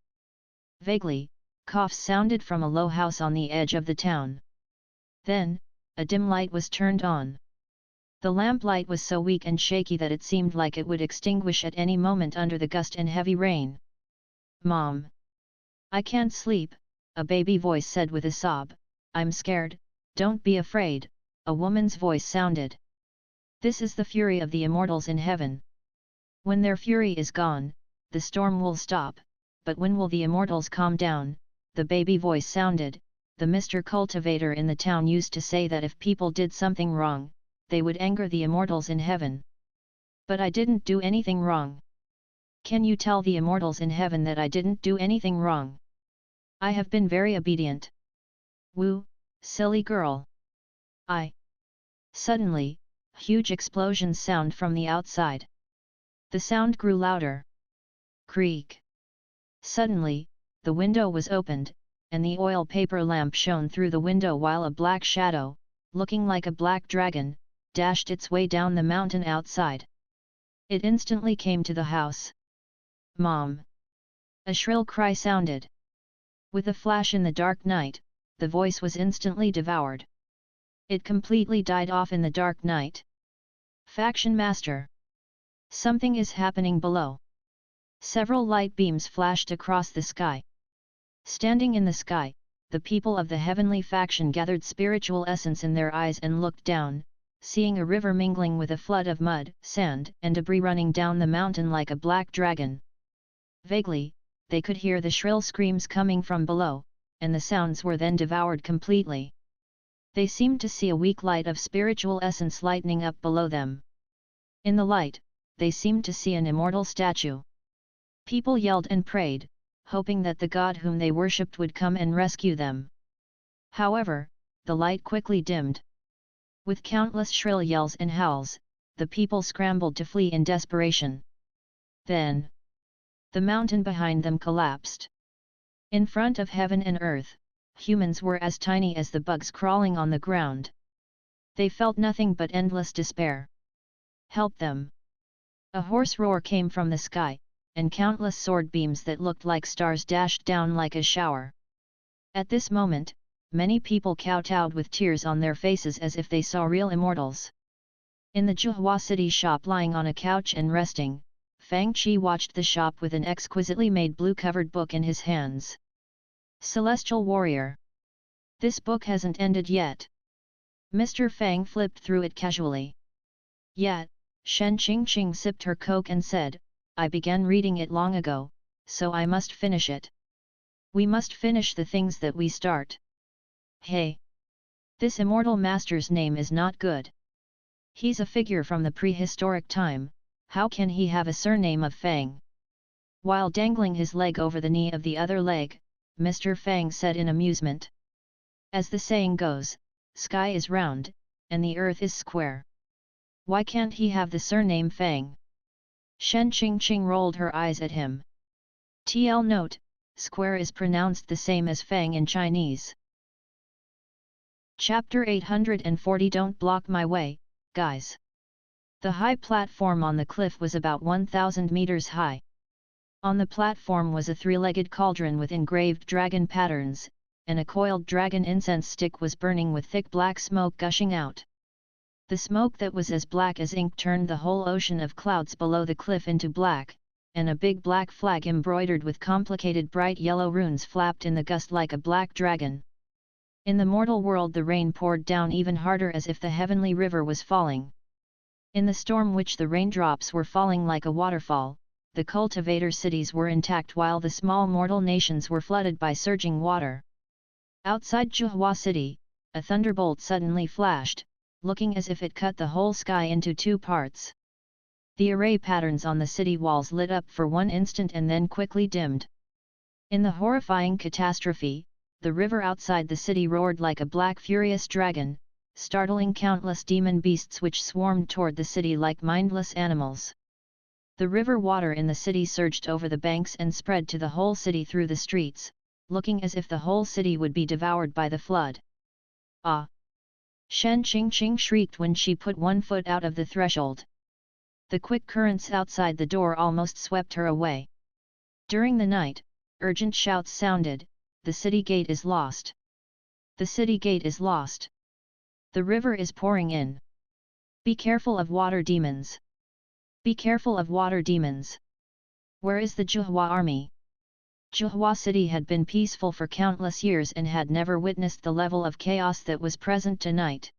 Vaguely, coughs sounded from a low house on the edge of the town. Then, a dim light was turned on. The lamplight was so weak and shaky that it seemed like it would extinguish at any moment under the gust and heavy rain. Mom! I can't sleep, a baby voice said with a sob. I'm scared. Don't be afraid, a woman's voice sounded. This is the fury of the immortals in heaven. When their fury is gone, the storm will stop, but when will the immortals calm down? The baby voice sounded. The Mr. Cultivator in the town used to say that if people did something wrong, they would anger the immortals in heaven. But I didn't do anything wrong. Can you tell the immortals in heaven that I didn't do anything wrong? I have been very obedient. Woo, silly girl. Suddenly, huge explosions sound from the outside. The sound grew louder. Creak. Suddenly, the window was opened, and the oil paper lamp shone through the window while a black shadow, looking like a black dragon, dashed its way down the mountain outside. It instantly came to the house. Mom! A shrill cry sounded. With a flash in the dark night, the voice was instantly devoured. It completely died off in the dark night. Faction Master! Something is happening below. Several light beams flashed across the sky. Standing in the sky, the people of the heavenly faction gathered spiritual essence in their eyes and looked down, seeing a river mingling with a flood of mud, sand, and debris running down the mountain like a black dragon. Vaguely, they could hear the shrill screams coming from below, and the sounds were then devoured completely. They seemed to see a weak light of spiritual essence lightening up below them. In the light, they seemed to see an immortal statue. People yelled and prayed, hoping that the god whom they worshipped would come and rescue them. However, the light quickly dimmed. With countless shrill yells and howls, the people scrambled to flee in desperation. Then, the mountain behind them collapsed. In front of heaven and earth, humans were as tiny as the bugs crawling on the ground. They felt nothing but endless despair. Help them! A hoarse roar came from the sky, and countless sword beams that looked like stars dashed down like a shower. At this moment, many people kowtowed with tears on their faces as if they saw real immortals. In the Zhuhua city shop, lying on a couch and resting, Fang Qi watched the shop with an exquisitely made blue-covered book in his hands. Celestial Warrior. This book hasn't ended yet. Mr. Fang flipped through it casually. Yet, Shen Qingqing sipped her coke and said, I began reading it long ago, so I must finish it. We must finish the things that we start. Hey! This immortal master's name is not good. He's a figure from the prehistoric time, how can he have a surname of Fang? While dangling his leg over the knee of the other leg, Mr. Fang said in amusement. As the saying goes, sky is round, and the earth is square. Why can't he have the surname Fang? Shen Qingqing rolled her eyes at him. TL note, square is pronounced the same as Fang in Chinese. Chapter 840 Don't block my way, guys. The high platform on the cliff was about 1,000 meters high. On the platform was a three-legged cauldron with engraved dragon patterns, and a coiled dragon incense stick was burning with thick black smoke gushing out. The smoke that was as black as ink turned the whole ocean of clouds below the cliff into black, and a big black flag embroidered with complicated bright yellow runes flapped in the gust like a black dragon. In the mortal world the rain poured down even harder as if the heavenly river was falling. In the storm which the raindrops were falling like a waterfall, the cultivator cities were intact while the small mortal nations were flooded by surging water. Outside Zhuhua city, a thunderbolt suddenly flashed, looking as if it cut the whole sky into two parts. The array patterns on the city walls lit up for one instant and then quickly dimmed. In the horrifying catastrophe, the river outside the city roared like a black furious dragon, startling countless demon beasts which swarmed toward the city like mindless animals. The river water in the city surged over the banks and spread to the whole city through the streets, looking as if the whole city would be devoured by the flood. Ah! Shen Qingqing shrieked when she put one foot out of the threshold. The quick currents outside the door almost swept her away. During the night, urgent shouts sounded, the city gate is lost. The city gate is lost. The river is pouring in. Be careful of water demons. Be careful of water demons. Where is the Zhuhua army? Zhuhua city had been peaceful for countless years and had never witnessed the level of chaos that was present tonight.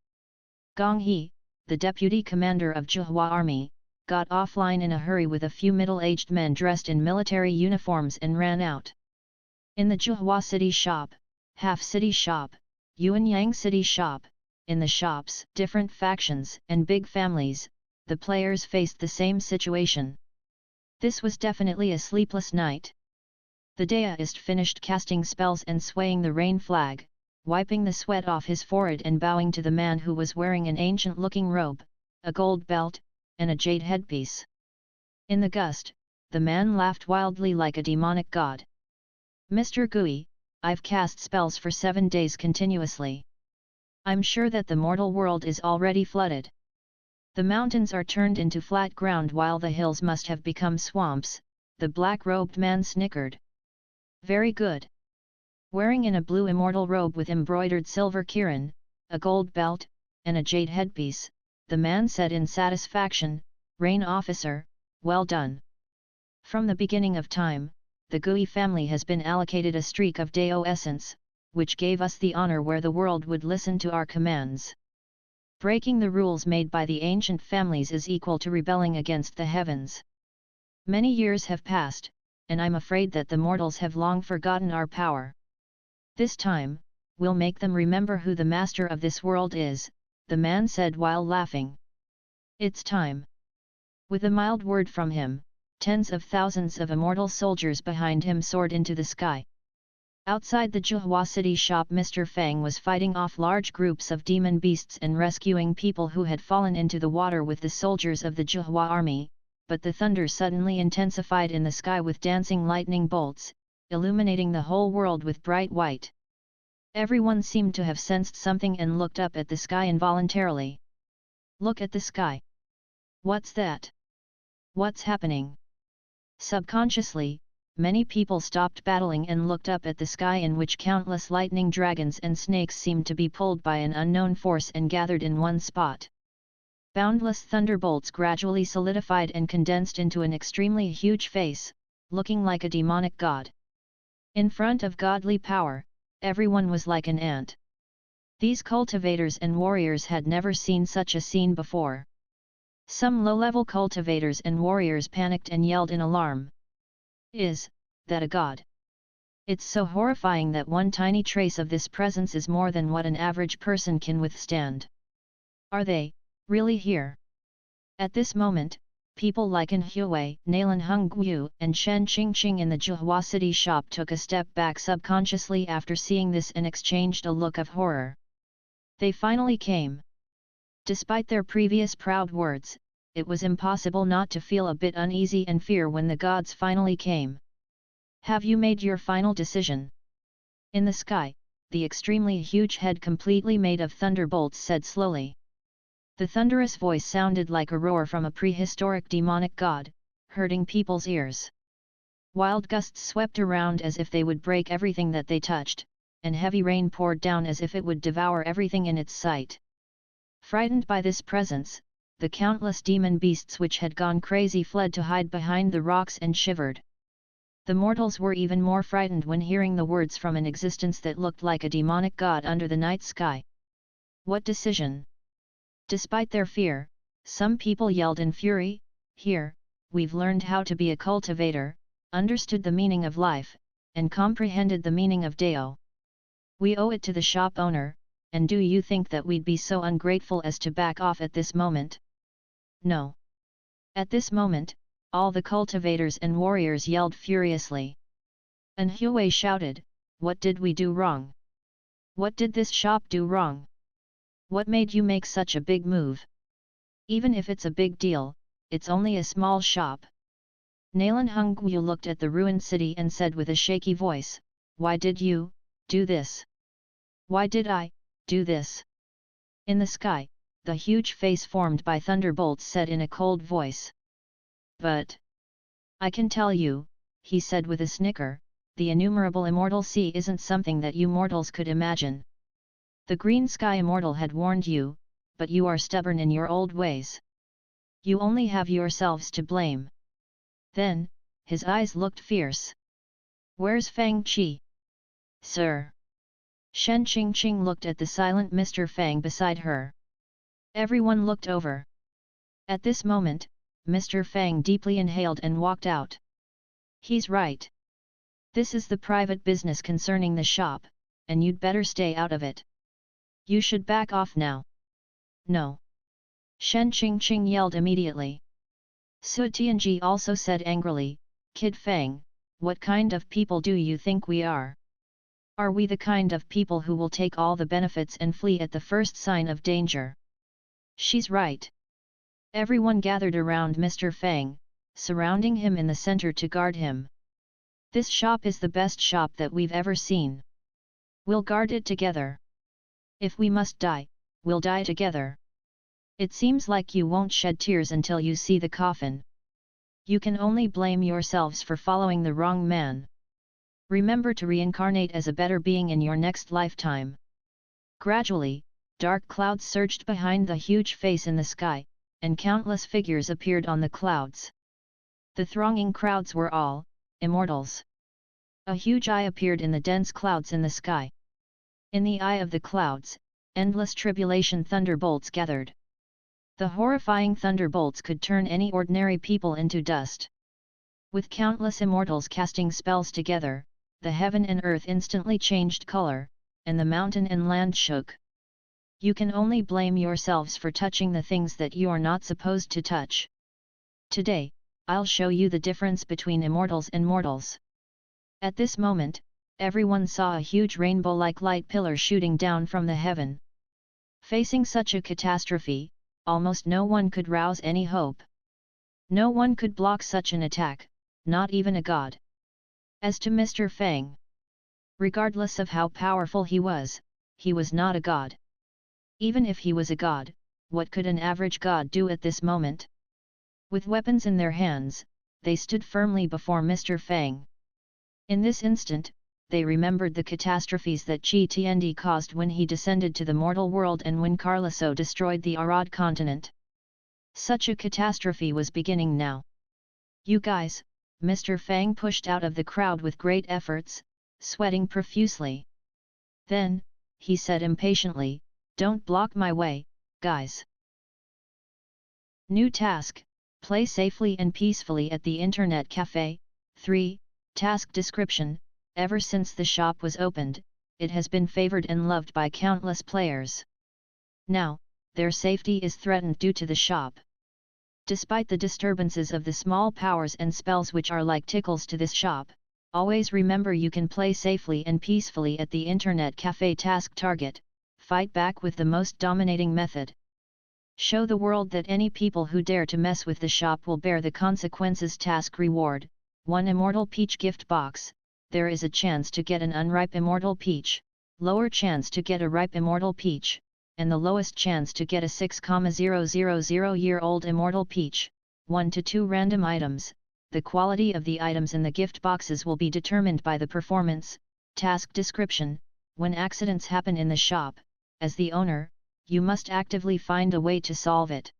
Gong He, the deputy commander of Zhuhua army, got offline in a hurry with a few middle-aged men dressed in military uniforms and ran out. In the Zhuhua city shop, Half City shop, Yuanyang city shop, in the shops, different factions and big families, the players faced the same situation. This was definitely a sleepless night. The deist finished casting spells and swaying the rain flag, wiping the sweat off his forehead and bowing to the man who was wearing an ancient-looking robe, a gold belt, and a jade headpiece. In the gust, the man laughed wildly like a demonic god. Mr. Gui, I've cast spells for 7 days continuously. I'm sure that the mortal world is already flooded. The mountains are turned into flat ground while the hills must have become swamps, the black-robed man snickered. Very good. Wearing in a blue immortal robe with embroidered silver kirin, a gold belt, and a jade headpiece, the man said in satisfaction, Rain officer, well done. From the beginning of time, the Gui family has been allocated a streak of Dao essence, which gave us the honor where the world would listen to our commands. Breaking the rules made by the ancient families is equal to rebelling against the heavens. Many years have passed, and I'm afraid that the mortals have long forgotten our power. This time, we'll make them remember who the master of this world is, the man said while laughing. It's time. With a mild word from him, tens of thousands of immortal soldiers behind him soared into the sky. Outside the Zhuhua city shop, Mr. Fang was fighting off large groups of demon beasts and rescuing people who had fallen into the water with the soldiers of the Zhuhua army, but the thunder suddenly intensified in the sky with dancing lightning bolts, illuminating the whole world with bright white. Everyone seemed to have sensed something and looked up at the sky involuntarily. Look at the sky. What's that? What's happening? Subconsciously, many people stopped battling and looked up at the sky, in which countless lightning dragons and snakes seemed to be pulled by an unknown force and gathered in one spot. Boundless thunderbolts gradually solidified and condensed into an extremely huge face, looking like a demonic god. In front of godly power, everyone was like an ant. These cultivators and warriors had never seen such a scene before. Some low-level cultivators and warriors panicked and yelled in alarm. Is that a god? It's so horrifying that one tiny trace of this presence is more than what an average person can withstand. Are they really here? At this moment, people like An Huey, Nalan Hongguo, and Shen Qingqing in the Zhuhua city shop took a step back subconsciously after seeing this and exchanged a look of horror. They finally came. Despite their previous proud words, it was impossible not to feel a bit uneasy and fear when the gods finally came. Have you made your final decision? In the sky, the extremely huge head completely made of thunderbolts said slowly. The thunderous voice sounded like a roar from a prehistoric demonic god, hurting people's ears. Wild gusts swept around as if they would break everything that they touched, and heavy rain poured down as if it would devour everything in its sight. Frightened by this presence, the countless demon beasts which had gone crazy fled to hide behind the rocks and shivered. The mortals were even more frightened when hearing the words from an existence that looked like a demonic god under the night sky. What decision? Despite their fear, some people yelled in fury, "Here, we've learned how to be a cultivator, understood the meaning of life, and comprehended the meaning of Dao. We owe it to the shop owner, and do you think that we'd be so ungrateful as to back off at this moment? No." At this moment, all the cultivators and warriors yelled furiously. And Huey shouted, "What did we do wrong? What did this shop do wrong? What made you make such a big move? Even if it's a big deal, it's only a small shop." Nalan Hongguo looked at the ruined city and said with a shaky voice, "Why did you do this? Why did I do this?" In the sky, the huge face formed by thunderbolts said in a cold voice. "But I can tell you," he said with a snicker, "the innumerable immortal sea isn't something that you mortals could imagine. The green sky immortal had warned you, but you are stubborn in your old ways. You only have yourselves to blame." Then, his eyes looked fierce. "Where's Fang Qi?" "Sir." Shen Qingqing looked at the silent Mr. Fang beside her. Everyone looked over. At this moment, Mr. Fang deeply inhaled and walked out. "He's right. This is the private business concerning the shop, and you'd better stay out of it. You should back off now." "No." Shen Qingqing yelled immediately. Su Tianji also said angrily, "Kid Fang, what kind of people do you think we are? Are we the kind of people who will take all the benefits and flee at the first sign of danger?" "She's right." Everyone gathered around Mr. Fang, surrounding him in the center to guard him. "This shop is the best shop that we've ever seen. We'll guard it together. If we must die, we'll die together. It seems like you won't shed tears until you see the coffin. You can only blame yourselves for following the wrong man. Remember to reincarnate as a better being in your next lifetime." Gradually, dark clouds surged behind the huge face in the sky, and countless figures appeared on the clouds. The thronging crowds were all immortals. A huge eye appeared in the dense clouds in the sky. In the eye of the clouds, endless tribulation thunderbolts gathered. The horrifying thunderbolts could turn any ordinary people into dust. With countless immortals casting spells together, the heaven and earth instantly changed color, and the mountain and land shook. You can only blame yourselves for touching the things that you are not supposed to touch. Today, I'll show you the difference between immortals and mortals. At this moment, everyone saw a huge rainbow-like light pillar shooting down from the heaven. Facing such a catastrophe, almost no one could rouse any hope. No one could block such an attack, not even a god. As to Mr. Fang, regardless of how powerful he was not a god. Even if he was a god, what could an average god do at this moment? With weapons in their hands, they stood firmly before Mr. Fang. In this instant, they remembered the catastrophes that Qi Tiandi caused when he descended to the mortal world and when Carloso destroyed the Arad continent. Such a catastrophe was beginning now. You guys, Mr. Fang pushed out of the crowd with great efforts, sweating profusely. Then, he said impatiently, "Don't block my way, guys. New task, play safely and peacefully at the Internet Cafe." 3. Task description: ever since the shop was opened, it has been favored and loved by countless players. Now, their safety is threatened due to the shop. Despite the disturbances of the small powers and spells which are like tickles to this shop, always remember you can play safely and peacefully at the Internet Cafe. Task target: fight back with the most dominating method. Show the world that any people who dare to mess with the shop will bear the consequences. Task reward: 1 immortal peach gift box. There is a chance to get an unripe immortal peach, lower chance to get a ripe immortal peach, and the lowest chance to get a 6,000-year-old immortal peach. 1 to 2 random items. The quality of the items in the gift boxes will be determined by the performance. Task description: when accidents happen in the shop, as the owner, you must actively find a way to solve it.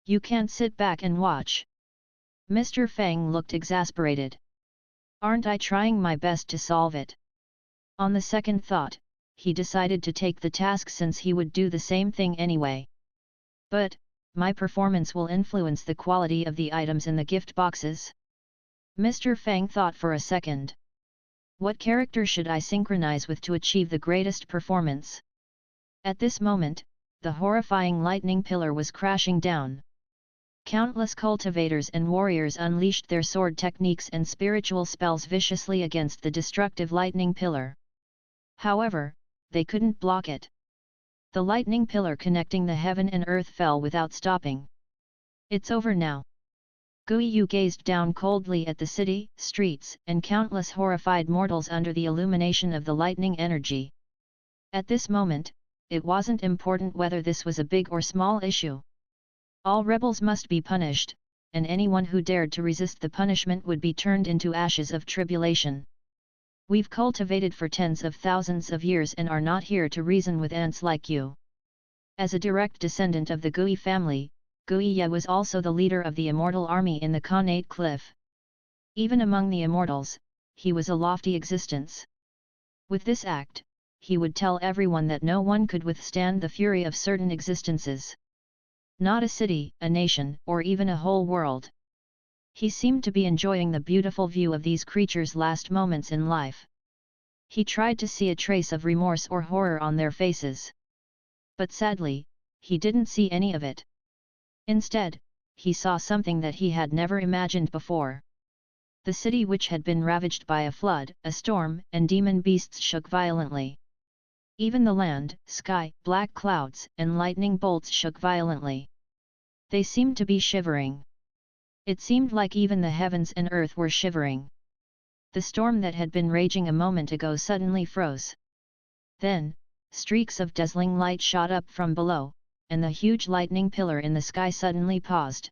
You can't sit back and watch. Mr. Fang looked exasperated. Aren't I trying my best to solve it? On the second thought, he decided to take the task since he would do the same thing anyway. But, my performance will influence the quality of the items in the gift boxes? Mr. Fang thought for a second. What character should I synchronize with to achieve the greatest performance? At this moment, the horrifying lightning pillar was crashing down. Countless cultivators and warriors unleashed their sword techniques and spiritual spells viciously against the destructive lightning pillar. However, they couldn't block it. The lightning pillar connecting the heaven and earth fell without stopping. It's over now. Guiyu gazed down coldly at the city, streets, and countless horrified mortals under the illumination of the lightning energy. At this moment, it wasn't important whether this was a big or small issue. All rebels must be punished, and anyone who dared to resist the punishment would be turned into ashes of tribulation. We've cultivated for tens of thousands of years and are not here to reason with ants like you. As a direct descendant of the Gui family, Guiya was also the leader of the immortal army in the Khanate Cliff. Even among the immortals, he was a lofty existence. With this act, he would tell everyone that no one could withstand the fury of certain existences. Not a city, a nation, or even a whole world. He seemed to be enjoying the beautiful view of these creatures' last moments in life. He tried to see a trace of remorse or horror on their faces. But sadly, he didn't see any of it. Instead, he saw something that he had never imagined before. The city, which had been ravaged by a flood, a storm, and demon beasts, shook violently. Even the land, sky, black clouds, and lightning bolts shook violently. They seemed to be shivering. It seemed like even the heavens and earth were shivering. The storm that had been raging a moment ago suddenly froze. Then, streaks of dazzling light shot up from below, and the huge lightning pillar in the sky suddenly paused.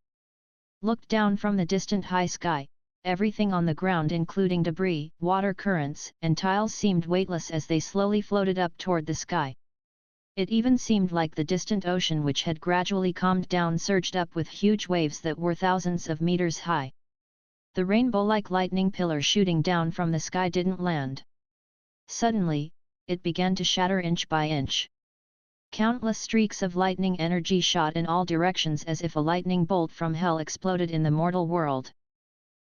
Looked down from the distant high sky, everything on the ground including debris, water currents, and tiles seemed weightless as they slowly floated up toward the sky. It even seemed like the distant ocean, which had gradually calmed down, surged up with huge waves that were thousands of meters high. The rainbow-like lightning pillar shooting down from the sky didn't land. Suddenly, it began to shatter inch by inch. Countless streaks of lightning energy shot in all directions as if a lightning bolt from hell exploded in the mortal world.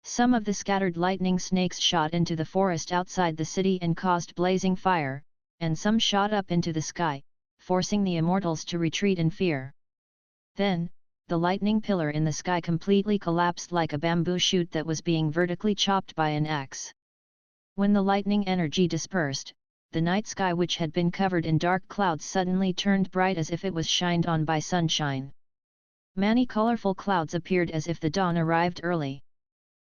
Some of the scattered lightning snakes shot into the forest outside the city and caused blazing fire, and some shot up into the sky, forcing the immortals to retreat in fear. Then, the lightning pillar in the sky completely collapsed like a bamboo shoot that was being vertically chopped by an axe. When the lightning energy dispersed, the night sky which had been covered in dark clouds suddenly turned bright as if it was shined on by sunshine. Many colorful clouds appeared as if the dawn arrived early.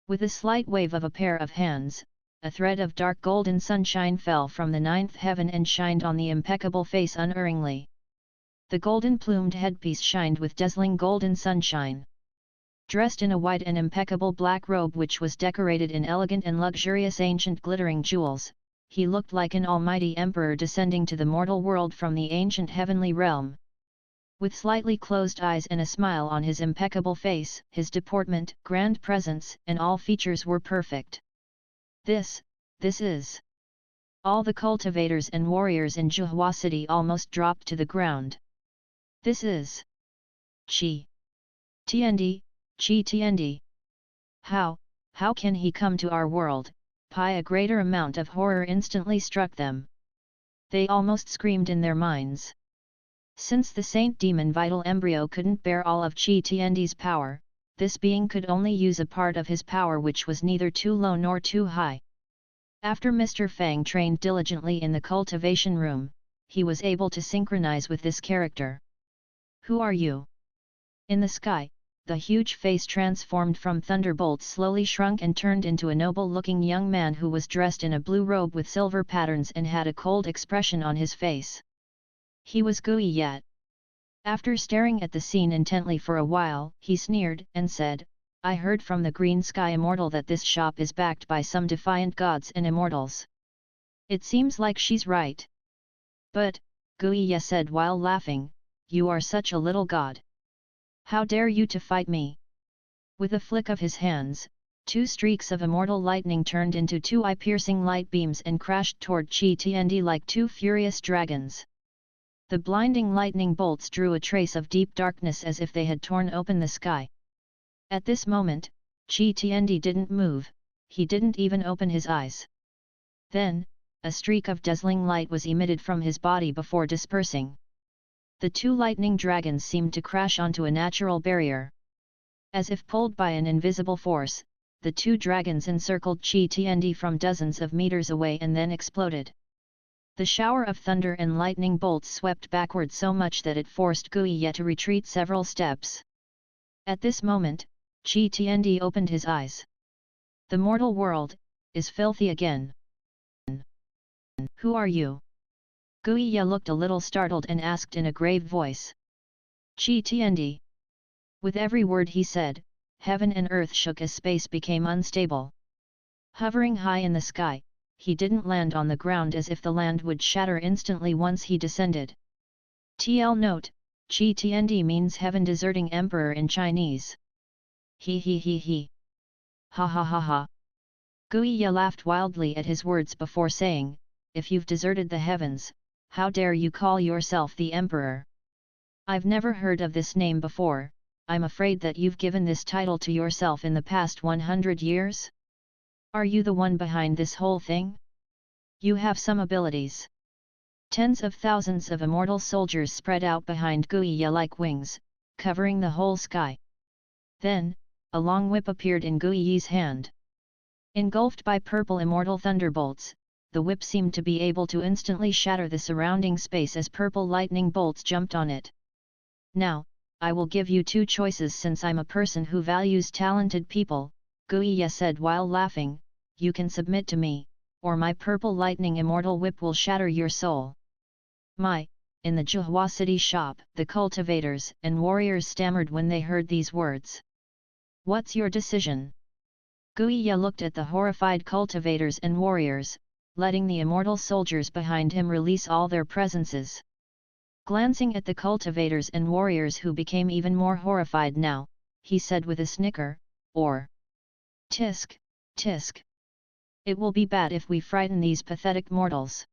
With a slight wave of a pair of hands, a thread of dark golden sunshine fell from the ninth heaven and shined on the impeccable face unerringly. The golden-plumed headpiece shined with dazzling golden sunshine. Dressed in a white and impeccable black robe which was decorated in elegant and luxurious ancient glittering jewels, he looked like an almighty emperor descending to the mortal world from the ancient heavenly realm. With slightly closed eyes and a smile on his impeccable face, his deportment, grand presence, and all features were perfect. This is... All the cultivators and warriors in Zhuhua City almost dropped to the ground. This is... Qi Tiandi. How can he come to our world? A greater amount of horror instantly struck them. They almost screamed in their minds. Since the Saint Demon vital embryo couldn't bear all of Qi Tiandi's power, this being could only use a part of his power which was neither too low nor too high. After Mr. Fang trained diligently in the cultivation room, he was able to synchronize with this character. Who are you? In the sky, the huge face transformed from thunderbolts slowly shrunk and turned into a noble-looking young man who was dressed in a blue robe with silver patterns and had a cold expression on his face. He was Gui Yet. After staring at the scene intently for a while, he sneered and said, I heard from the Green Sky Immortal that this shop is backed by some defiant gods and immortals. It seems like she's right. But, Gui Ye said while laughing, you are such a little god. How dare you to fight me? With a flick of his hands, 2 streaks of immortal lightning turned into 2 eye-piercing light beams and crashed toward Qi Tiandi like 2 furious dragons. The blinding lightning bolts drew a trace of deep darkness as if they had torn open the sky. At this moment, Qi Tiandi didn't move, he didn't even open his eyes. Then, a streak of dazzling light was emitted from his body before dispersing. The 2 lightning dragons seemed to crash onto a natural barrier. As if pulled by an invisible force, the 2 dragons encircled Qi Tiandi from dozens of meters away and then exploded. The shower of thunder and lightning bolts swept backward so much that it forced Gui Ye to retreat several steps. At this moment, Qi Tiandi opened his eyes. The mortal world is filthy again. Who are you? Gui Ye looked a little startled and asked in a grave voice. Qi Tiandi. With every word he said, heaven and earth shook as space became unstable. Hovering high in the sky, he didn't land on the ground as if the land would shatter instantly once he descended. TL note, Qi Tiandi means heaven deserting emperor in Chinese. He. Ha ha ha ha. Gui Ye laughed wildly at his words before saying, if you've deserted the heavens, how dare you call yourself the emperor? I've never heard of this name before, I'm afraid that you've given this title to yourself in the past 100 years? Are you the one behind this whole thing? You have some abilities. Tens of thousands of immortal soldiers spread out behind Gui Ye like wings, covering the whole sky. Then, a long whip appeared in Gui Ye's hand. Engulfed by purple immortal thunderbolts, the whip seemed to be able to instantly shatter the surrounding space as purple lightning bolts jumped on it. Now, I will give you 2 choices since I'm a person who values talented people, Gui Ye said while laughing, you can submit to me, or my purple lightning immortal whip will shatter your soul. In the Zhuhua City shop, the cultivators and warriors stammered when they heard these words. What's your decision? Gui Ye looked at the horrified cultivators and warriors, letting the immortal soldiers behind him release all their presences. Glancing at the cultivators and warriors who became even more horrified now, he said with a snicker, or tisk. It will be bad if we frighten these pathetic mortals.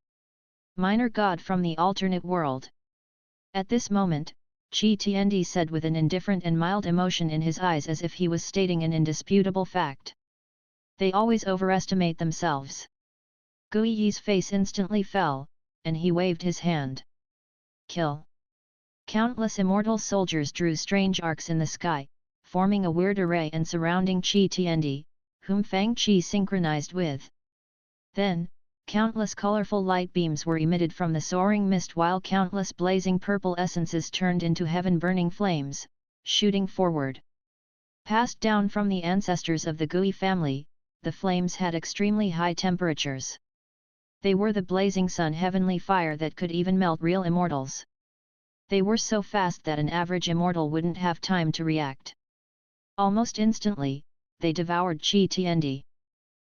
Minor god from the alternate world. At this moment, Qi Tiandi said with an indifferent and mild emotion in his eyes as if he was stating an indisputable fact. They always overestimate themselves. Gui Ye's face instantly fell, and he waved his hand. Kill. Countless immortal soldiers drew strange arcs in the sky, forming a weird array and surrounding Qi Tiandi, whom Fang Qi synchronized with. Then, countless colorful light beams were emitted from the soaring mist while countless blazing purple essences turned into heaven-burning flames, shooting forward. Passed down from the ancestors of the Gui family, the flames had extremely high temperatures. They were the blazing sun heavenly fire that could even melt real immortals. They were so fast that an average immortal wouldn't have time to react. Almost instantly, they devoured Qi Tiandi.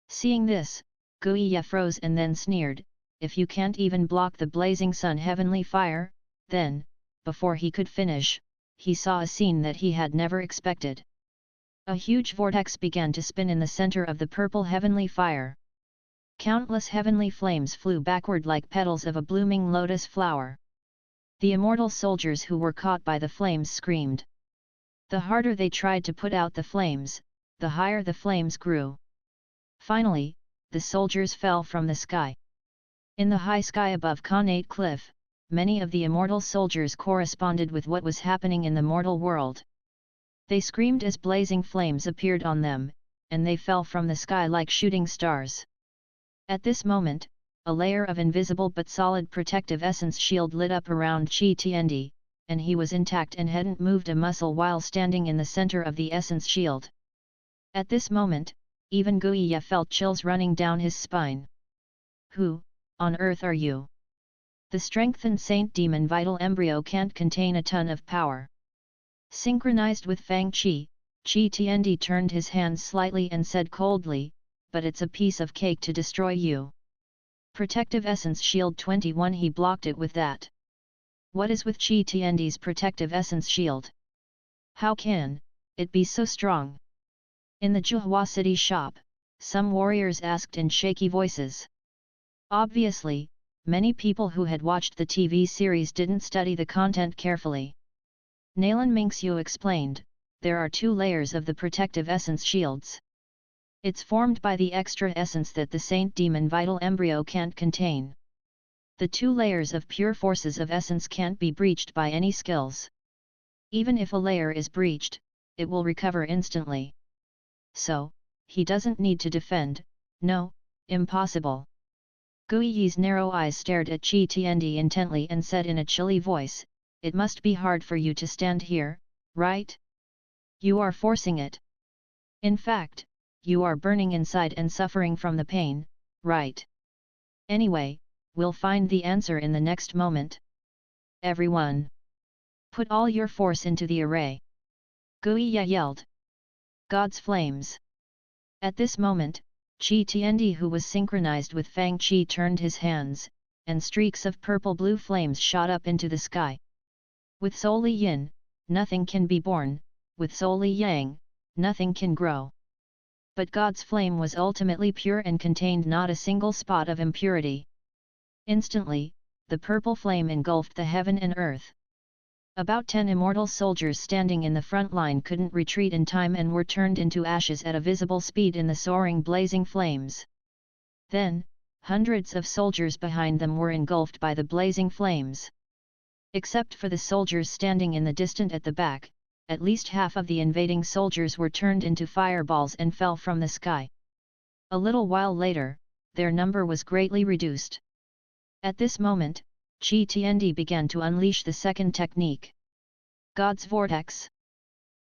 Seeing this, Guiye froze and then sneered, "If you can't even block the blazing sun heavenly fire," then, before he could finish, he saw a scene that he had never expected. A huge vortex began to spin in the center of the purple heavenly fire. Countless heavenly flames flew backward like petals of a blooming lotus flower. The immortal soldiers who were caught by the flames screamed. The harder they tried to put out the flames, the higher the flames grew. Finally, the soldiers fell from the sky. In the high sky above Connate Cliff, many of the immortal soldiers corresponded with what was happening in the mortal world. They screamed as blazing flames appeared on them, and they fell from the sky like shooting stars. At this moment, a layer of invisible but solid protective essence shield lit up around Qi Tiandi, and he was intact and hadn't moved a muscle while standing in the center of the essence shield. At this moment, even Guiye felt chills running down his spine. "Who, on earth are you?" The strengthened Saint Demon vital embryo can't contain a ton of power. Synchronized with Fang Qi, Qi Tiandi turned his hands slightly and said coldly, "But it's a piece of cake to destroy you." Protective Essence Shield 21. He blocked it with that. What is with Qi Tiandi's Protective Essence Shield? How can it be so strong? In the Zhuhua City shop, some warriors asked in shaky voices. Obviously, many people who had watched the TV series didn't study the content carefully. Nalan Mingxiu explained, there are 2 layers of the Protective Essence Shields. It's formed by the extra essence that the Saint Demon vital embryo can't contain. The 2 layers of pure forces of essence can't be breached by any skills. Even if a layer is breached, it will recover instantly. So, he doesn't need to defend. No, impossible. Guiye's narrow eyes stared at Qi Tiandi intently and said in a chilly voice, "It must be hard for you to stand here, right? You are forcing it. In fact, you are burning inside and suffering from the pain, right? Anyway, we'll find the answer in the next moment. Everyone! Put all your force into the array!" Guiye yelled. "God's flames!" At this moment, Qi Tiandi, who was synchronized with Fang Qi, turned his hands, and streaks of purple-blue flames shot up into the sky. With solely yin, nothing can be born, with solely yang, nothing can grow. But God's flame was ultimately pure and contained not a single spot of impurity. Instantly, the purple flame engulfed the heaven and earth. About 10 immortal soldiers standing in the front line couldn't retreat in time and were turned into ashes at a visible speed in the soaring blazing flames. Then, hundreds of soldiers behind them were engulfed by the blazing flames. Except for the soldiers standing in the distance at the back, at least half of the invading soldiers were turned into fireballs and fell from the sky. A little while later, their number was greatly reduced. At this moment, Qi Tiandi began to unleash the second technique. God's Vortex.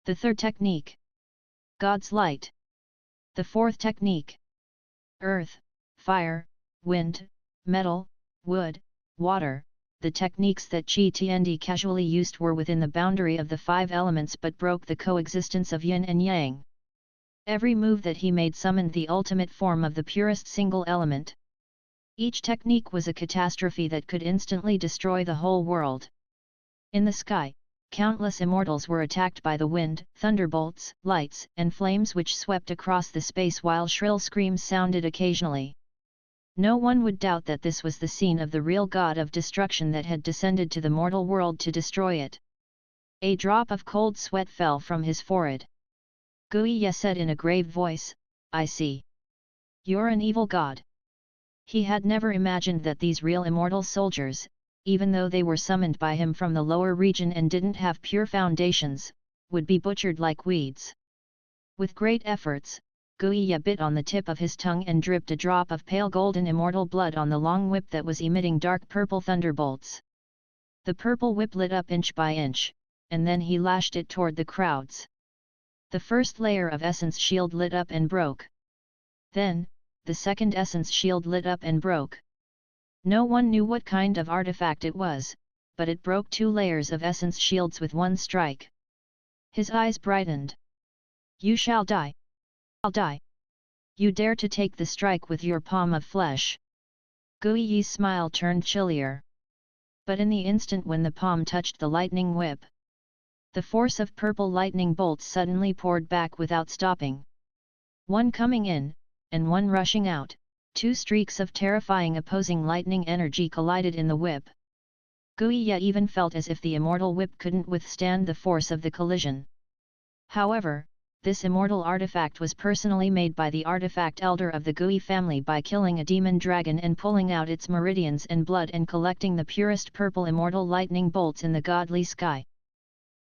The third technique. God's Light. The fourth technique. Earth, Fire, Wind, Metal, Wood, Water. The techniques that Qi Tiandi casually used were within the boundary of the 5 elements but broke the coexistence of yin and yang. Every move that he made summoned the ultimate form of the purest single element. Each technique was a catastrophe that could instantly destroy the whole world. In the sky, countless immortals were attacked by the wind, thunderbolts, lights, and flames which swept across the space while shrill screams sounded occasionally. No one would doubt that this was the scene of the real god of destruction that had descended to the mortal world to destroy it. A drop of cold sweat fell from his forehead. Guiye said in a grave voice, "I see. You're an evil god." He had never imagined that these real immortal soldiers, even though they were summoned by him from the lower region and didn't have pure foundations, would be butchered like weeds. With great efforts, Guiya bit on the tip of his tongue and dripped a drop of pale golden immortal blood on the long whip that was emitting dark purple thunderbolts. The purple whip lit up inch by inch, and then he lashed it toward the crowds. The first layer of essence shield lit up and broke. Then, the second essence shield lit up and broke. No one knew what kind of artifact it was, but it broke 2 layers of essence shields with one strike. His eyes brightened. "You shall die. I'll die. You dare to take the strike with your palm of flesh." Guiyi's smile turned chillier. But in the instant when the palm touched the lightning whip, the force of purple lightning bolts suddenly poured back without stopping. One coming in, and one rushing out, 2 streaks of terrifying opposing lightning energy collided in the whip. Guiya even felt as if the immortal whip couldn't withstand the force of the collision. However, this immortal artifact was personally made by the artifact elder of the Gui family by killing a demon dragon and pulling out its meridians and blood and collecting the purest purple immortal lightning bolts in the godly sky.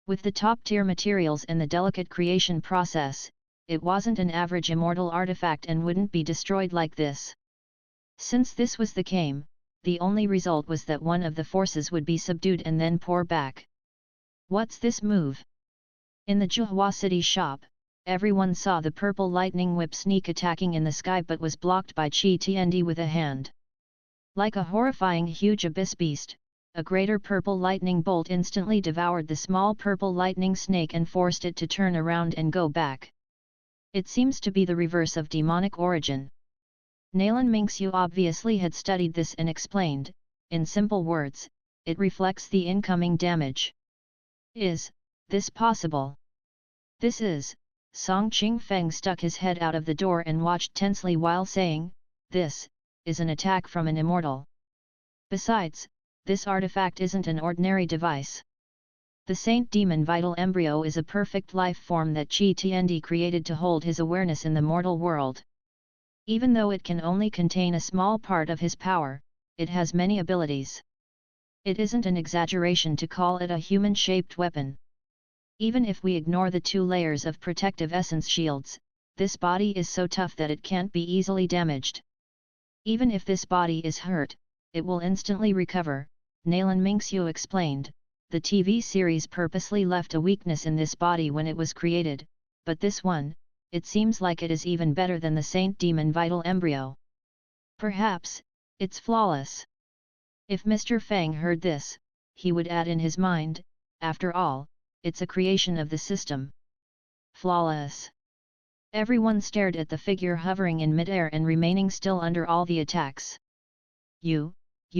With the top-tier materials and the delicate creation process, it wasn't an average immortal artifact and wouldn't be destroyed like this. Since this was the case, the only result was that one of the forces would be subdued and then pour back. What's this move? In the Zhuhua City shop, everyone saw the purple lightning whip sneak attacking in the sky but was blocked by Qi Tiandi with a hand. Like a horrifying huge abyss beast, a greater purple lightning bolt instantly devoured the small purple lightning snake and forced it to turn around and go back. It seems to be the reverse of demonic origin. Nalan Mingxiu obviously had studied this and explained, in simple words, it reflects the incoming damage. Is this possible? This is. Song Qingfeng stuck his head out of the door and watched tensely while saying, "This is an attack from an immortal. Besides, this artifact isn't an ordinary device. The Saint Demon Vital Embryo is a perfect life form that Qi Tiandi created to hold his awareness in the mortal world. Even though it can only contain a small part of his power, it has many abilities. It isn't an exaggeration to call it a human-shaped weapon. Even if we ignore the 2 layers of protective essence shields, this body is so tough that it can't be easily damaged. Even if this body is hurt, it will instantly recover," Nalan Mingxiu explained. "The TV series purposely left a weakness in this body when it was created, but this one, it seems like it is even better than the Saint Demon Vital Embryo. Perhaps, it's flawless." If Mr. Fang heard this, he would add in his mind, "After all, it's a creation of the system. Flawless." Everyone stared at the figure hovering in midair and remaining still under all the attacks. You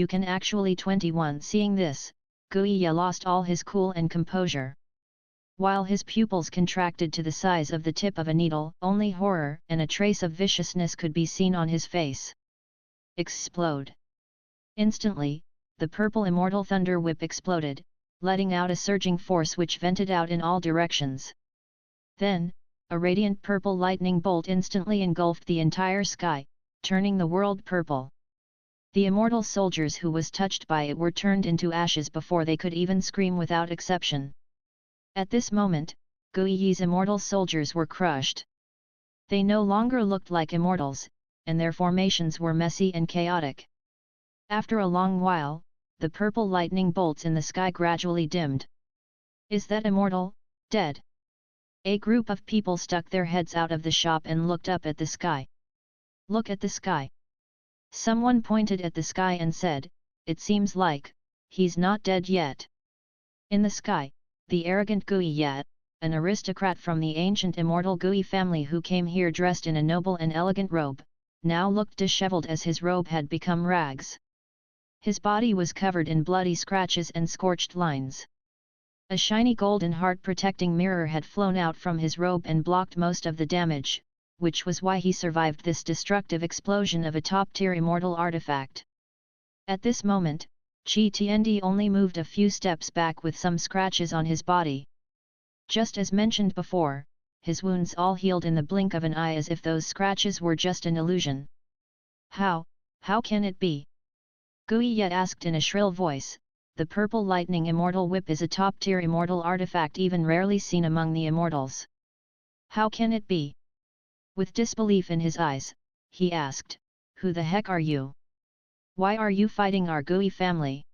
can actually 21." Seeing this, Guiya lost all his cool and composure. While his pupils contracted to the size of the tip of a needle, only horror and a trace of viciousness could be seen on his face. Explode! Instantly, the purple immortal thunder whip exploded, letting out a surging force which vented out in all directions. Then, a radiant purple lightning bolt instantly engulfed the entire sky, turning the world purple. The immortal soldiers who was touched by it were turned into ashes before they could even scream without exception. At this moment, Guiyi's immortal soldiers were crushed. They no longer looked like immortals, and their formations were messy and chaotic. After a long while, the purple lightning bolts in the sky gradually dimmed. Is that immortal, dead? A group of people stuck their heads out of the shop and looked up at the sky. Look at the sky. Someone pointed at the sky and said, "It seems like, he's not dead yet." In the sky, the arrogant Guiya, an aristocrat from the ancient immortal Gui family who came here dressed in a noble and elegant robe, now looked disheveled as his robe had become rags. His body was covered in bloody scratches and scorched lines. A shiny golden heart-protecting mirror had flown out from his robe and blocked most of the damage, which was why he survived this destructive explosion of a top-tier immortal artifact. At this moment, Qi Tiandi only moved a few steps back with some scratches on his body. Just as mentioned before, his wounds all healed in the blink of an eye as if those scratches were just an illusion. How can it be?" Guiya asked in a shrill voice, the purple lightning immortal whip is a top-tier immortal artifact even rarely seen among the immortals. How can it be? With disbelief in his eyes, he asked, "Who the heck are you? Why are you fighting our Gui family?"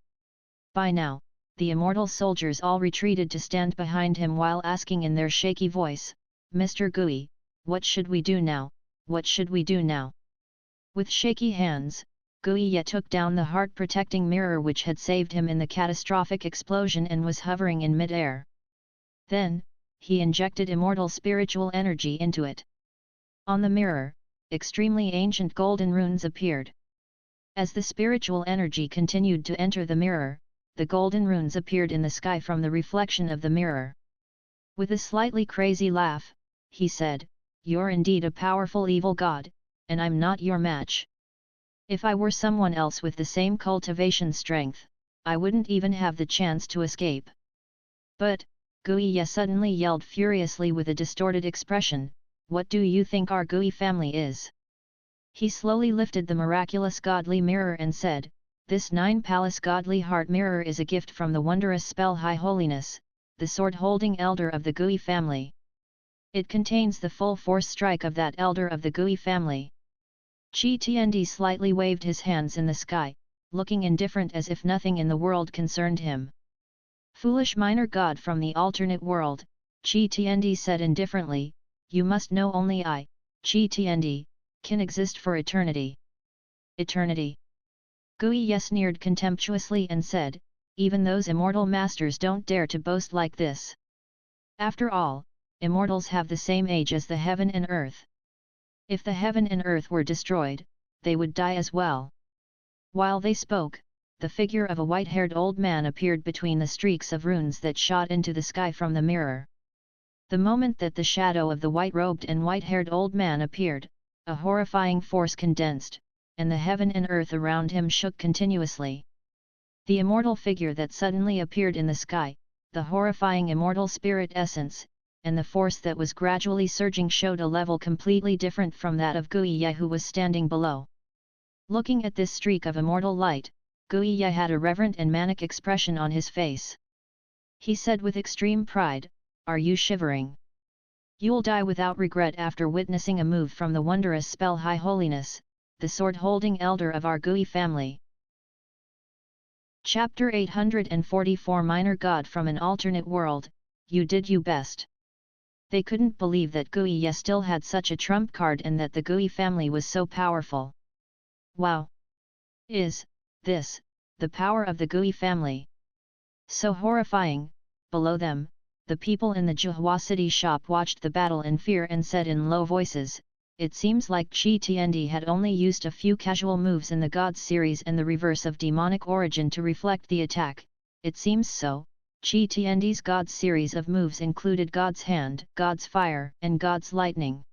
By now, the immortal soldiers all retreated to stand behind him while asking in their shaky voice, "Mr. Gui, what should we do now, what should we do now?" With shaky hands, Guiye took down the heart-protecting mirror which had saved him in the catastrophic explosion and was hovering in mid-air. Then, he injected immortal spiritual energy into it. On the mirror, extremely ancient golden runes appeared. As the spiritual energy continued to enter the mirror, the golden runes appeared in the sky from the reflection of the mirror. With a slightly crazy laugh, he said, "You're indeed a powerful evil god, and I'm not your match. If I were someone else with the same cultivation strength, I wouldn't even have the chance to escape." But, Guiye suddenly yelled furiously with a distorted expression, "What do you think our Gui family is?" He slowly lifted the miraculous godly mirror and said, "This 9-palace godly heart mirror is a gift from the wondrous spell High Holiness, the sword-holding elder of the Gui family. It contains the full force strike of that elder of the Gui family." Qi Tiandi slightly waved his hands in the sky, looking indifferent as if nothing in the world concerned him. "Foolish minor god from the alternate world," Qi Tiandi said indifferently, "you must know only I, Qi Tiandi, can exist for eternity." Eternity? Guiye sneered contemptuously and said, "Even those immortal masters don't dare to boast like this. After all, immortals have the same age as the heaven and earth. If the heaven and earth were destroyed, they would die as well." While they spoke, the figure of a white-haired old man appeared between the streaks of runes that shot into the sky from the mirror. The moment that the shadow of the white-robed and white-haired old man appeared, a horrifying force condensed, and the heaven and earth around him shook continuously. The immortal figure that suddenly appeared in the sky, the horrifying immortal spirit essence, and the force that was gradually surging showed a level completely different from that of Guiye who was standing below. Looking at this streak of immortal light, Guiye had a reverent and manic expression on his face. He said with extreme pride, "Are you shivering? You'll die without regret after witnessing a move from the wondrous spell High Holiness, the sword-holding elder of our Gui family." Chapter 844 Minor God from an Alternate World, You did you best. They couldn't believe that Guiye still had such a trump card and that the Gui family was so powerful. Wow! Is this the power of the Gui family? So horrifying. Below them, the people in the Zhuhua city shop watched the battle in fear and said in low voices, "It seems like Qi Tiandi had only used a few casual moves in the Gods series and the reverse of demonic origin to reflect the attack. It seems so. Qi Tiandi's Gods series of moves included God's Hand, God's Fire, and God's Lightning.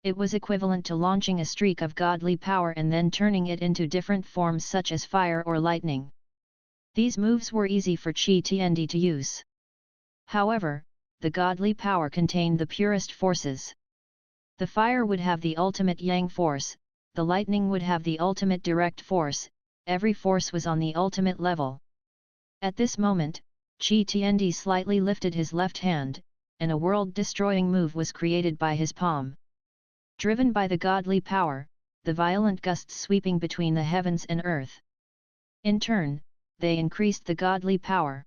It was equivalent to launching a streak of godly power and then turning it into different forms such as fire or lightning. These moves were easy for Qi Tiandi to use. However, the godly power contained the purest forces. The fire would have the ultimate yang force, the lightning would have the ultimate direct force, every force was on the ultimate level." At this moment, Qi Tiandi slightly lifted his left hand, and a world-destroying move was created by his palm. Driven by the godly power, the violent gusts sweeping between the heavens and earth. In turn, they increased the godly power.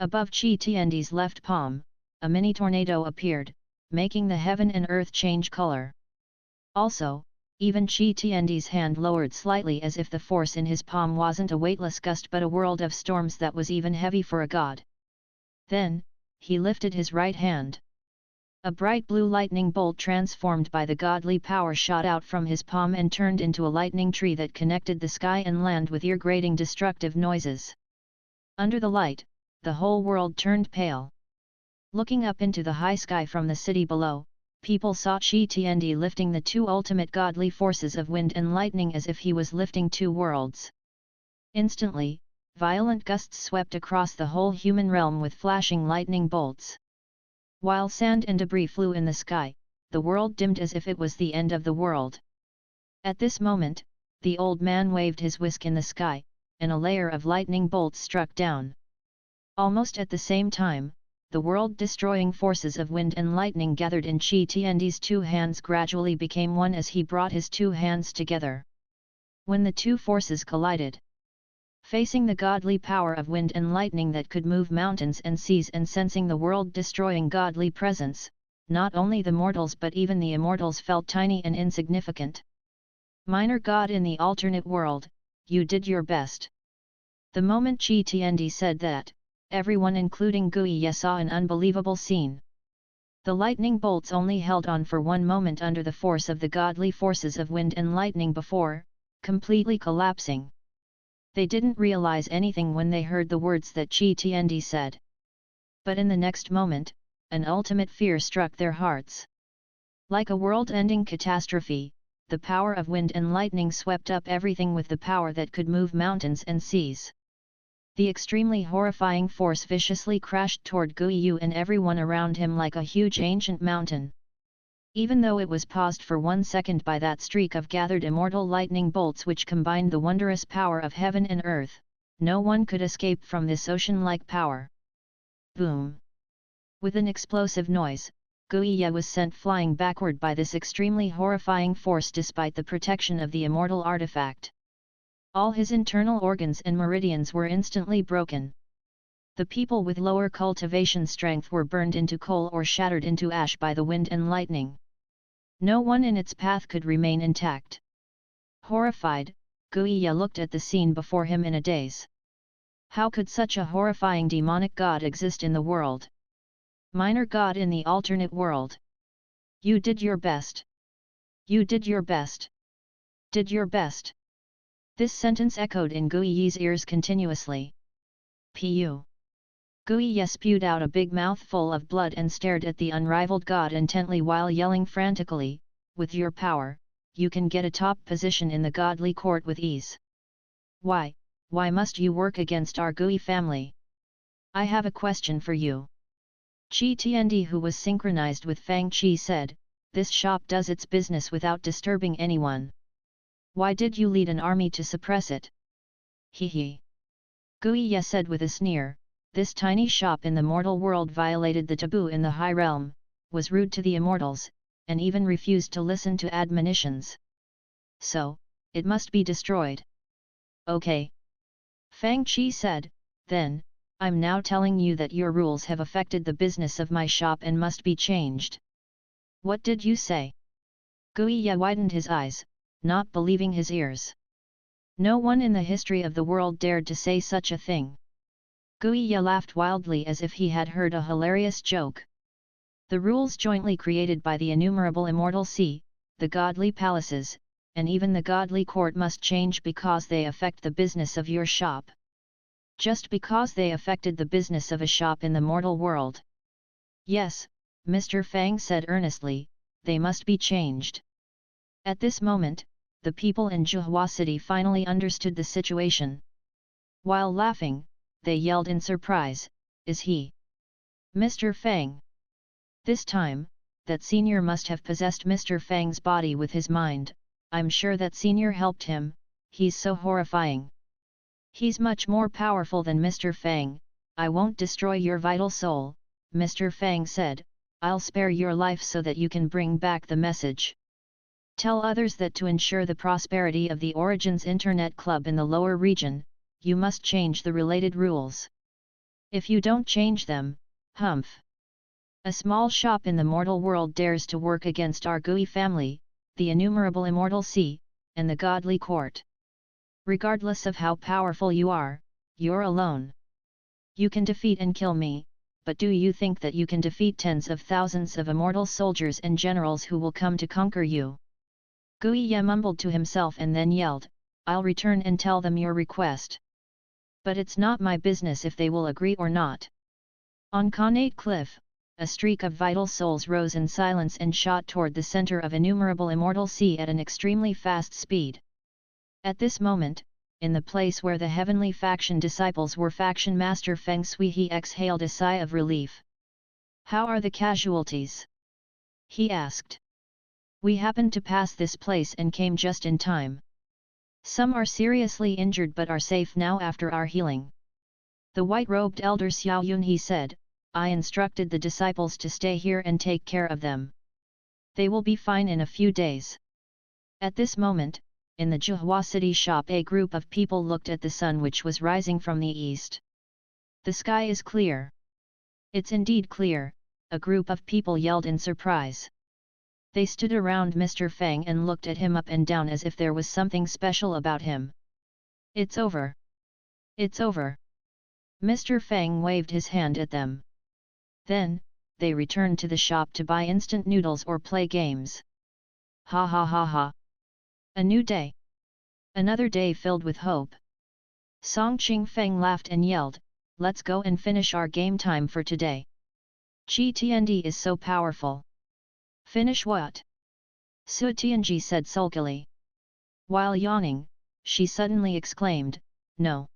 Above Qi Tiandi's left palm, a mini tornado appeared, making the heaven and earth change color. Also, even Qi Tiandi's hand lowered slightly as if the force in his palm wasn't a weightless gust but a world of storms that was even heavy for a god. Then, he lifted his right hand. A bright blue lightning bolt transformed by the godly power shot out from his palm and turned into a lightning tree that connected the sky and land with ear-grating destructive noises. Under the light, the whole world turned pale. Looking up into the high sky from the city below, people saw Qi Tiandi lifting the two ultimate godly forces of wind and lightning as if he was lifting two worlds. Instantly, violent gusts swept across the whole human realm with flashing lightning bolts. While sand and debris flew in the sky, the world dimmed as if it was the end of the world. At this moment, the old man waved his whisk in the sky, and a layer of lightning bolts struck down. Almost at the same time, the world-destroying forces of wind and lightning gathered in Qi Tiandi's two hands gradually became one as he brought his two hands together. When the two forces collided, facing the godly power of wind and lightning that could move mountains and seas and sensing the world-destroying godly presence, not only the mortals but even the immortals felt tiny and insignificant. Minor God in the alternate world, you did your best. The moment Qi Tiandi said that, everyone including Guiye saw an unbelievable scene. The lightning bolts only held on for one moment under the force of the godly forces of wind and lightning before, completely collapsing. They didn't realize anything when they heard the words that Qi Tiandi said. But in the next moment, an ultimate fear struck their hearts. Like a world-ending catastrophe, the power of wind and lightning swept up everything with the power that could move mountains and seas. The extremely horrifying force viciously crashed toward Guiyu and everyone around him like a huge ancient mountain. Even though it was paused for 1 second by that streak of gathered immortal lightning bolts which combined the wondrous power of heaven and earth, no one could escape from this ocean-like power. Boom! With an explosive noise, Guiye was sent flying backward by this extremely horrifying force despite the protection of the immortal artifact. All his internal organs and meridians were instantly broken. The people with lower cultivation strength were burned into coal or shattered into ash by the wind and lightning. No one in its path could remain intact. Horrified, Guiye looked at the scene before him in a daze. How could such a horrifying demonic god exist in the world? Minor god in the alternate world. You did your best. You did your best. Did your best. This sentence echoed in Guiye's ears continuously. Pu. Guiye spewed out a big mouthful of blood and stared at the unrivaled god intently while yelling frantically, with your power, you can get a top position in the godly court with ease. Why must you work against our Gui family? I have a question for you. Qi Tiandi, who was synchronized with Fang Qi, said, this shop does its business without disturbing anyone. Why did you lead an army to suppress it? He. Guiye said with a sneer, this tiny shop in the mortal world violated the taboo in the high realm, was rude to the immortals, and even refused to listen to admonitions. So, it must be destroyed. Okay. Fang Qi said, then, I'm now telling you that your rules have affected the business of my shop and must be changed. What did you say? Guiye widened his eyes, not believing his ears. No one in the history of the world dared to say such a thing. Guiye laughed wildly as if he had heard a hilarious joke. The rules jointly created by the innumerable immortal sea, the godly palaces, and even the godly court must change because they affect the business of your shop. Just because they affected the business of a shop in the mortal world. Yes, Mr. Fang said earnestly, they must be changed. At this moment, the people in Zhuhua City finally understood the situation. While laughing, they yelled in surprise, is he Mr. Fang? This time, that senior must have possessed Mr. Fang's body with his mind. I'm sure that senior helped him, he's so horrifying. He's much more powerful than Mr. Fang. I won't destroy your vital soul, Mr. Fang said, I'll spare your life so that you can bring back the message. Tell others that to ensure the prosperity of the Origins Internet Club in the lower region, you must change the related rules. If you don't change them, humph. A small shop in the mortal world dares to work against our Gui family, the innumerable immortal sea, and the godly court. Regardless of how powerful you are, you're alone. You can defeat and kill me, but do you think that you can defeat tens of thousands of immortal soldiers and generals who will come to conquer you? Guiye mumbled to himself and then yelled, I'll return and tell them your request. But it's not my business if they will agree or not. On Connate Cliff, a streak of vital souls rose in silence and shot toward the center of innumerable immortal sea at an extremely fast speed. At this moment, in the place where the heavenly faction disciples were, faction master Feng Qi he exhaled a sigh of relief. How are the casualties? He asked. We happened to pass this place and came just in time. Some are seriously injured but are safe now after our healing. The white-robed elder Xiao Yunhe said, I instructed the disciples to stay here and take care of them. They will be fine in a few days. At this moment, in the Zhuhua city shop a group of people looked at the sun which was rising from the east. The sky is clear. It's indeed clear, a group of people yelled in surprise. They stood around Mr. Fang and looked at him up and down as if there was something special about him. It's over. It's over. Mr. Fang waved his hand at them. Then, they returned to the shop to buy instant noodles or play games. Ha ha ha ha. A new day. Another day filled with hope. Song Qing Feng laughed and yelled, let's go and finish our game time for today. Qi Tiandi is so powerful. Finish what? Su Tianji said sulkily. While yawning, she suddenly exclaimed, no.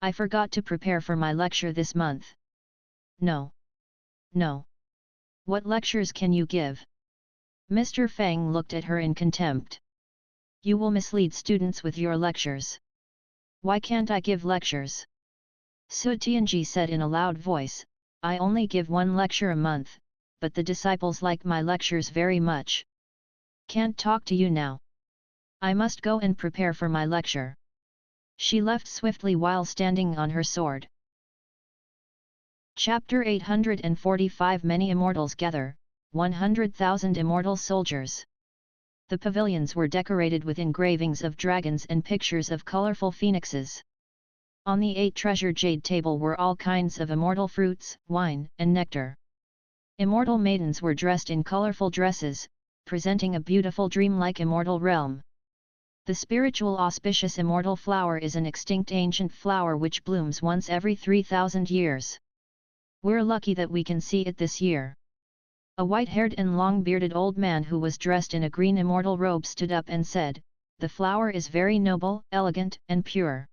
I forgot to prepare for my lecture this month. No. No. What lectures can you give? Mr. Fang looked at her in contempt. You will mislead students with your lectures. Why can't I give lectures? Su Tianji said in a loud voice, I only give one lecture a month, but the disciples like my lectures very much. Can't talk to you now. I must go and prepare for my lecture. She left swiftly while standing on her sword. Chapter 845 Many immortals gather, 100,000 immortal soldiers. The pavilions were decorated with engravings of dragons and pictures of colorful phoenixes. On the 8 treasure jade table were all kinds of immortal fruits, wine, and nectar. Immortal maidens were dressed in colorful dresses, presenting a beautiful dream-like immortal realm. The spiritual auspicious immortal flower is an extinct ancient flower which blooms once every 3,000 years. We're lucky that we can see it this year. A white-haired and long-bearded old man who was dressed in a green immortal robe stood up and said, the flower is very noble, elegant, and pure.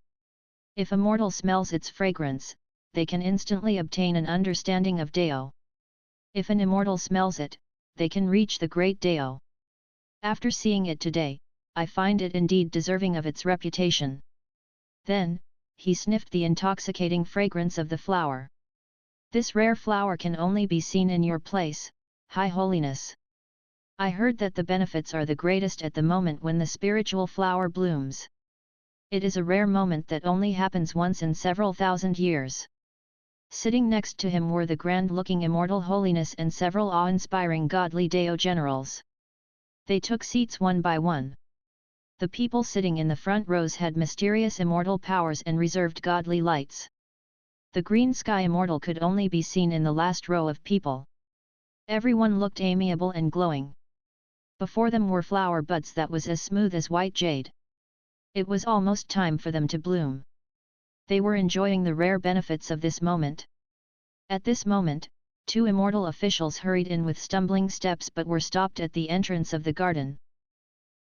If a mortal smells its fragrance, they can instantly obtain an understanding of Dao. If an immortal smells it, they can reach the great Dao. After seeing it today, I find it indeed deserving of its reputation. Then, he sniffed the intoxicating fragrance of the flower. This rare flower can only be seen in your place, High Holiness. I heard that the benefits are the greatest at the moment when the spiritual flower blooms. It is a rare moment that only happens once in several thousand years. Sitting next to him were the grand-looking immortal holiness and several awe-inspiring godly Dao generals. They took seats one by one. The people sitting in the front rows had mysterious immortal powers and reserved godly lights. The green sky immortal could only be seen in the last row of people. Everyone looked amiable and glowing. Before them were flower buds that was as smooth as white jade. It was almost time for them to bloom. They were enjoying the rare benefits of this moment. At this moment, 2 immortal officials hurried in with stumbling steps but were stopped at the entrance of the garden.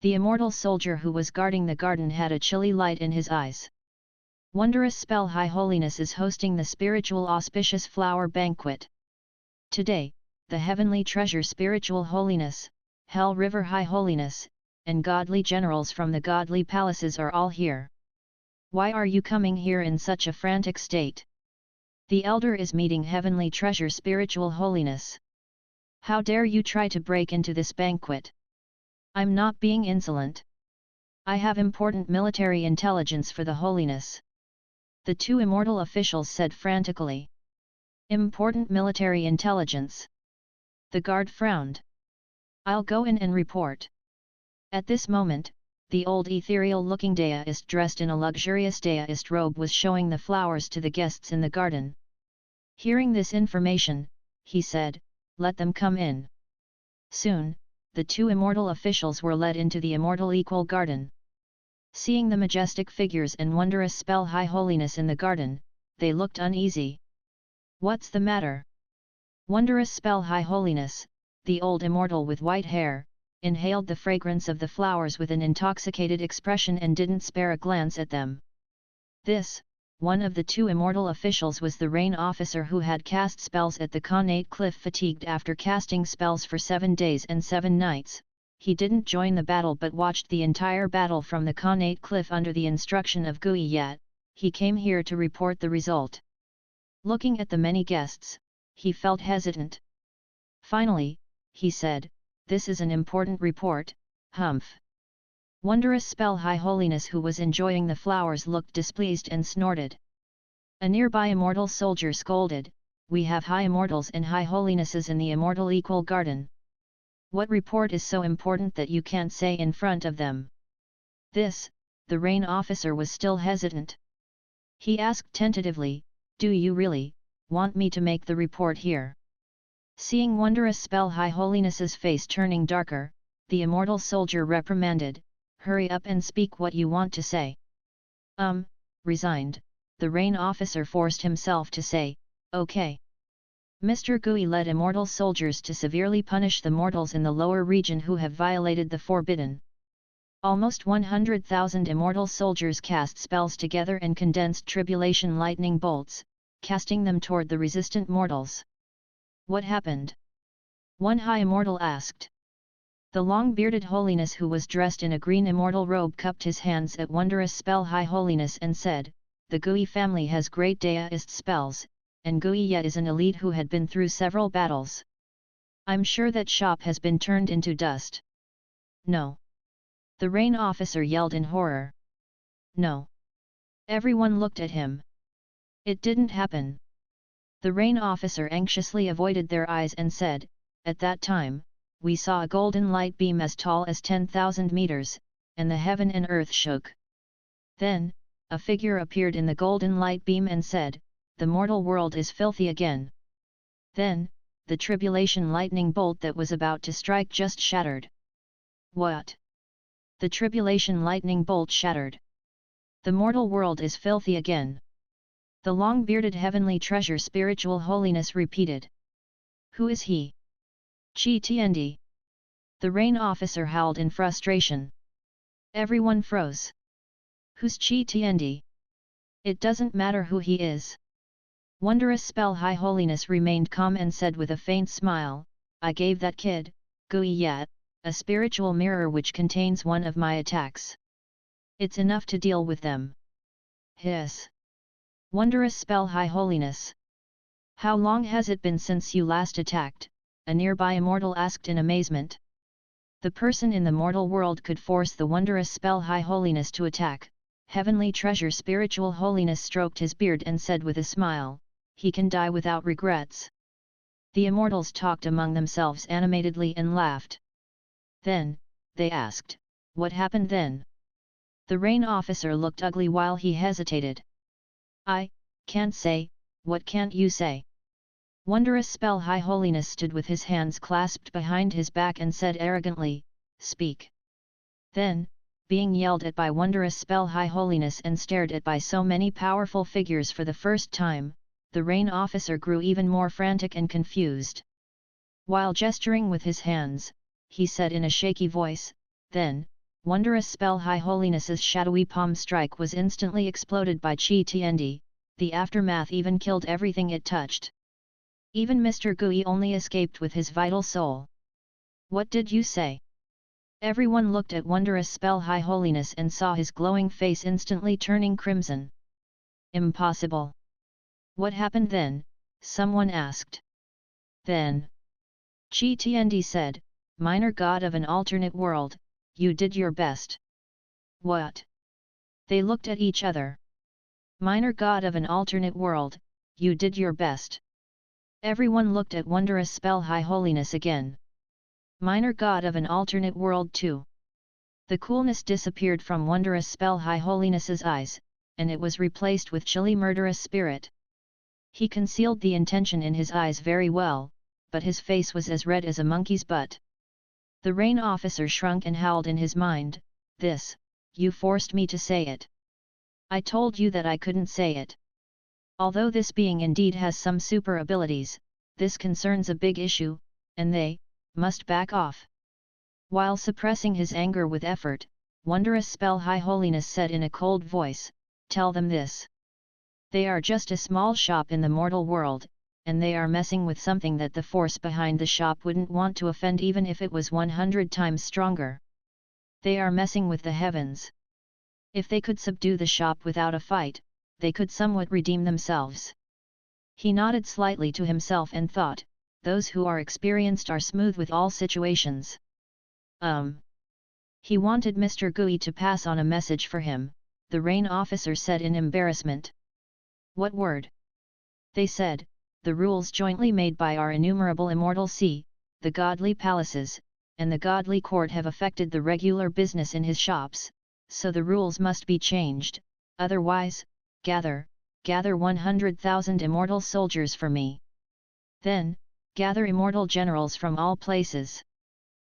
The immortal soldier who was guarding the garden had a chilly light in his eyes. Wondrous spell High Holiness is hosting the spiritual auspicious flower banquet. Today, the heavenly treasure Spiritual Holiness, Hell River High Holiness, and godly generals from the godly palaces are all here. Why are you coming here in such a frantic state? The elder is meeting heavenly treasure Spiritual Holiness. How dare you try to break into this banquet? I'm not being insolent. I have important military intelligence for the Holiness. The 2 immortal officials said frantically. Important military intelligence. The guard frowned. I'll go in and report. At this moment, the old ethereal-looking Daoist dressed in a luxurious Daoist robe was showing the flowers to the guests in the garden. Hearing this information, he said, let them come in. Soon, the 2 immortal officials were led into the immortal equal garden. Seeing the majestic figures and wondrous spell High Holiness in the garden, they looked uneasy. What's the matter? Wondrous spell High Holiness, the old immortal with white hair, inhaled the fragrance of the flowers with an intoxicated expression and didn't spare a glance at them. This, one of the 2 immortal officials was the rain officer who had cast spells at the Khanate cliff fatigued after casting spells for 7 days and 7 nights, he didn't join the battle but watched the entire battle from the Khanate cliff under the instruction of Gui Yat. He came here to report the result. Looking at the many guests, he felt hesitant. Finally, he said, "This is an important report, humph." Wondrous Spell High Holiness, who was enjoying the flowers, looked displeased and snorted. A nearby immortal soldier scolded, "We have high immortals and high holinesses in the immortal equal garden. What report is so important that you can't say in front of them?" This, the rain officer was still hesitant. He asked tentatively, "Do you really want me to make the report here?" Seeing Wondrous Spell High Holiness's face turning darker, the immortal soldier reprimanded, "Hurry up and speak what you want to say." Resigned, the rain officer forced himself to say, "Okay." Mr. Gui led immortal soldiers to severely punish the mortals in the lower region who have violated the forbidden. Almost 100,000 immortal soldiers cast spells together and condensed tribulation lightning bolts, casting them toward the resistant mortals. "What happened?" one high immortal asked. The long-bearded holiness, who was dressed in a green immortal robe, cupped his hands at Wondrous Spell High Holiness and said, "The Gui family has great Daoist spells, and Gui Yat is an elite who had been through several battles. I'm sure that shop has been turned into dust." "No!" the rain officer yelled in horror. "No!" Everyone looked at him. "It didn't happen." The rain officer anxiously avoided their eyes and said, "At that time, we saw a golden light beam as tall as 10,000 meters, and the heaven and earth shook. Then, a figure appeared in the golden light beam and said, 'The mortal world is filthy again.' Then, the tribulation lightning bolt that was about to strike just shattered." "What?" "The tribulation lightning bolt shattered. The mortal world is filthy again." The long-bearded heavenly treasure spiritual holiness repeated. "Who is he?" "Qi Tiandi." The rain officer howled in frustration. Everyone froze. "Who's Qi Tiandi?" "It doesn't matter who he is." Wondrous Spell High Holiness remained calm and said with a faint smile, "I gave that kid, Gui Yat, a spiritual mirror which contains one of my attacks. It's enough to deal with them." "Hiss! Wondrous Spell High Holiness! How long has it been since you last attacked?" a nearby immortal asked in amazement. The person in the mortal world could force the Wondrous Spell High Holiness to attack. Heavenly Treasure Spiritual Holiness stroked his beard and said with a smile, "He can die without regrets." The immortals talked among themselves animatedly and laughed. Then, they asked, "What happened then?" The rain officer looked ugly while he hesitated. "I can't say. What can't you say?" Wondrous Spell High Holiness stood with his hands clasped behind his back and said arrogantly, "Speak." Then, being yelled at by Wondrous Spell High Holiness and stared at by so many powerful figures for the first time, the rain officer grew even more frantic and confused. While gesturing with his hands, he said in a shaky voice, "Then, Wondrous Spell High Holiness's shadowy palm strike was instantly exploded by Qi Tiandi. The aftermath even killed everything it touched. Even Mr. Gui only escaped with his vital soul." "What did you say?" Everyone looked at Wondrous Spell High Holiness and saw his glowing face instantly turning crimson. "Impossible." "What happened then?" someone asked. "Then," Qi Tiandi said, "Minor god of an alternate world, you did your best." "What?" They looked at each other. "Minor god of an alternate world, you did your best." Everyone looked at Wondrous Spell High Holiness again. "Minor god of an alternate world too." The coolness disappeared from Wondrous Spell High Holiness's eyes, and it was replaced with chilly murderous spirit. He concealed the intention in his eyes very well, but his face was as red as a monkey's butt. The rain officer shrunk and howled in his mind, "This, you forced me to say it. I told you that I couldn't say it. Although this being indeed has some super abilities, this concerns a big issue, and they must back off." While suppressing his anger with effort, Wondrous Spell High Holiness said in a cold voice, "Tell them this. They are just a small shop in the mortal world, and they are messing with something that the force behind the shop wouldn't want to offend even if it was 100 times stronger. They are messing with the heavens. If they could subdue the shop without a fight, they could somewhat redeem themselves. He nodded slightly to himself and thought, those who are experienced are smooth with all situations. He wanted Mr. Gui to pass on a message for him, the rain officer said in embarrassment. What word? They said, the rules jointly made by our innumerable immortal sea, the godly palaces, and the godly court have affected the regular business in his shops, so the rules must be changed, otherwise, gather 100,000 immortal soldiers for me. Then, gather immortal generals from all places.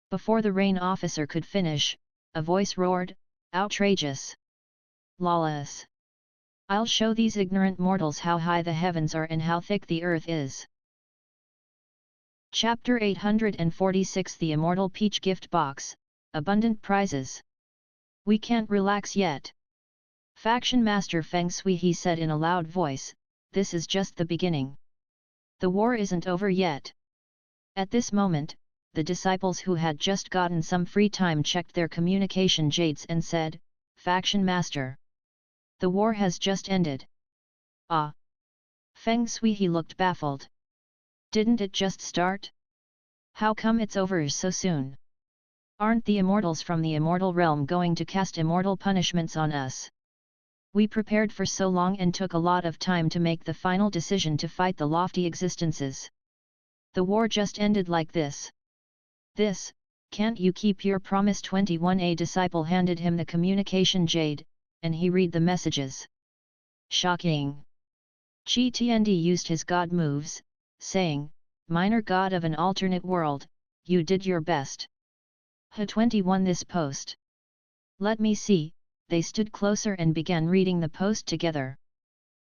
Before the rain officer could finish, a voice roared, outrageous! Lawless! I'll show these ignorant mortals how high the heavens are and how thick the earth is. Chapter 846 The Immortal Peach Gift Box, Abundant Prizes. We can't relax yet. Faction Master Fang Qi he said in a loud voice, this is just the beginning. The war isn't over yet. At this moment, the disciples who had just gotten some free time checked their communication jades and said, Faction Master. The war has just ended. Ah! Fang Qi he looked baffled. Didn't it just start? How come it's over so soon? Aren't the immortals from the immortal realm going to cast immortal punishments on us? We prepared for so long and took a lot of time to make the final decision to fight the lofty existences. The war just ended like this. Can't you keep your promise? 21A disciple handed him the communication jade, and he read the messages. Shocking! Qi Tiandi used his god moves, saying, minor god of an alternate world, you did your best. Ha21 this post. Let me see, they stood closer and began reading the post together.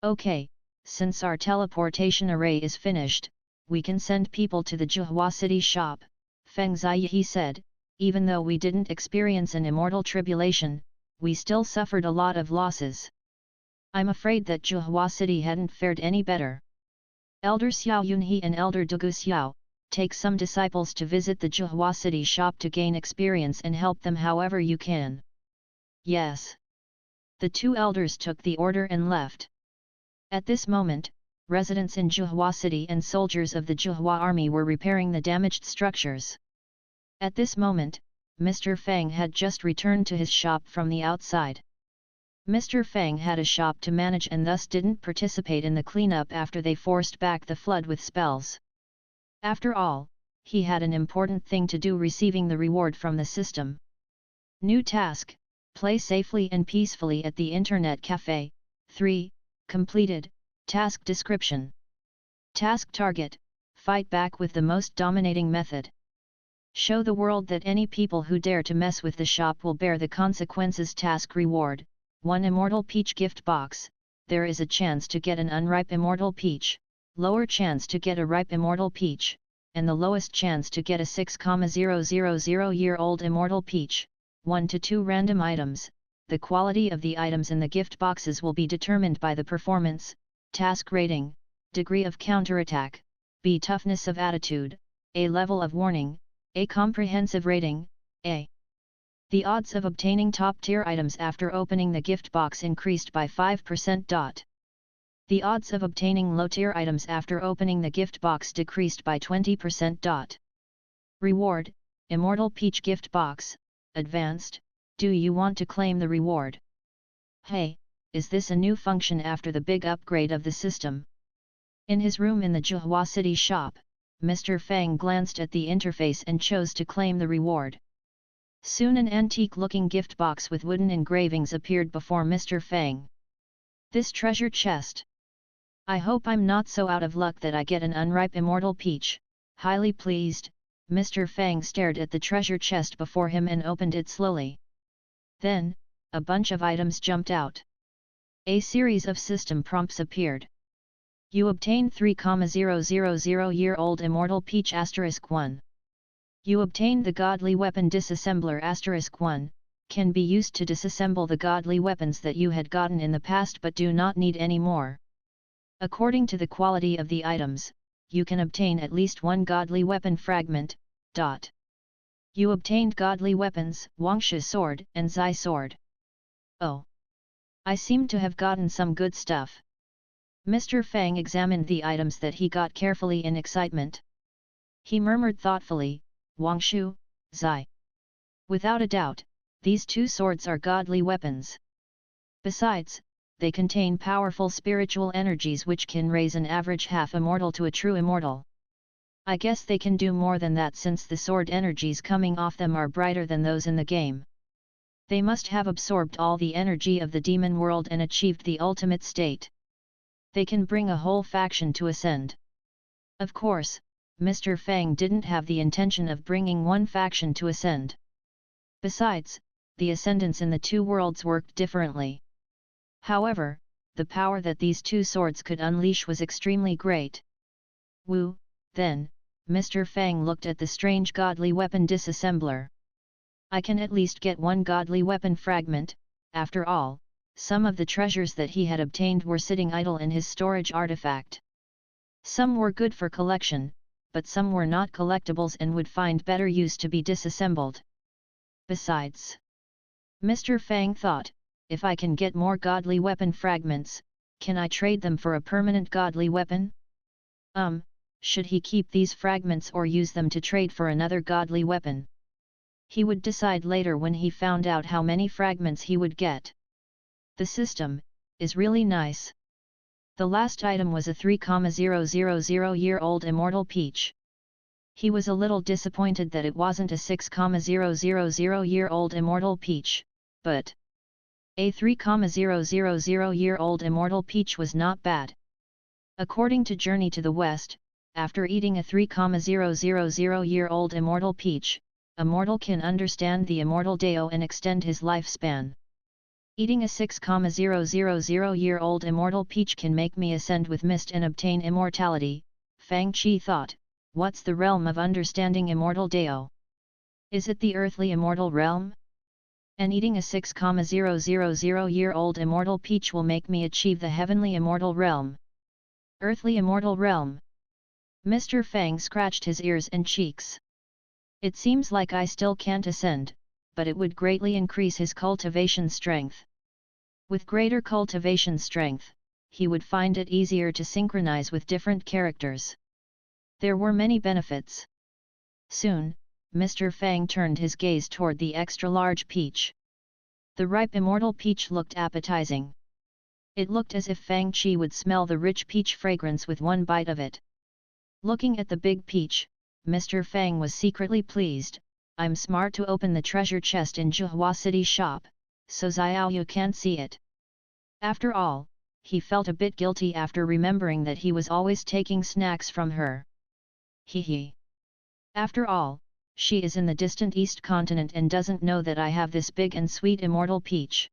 Okay, since our teleportation array is finished, we can send people to the Zhuhua City shop, Feng Ziyi said, even though we didn't experience an immortal tribulation, we still suffered a lot of losses. I'm afraid that Zhuhua City hadn't fared any better. Elder Xiao Yunhe and Elder Dugu Xiao, take some disciples to visit the Zhuhua City shop to gain experience and help them however you can. Yes. The two elders took the order and left. At this moment, residents in Zhuhua City and soldiers of the Zhuhua army were repairing the damaged structures. At this moment, Mr. Fang had just returned to his shop from the outside. Mr. Fang had a shop to manage and thus didn't participate in the cleanup after they forced back the flood with spells. After all, he had an important thing to do, receiving the reward from the system. New task, play safely and peacefully at the Internet Cafe. 3. Completed. Task description. Task target, fight back with the most dominating method. Show the world that any people who dare to mess with the shop will bear the consequences. Task reward, 1 immortal peach gift box, there is a chance to get an unripe immortal peach, lower chance to get a ripe immortal peach, and the lowest chance to get a 6,000-year-old immortal peach. 1 to 2 random items. The quality of the items in the gift boxes will be determined by the performance, task rating, degree of counterattack, B toughness of attitude, A level of warning, A comprehensive rating, A. The odds of obtaining top-tier items after opening the gift box increased by 5%. The odds of obtaining low-tier items after opening the gift box decreased by 20%. Reward, Immortal Peach Gift Box, Advanced. Do you want to claim the reward? Hey, is this a new function after the big upgrade of the system? In his room in the Zhuhua City shop, Mr. Fang glanced at the interface and chose to claim the reward. Soon an antique-looking gift box with wooden engravings appeared before Mr. Fang. This treasure chest. I hope I'm not so out of luck that I get an unripe immortal peach. Highly pleased, Mr. Fang stared at the treasure chest before him and opened it slowly. Then, a bunch of items jumped out. A series of system prompts appeared. You obtain 3,000-year-old immortal peach *1. You obtained the godly weapon disassembler *1, can be used to disassemble the godly weapons that you had gotten in the past but do not need any more. According to the quality of the items, you can obtain at least one godly weapon fragment. You obtained godly weapons, Wangshu sword and Zai sword. Oh! I seem to have gotten some good stuff. Mr. Fang examined the items that he got carefully in excitement. He murmured thoughtfully, Wangshu, Zai. Without a doubt, these two swords are godly weapons. Besides, they contain powerful spiritual energies which can raise an average half-immortal to a true immortal. I guess they can do more than that since the sword energies coming off them are brighter than those in the game. They must have absorbed all the energy of the demon world and achieved the ultimate state. They can bring a whole faction to ascend. Of course, Mr. Fang didn't have the intention of bringing one faction to ascend. Besides, the ascendants in the two worlds worked differently. However, the power that these two swords could unleash was extremely great. Woo, then, Mr. Fang looked at the strange godly weapon disassembler. I can at least get one godly weapon fragment. After all, some of the treasures that he had obtained were sitting idle in his storage artifact. Some were good for collection, but some were not collectibles and would find better use to be disassembled. Besides, Mr. Fang thought, if I can get more godly weapon fragments, can I trade them for a permanent godly weapon? Should he keep these fragments or use them to trade for another godly weapon? He would decide later when he found out how many fragments he would get. The system is really nice. The last item was a 3,000-year-old immortal peach. He was a little disappointed that it wasn't a 6,000-year-old immortal peach, but a 3,000-year-old immortal peach was not bad. According to Journey to the West, after eating a 3,000-year-old immortal peach, a mortal can understand the immortal Dao and extend his lifespan. Eating a 6,000-year-old immortal peach can make me ascend with mist and obtain immortality, Fang Qi thought. What's the realm of understanding immortal Dao? Is it the earthly immortal realm? And eating a 6,000-year-old immortal peach will make me achieve the heavenly immortal realm. Earthly immortal realm. Mr. Fang scratched his ears and cheeks. It seems like I still can't ascend, but it would greatly increase his cultivation strength. With greater cultivation strength, he would find it easier to synchronize with different characters. There were many benefits. Soon, Mr. Fang turned his gaze toward the extra-large peach. The ripe immortal peach looked appetizing. It looked as if Fang Qi would smell the rich peach fragrance with one bite of it. Looking at the big peach, Mr. Fang was secretly pleased. I'm smart to open the treasure chest in Zhuhua City shop, so Xiaoyu can't see it. After all, he felt a bit guilty after remembering that he was always taking snacks from her. Hee. After all, she is in the distant East continent and doesn't know that I have this big and sweet immortal peach.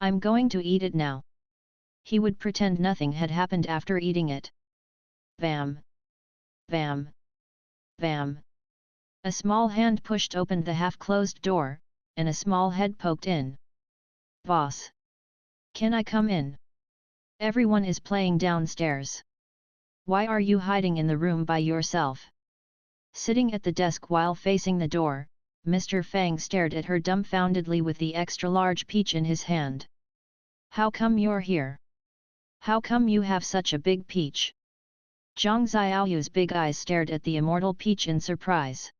I'm going to eat it now. He would pretend nothing had happened after eating it. Bam! Bam! Bam! A small hand pushed open the half-closed door, and a small head poked in. Boss! Can I come in? Everyone is playing downstairs. Why are you hiding in the room by yourself? Sitting at the desk while facing the door, Mr. Fang stared at her dumbfoundedly with the extra-large peach in his hand. How come you're here? How come you have such a big peach? Zhang Xiaoyu's big eyes stared at the immortal peach in surprise.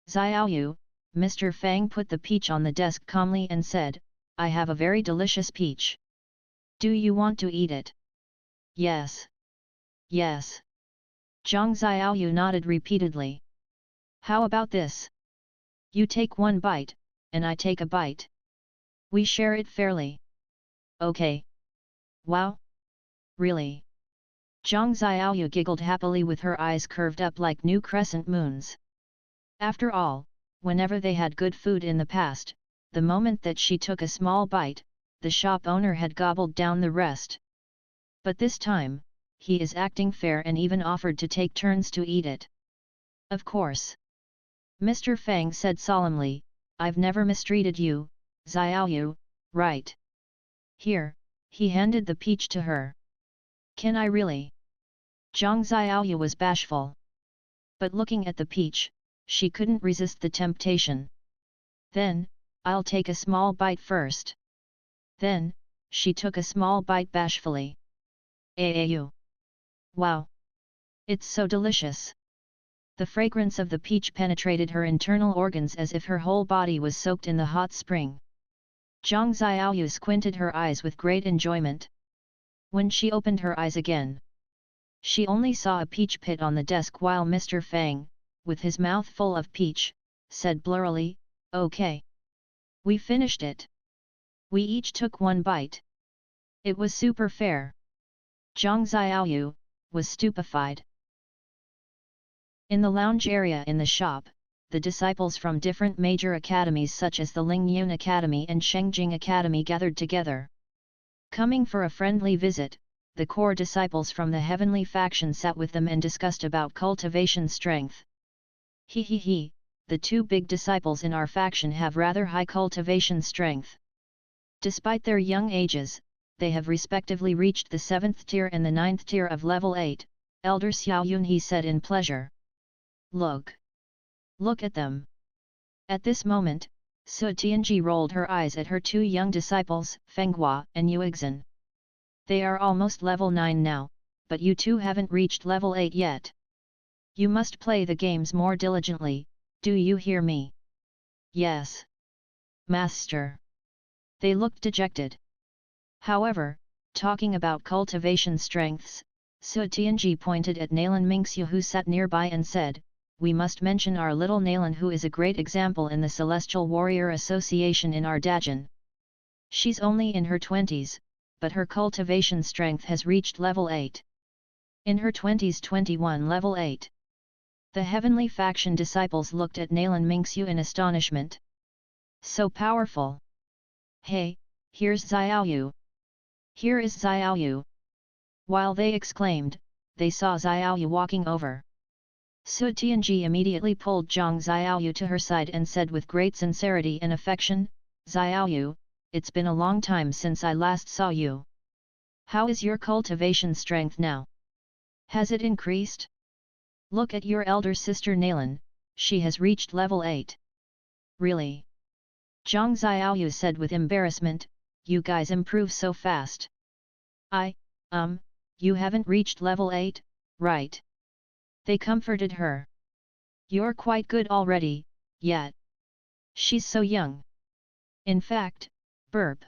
Xiaoyu, Mr. Fang put the peach on the desk calmly and said, I have a very delicious peach. Do you want to eat it? Yes. Yes. Zhang Xiaoyu nodded repeatedly. How about this? You take one bite, and I take a bite. We share it fairly. Okay. Wow? Really? Zhang Xiaoyu giggled happily with her eyes curved up like new crescent moons. After all, whenever they had good food in the past, the moment that she took a small bite, the shop owner had gobbled down the rest. But this time, he is acting fair and even offered to take turns to eat it. Of course. Mr. Fang said solemnly, I've never mistreated you, Xiaoyu, right? Here, he handed the peach to her. Can I really? Zhang Xiaoyu was bashful. But looking at the peach, she couldn't resist the temptation. Then, I'll take a small bite first. Then, she took a small bite bashfully. Aau! Wow! It's so delicious! The fragrance of the peach penetrated her internal organs as if her whole body was soaked in the hot spring. Zhang Xiaoyu squinted her eyes with great enjoyment. When she opened her eyes again, she only saw a peach pit on the desk while Mr. Fang, with his mouth full of peach, said blurrily, "Okay. We finished it. We each took one bite. It was super fair." Zhang Xiaoyu was stupefied. In the lounge area in the shop, the disciples from different major academies such as the Lingyun Academy and Shengjing Academy gathered together. Coming for a friendly visit, the core disciples from the heavenly faction sat with them and discussed about cultivation strength. He, the two big disciples in our faction have rather high cultivation strength. Despite their young ages, they have respectively reached the 7th tier and the 9th tier of level 8, Elder Xiao Yunhe said in pleasure. Look at them. At this moment, Su Tianji rolled her eyes at her two young disciples, Feng Qi and Yuexin. They are almost level 9 now, but you two haven't reached level 8 yet. You must play the games more diligently, do you hear me? Yes. Master. They looked dejected. However, talking about cultivation strengths, Su Tianji pointed at Nalan Mingxiu who sat nearby and said, "We must mention our little Nalan who is a great example in the Celestial Warrior Association in our Dajin. She's only in her 20s, but her cultivation strength has reached level 8. In her 20s 21 level 8. The heavenly faction disciples looked at Nalan Mingxiu in astonishment. So powerful! Hey, here's Xiaoyu! Here is Xiaoyu! While they exclaimed, they saw Xiaoyu walking over. Su Tianji immediately pulled Zhang Xiaoyu to her side and said with great sincerity and affection, "Xiaoyu, it's been a long time since I last saw you. How is your cultivation strength now? Has it increased? Look at your elder sister Nalan, she has reached level 8. Really?" Zhang Xiaoyu said with embarrassment, "You guys improve so fast. You haven't reached level 8, right?" They comforted her. "You're quite good already, yet. She's so young. In fact, burp."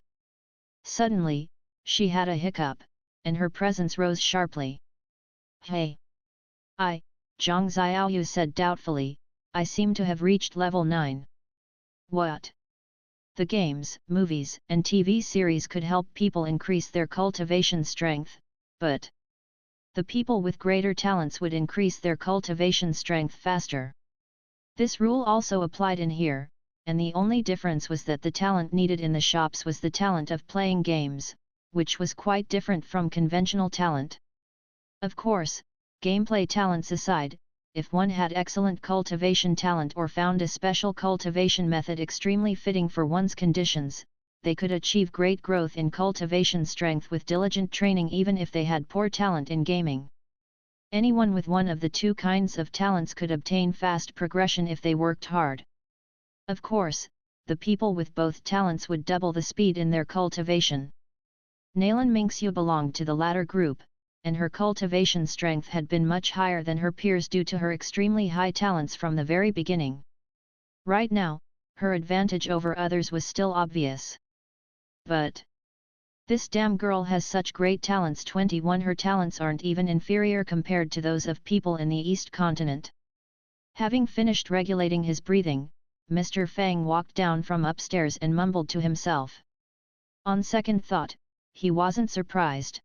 Suddenly, she had a hiccup, and her presence rose sharply. "Hey! Zhang Xiaoyu said doubtfully, "I seem to have reached level 9. What?" The games, movies, and TV series could help people increase their cultivation strength, but the people with greater talents would increase their cultivation strength faster. This rule also applied in here, and the only difference was that the talent needed in the shops was the talent of playing games, which was quite different from conventional talent. Of course, gameplay talents aside, if one had excellent cultivation talent or found a special cultivation method extremely fitting for one's conditions, they could achieve great growth in cultivation strength with diligent training even if they had poor talent in gaming. Anyone with one of the two kinds of talents could obtain fast progression if they worked hard. Of course, the people with both talents would double the speed in their cultivation. Nalan Mingxiu belonged to the latter group, and her cultivation strength had been much higher than her peers due to her extremely high talents from the very beginning. Right now, her advantage over others was still obvious. But this damn girl has such great talents. 21 Her talents aren't even inferior compared to those of people in the East Continent. Having finished regulating his breathing, Mr. Fang walked down from upstairs and mumbled to himself. On second thought, he wasn't surprised.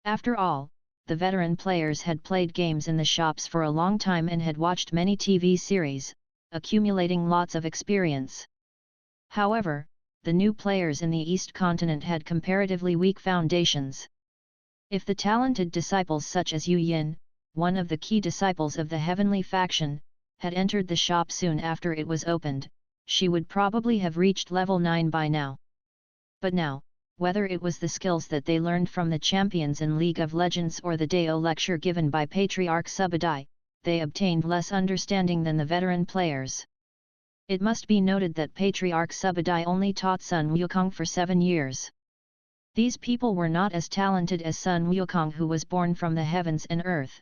After all, the veteran players had played games in the shops for a long time and had watched many TV series, accumulating lots of experience. However, the new players in the East Continent had comparatively weak foundations. If the talented disciples such as Yu Yin, one of the key disciples of the heavenly faction, had entered the shop soon after it was opened, she would probably have reached level 9 by now. But now, whether it was the skills that they learned from the champions in League of Legends or the Dao lecture given by Patriarch Subadai, they obtained less understanding than the veteran players. It must be noted that Patriarch Subadai only taught Sun Wukong for 7 years. These people were not as talented as Sun Wukong, who was born from the heavens and earth.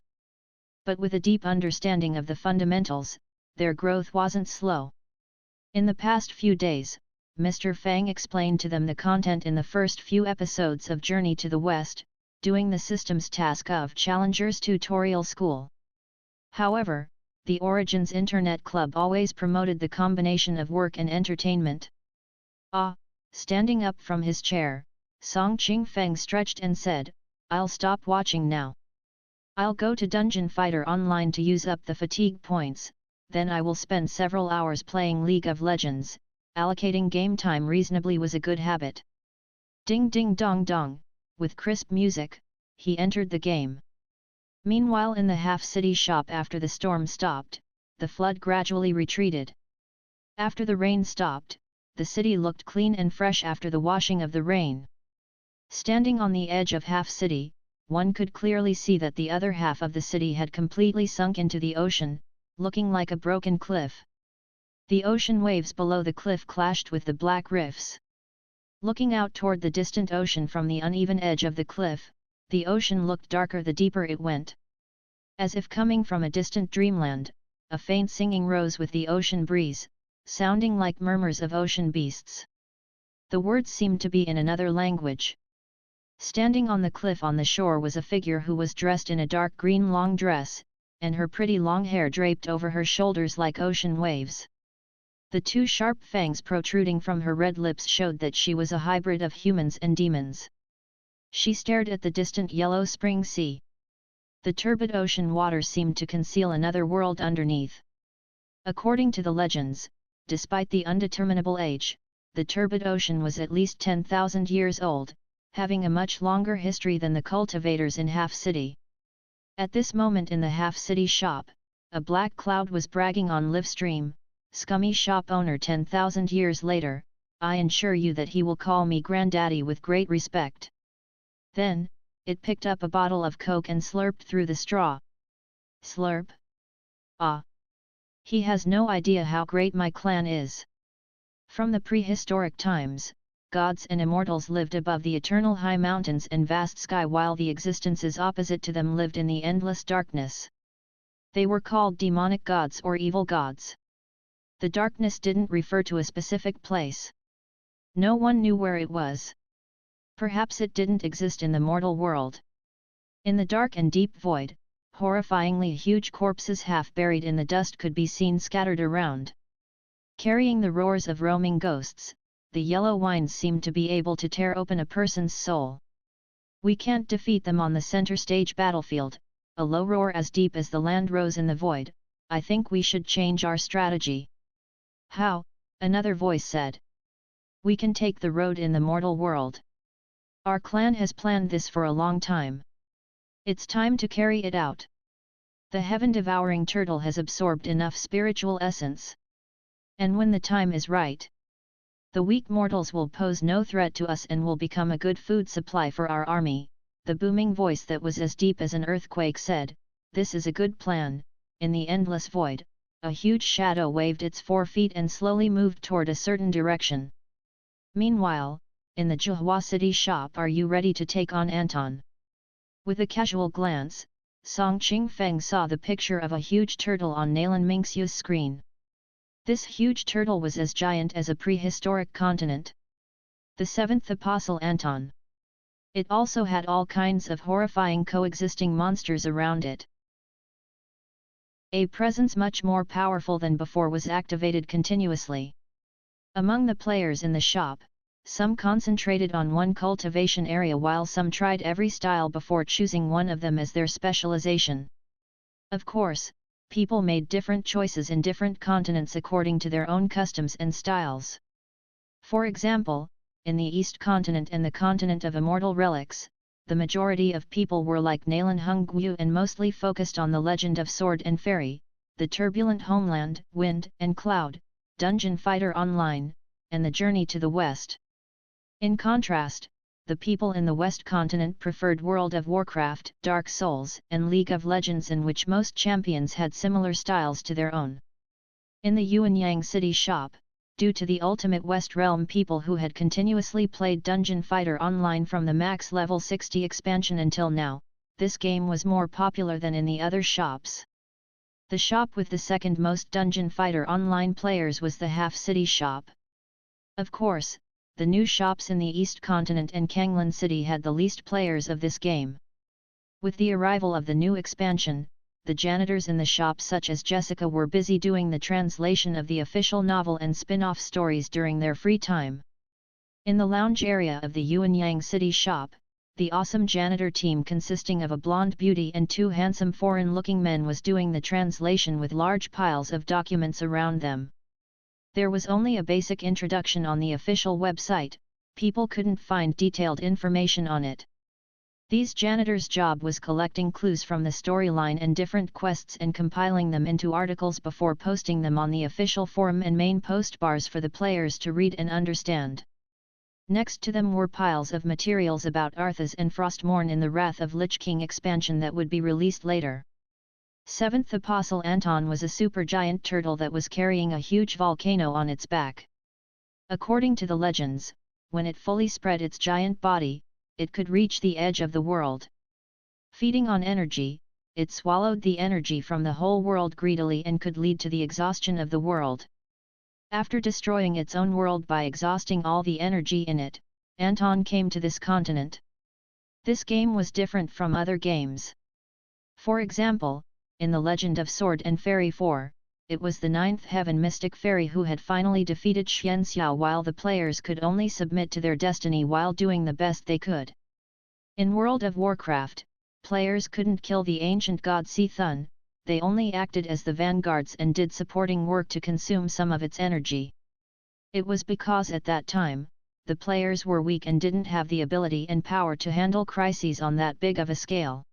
But with a deep understanding of the fundamentals, their growth wasn't slow. In the past few days, Mr. Fang explained to them the content in the first few episodes of Journey to the West, doing the system's task of Challenger's Tutorial School. However, the Origins Internet Club always promoted the combination of work and entertainment. Standing up from his chair, Song Qingfeng stretched and said, "I'll stop watching now. I'll go to Dungeon Fighter Online to use up the fatigue points, then I will spend several hours playing League of Legends." Allocating game time reasonably was a good habit. Ding ding dong dong, with crisp music, he entered the game. Meanwhile, in the half-city shop, after the storm stopped, the flood gradually retreated. After the rain stopped, the city looked clean and fresh after the washing of the rain. Standing on the edge of half-city, one could clearly see that the other half of the city had completely sunk into the ocean, looking like a broken cliff. The ocean waves below the cliff clashed with the black rifts. Looking out toward the distant ocean from the uneven edge of the cliff, the ocean looked darker the deeper it went. As if coming from a distant dreamland, a faint singing rose with the ocean breeze, sounding like murmurs of ocean beasts. The words seemed to be in another language. Standing on the cliff on the shore was a figure who was dressed in a dark green long dress, and her pretty long hair draped over her shoulders like ocean waves. The two sharp fangs protruding from her red lips showed that she was a hybrid of humans and demons. She stared at the distant yellow spring sea. The turbid ocean water seemed to conceal another world underneath. According to the legends, despite the undeterminable age, the turbid ocean was at least 10,000 years old, having a much longer history than the cultivators in Half City. At this moment in the Half City shop, a black cloud was bragging on Livestream, "Scummy shop owner 10,000 years later, I assure you that he will call me granddaddy with great respect." Then, it picked up a bottle of Coke and slurped through the straw. Slurp? He has no idea how great my clan is. From the prehistoric times, gods and immortals lived above the eternal high mountains and vast sky, while the existences opposite to them lived in the endless darkness. They were called demonic gods or evil gods. The darkness didn't refer to a specific place. No one knew where it was. Perhaps it didn't exist in the mortal world. In the dark and deep void, horrifyingly huge corpses half buried in the dust could be seen scattered around. Carrying the roars of roaming ghosts, the yellow winds seemed to be able to tear open a person's soul. "We can't defeat them on the center stage battlefield," a low roar as deep as the land rose in the void. "I think we should change our strategy." "How?" another voice said. "We can take the road in the mortal world. Our clan has planned this for a long time. It's time to carry it out. The heaven-devouring turtle has absorbed enough spiritual essence. And when the time is right, the weak mortals will pose no threat to us and will become a good food supply for our army." The booming voice that was as deep as an earthquake said, "This is a good plan." In the endless void, a huge shadow waved its 4 feet and slowly moved toward a certain direction. Meanwhile, in the Zhuhua City shop, "Are you ready to take on Anton?" With a casual glance, Song Qingfeng saw the picture of a huge turtle on Nalan Mingxiu's screen. This huge turtle was as giant as a prehistoric continent. The 7th Apostle Anton. It also had all kinds of horrifying coexisting monsters around it. A presence much more powerful than before was activated continuously. Among the players in the shop, some concentrated on one cultivation area while some tried every style before choosing one of them as their specialization. Of course, people made different choices in different continents according to their own customs and styles. For example, in the East Continent and the continent of immortal relics, the majority of people were like Nalan Hungwu and mostly focused on the legend of Sword and Fairy, the turbulent homeland, Wind and Cloud, Dungeon Fighter Online, and the Journey to the West. In contrast, the people in the West Continent preferred World of Warcraft, Dark Souls, and League of Legends, in which most champions had similar styles to their own. In the Yuanyang City shop, due to the Ultimate West Realm people who had continuously played Dungeon Fighter Online from the max level 60 expansion until now, this game was more popular than in the other shops. The shop with the second most Dungeon Fighter Online players was the Half City shop. Of course, the new shops in the East Continent and Kanglan City had the least players of this game. With the arrival of the new expansion, the janitors in the shop such as Jessica were busy doing the translation of the official novel and spin-off stories during their free time. In the lounge area of the Yuanyang City shop, the awesome janitor team consisting of a blonde beauty and two handsome foreign-looking men was doing the translation with large piles of documents around them. There was only a basic introduction on the official website, people couldn't find detailed information on it. These janitors' job was collecting clues from the storyline and different quests and compiling them into articles before posting them on the official forum and main post bars for the players to read and understand. Next to them were piles of materials about Arthas and Frostmourne in the Wrath of Lich King expansion that would be released later. Seventh Apostle Anton was a supergiant turtle that was carrying a huge volcano on its back. According to the legends, when it fully spread its giant body, it could reach the edge of the world. Feeding on energy, it swallowed the energy from the whole world greedily and could lead to the exhaustion of the world. After destroying its own world by exhausting all the energy in it, Anton came to this continent. This game was different from other games. For example, in the Legend of Sword and Fairy 4, it was the Ninth Heaven Mystic Fairy who had finally defeated Xian Xiao, while the players could only submit to their destiny while doing the best they could. In World of Warcraft, players couldn't kill the ancient god Thun, they only acted as the vanguards and did supporting work to consume some of its energy. It was because at that time, the players were weak and didn't have the ability and power to handle crises on that big of a scale.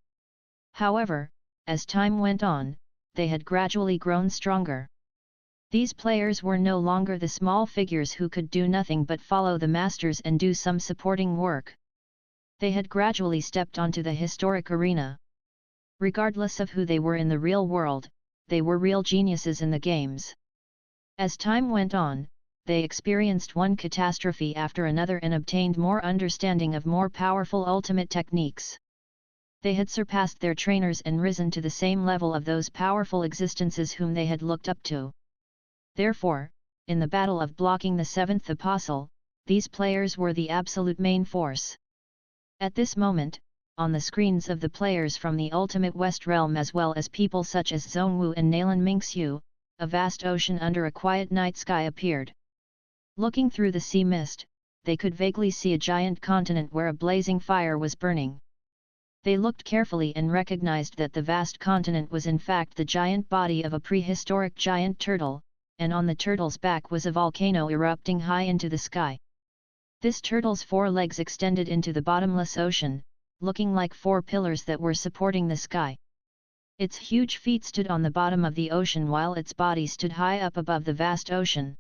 However, as time went on, they had gradually grown stronger. These players were no longer the small figures who could do nothing but follow the masters and do some supporting work. They had gradually stepped onto the historic arena. Regardless of who they were in the real world, they were real geniuses in the games. As time went on, they experienced one catastrophe after another and obtained more understanding of more powerful ultimate techniques. They had surpassed their trainers and risen to the same level of those powerful existences whom they had looked up to. Therefore, in the battle of blocking the Seventh Apostle, these players were the absolute main force. At this moment, on the screens of the players from the Ultimate West Realm as well as people such as Zhongwu and Nalan Mingxiu, a vast ocean under a quiet night sky appeared. Looking through the sea mist, they could vaguely see a giant continent where a blazing fire was burning. They looked carefully and recognized that the vast continent was in fact the giant body of a prehistoric giant turtle, and on the turtle's back was a volcano erupting high into the sky. This turtle's four legs extended into the bottomless ocean, looking like four pillars that were supporting the sky. Its huge feet stood on the bottom of the ocean while its body stood high up above the vast ocean.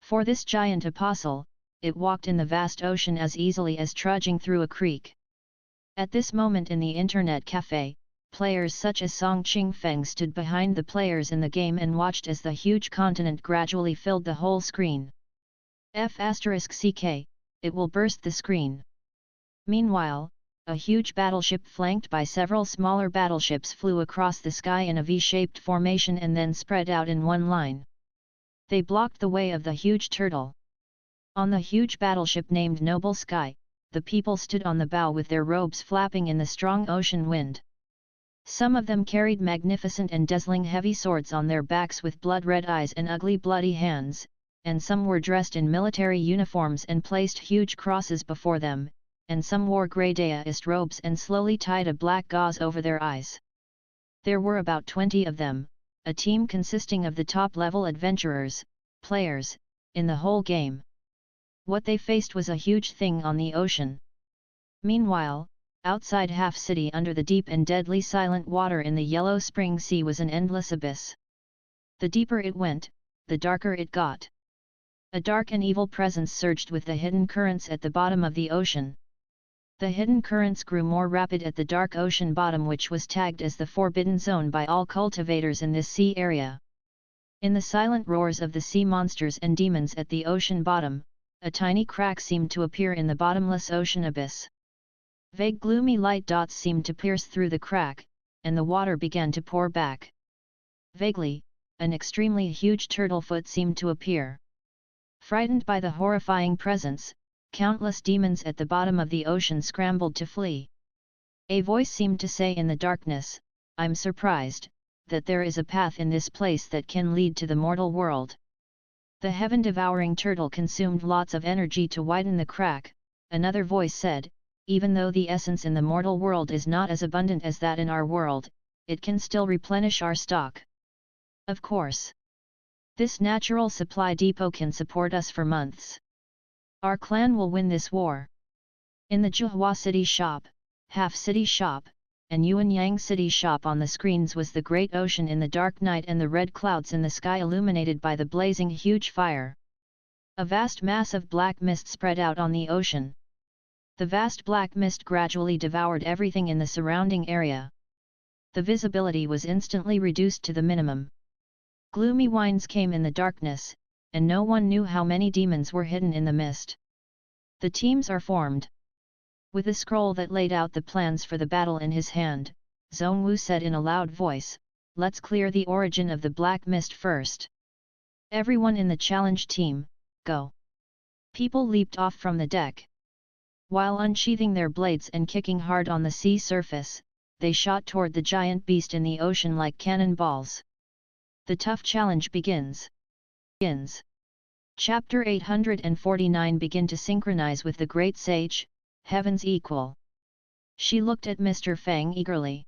For this giant apostle, it walked in the vast ocean as easily as trudging through a creek. At this moment in the internet cafe, players such as Song Qingfeng stood behind the players in the game and watched as the huge continent gradually filled the whole screen. F***CK, it will burst the screen. Meanwhile, a huge battleship flanked by several smaller battleships flew across the sky in a V-shaped formation and then spread out in one line. They blocked the way of the huge turtle. On the huge battleship named Noble Sky, the people stood on the bow with their robes flapping in the strong ocean wind. Some of them carried magnificent and dazzling heavy swords on their backs with blood-red eyes and ugly bloody hands, and some were dressed in military uniforms and placed huge crosses before them, and some wore grey daoist robes and slowly tied a black gauze over their eyes. There were about 20 of them, a team consisting of the top-level adventurers, players, in the whole game. What they faced was a huge thing on the ocean. Meanwhile, outside Half City under the deep and deadly silent water in the Yellow Spring Sea was an endless abyss. The deeper it went, the darker it got. A dark and evil presence surged with the hidden currents at the bottom of the ocean. The hidden currents grew more rapid at the dark ocean bottom, which was tagged as the Forbidden Zone by all cultivators in this sea area. In the silent roars of the sea monsters and demons at the ocean bottom, a tiny crack seemed to appear in the bottomless ocean abyss. Vague gloomy light dots seemed to pierce through the crack, and the water began to pour back. Vaguely, an extremely huge turtle foot seemed to appear. Frightened by the horrifying presence, countless demons at the bottom of the ocean scrambled to flee. A voice seemed to say in the darkness, "I'm surprised that there is a path in this place that can lead to the mortal world." The heaven-devouring turtle consumed lots of energy to widen the crack. Another voice said, "Even though the essence in the mortal world is not as abundant as that in our world, it can still replenish our stock. Of course. This natural supply depot can support us for months. Our clan will win this war." In the Zhuhua City shop, Half City shop, and Yuanyang City shop on the screens was the great ocean in the dark night and the red clouds in the sky illuminated by the blazing huge fire. A vast mass of black mist spread out on the ocean. The vast black mist gradually devoured everything in the surrounding area. The visibility was instantly reduced to the minimum. Gloomy whines came in the darkness, and no one knew how many demons were hidden in the mist. The teams are formed. With a scroll that laid out the plans for the battle in his hand, Zhongwu said in a loud voice, "Let's clear the origin of the black mist first. Everyone in the challenge team, go." People leaped off from the deck. While unsheathing their blades and kicking hard on the sea surface, they shot toward the giant beast in the ocean like cannonballs. The tough challenge begins. Chapter 849 Begin to synchronize with the great sage, heaven's equal. She looked at Mr. Fang eagerly.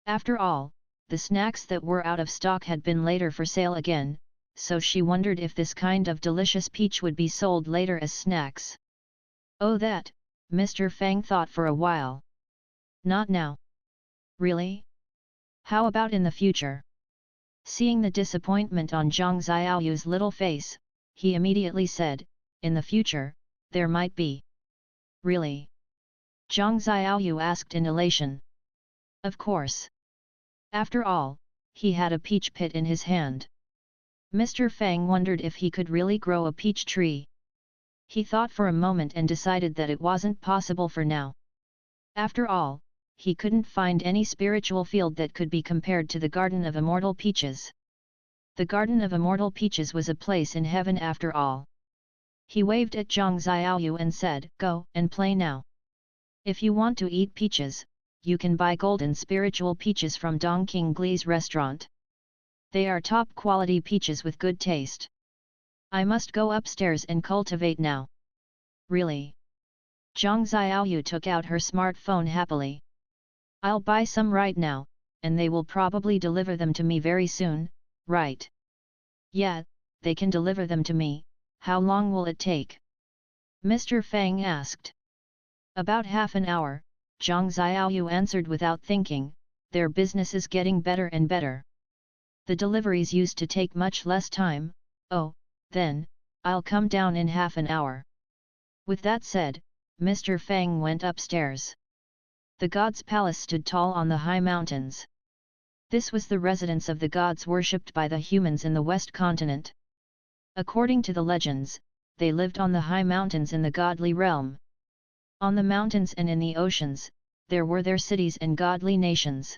After all, the snacks that were out of stock had been later for sale again, so she wondered if this kind of delicious peach would be sold later as snacks. "Oh, that," Mr. Fang thought for a while. "Not now." "Really? How about in the future?" Seeing the disappointment on Zhang Xiaoyu's little face, he immediately said, "In the future, there might be." "Really?" Zhang Xiaoyu asked in elation. "Of course." After all, he had a peach pit in his hand. Mr. Fang wondered if he could really grow a peach tree. He thought for a moment and decided that it wasn't possible for now. After all, he couldn't find any spiritual field that could be compared to the Garden of Immortal Peaches. The Garden of Immortal Peaches was a place in heaven after all. He waved at Zhang Xiaoyu and said, "Go and play now. If you want to eat peaches, you can buy golden spiritual peaches from Dongqing Gli's restaurant. They are top quality peaches with good taste. I must go upstairs and cultivate now." "Really?" Zhang Xiaoyu took out her smartphone happily. "I'll buy some right now, and they will probably deliver them to me very soon, right?" "Yeah, they can deliver them to me. How long will it take?" Mr. Fang asked. "About half an hour," Zhang Xiaoyu answered without thinking. "Their business is getting better and better. The deliveries used to take much less time." "Oh, then, I'll come down in half an hour." With that said, Mr. Fang went upstairs. The god's palace stood tall on the high mountains. This was the residence of the gods worshipped by the humans in the West continent. According to the legends, they lived on the high mountains in the godly realm. On the mountains and in the oceans, there were their cities and godly nations.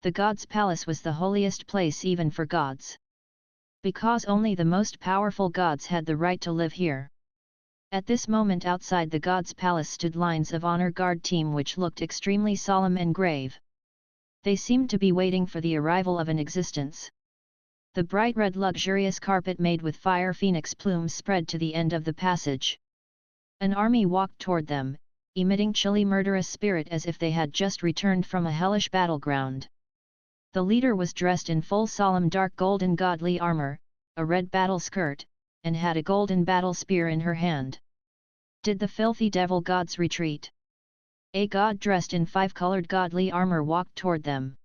The god's palace was the holiest place even for gods. Because only the most powerful gods had the right to live here. At this moment outside the god's palace stood lines of honor guard team which looked extremely solemn and grave. They seemed to be waiting for the arrival of an existence. The bright red luxurious carpet made with fire phoenix plumes spread to the end of the passage. An army walked toward them, emitting chilly murderous spirit as if they had just returned from a hellish battleground. The leader was dressed in full solemn dark golden godly armor, a red battle skirt, and had a golden battle spear in her hand. Did the filthy devil gods retreat? A god dressed in five-colored godly armor walked toward them.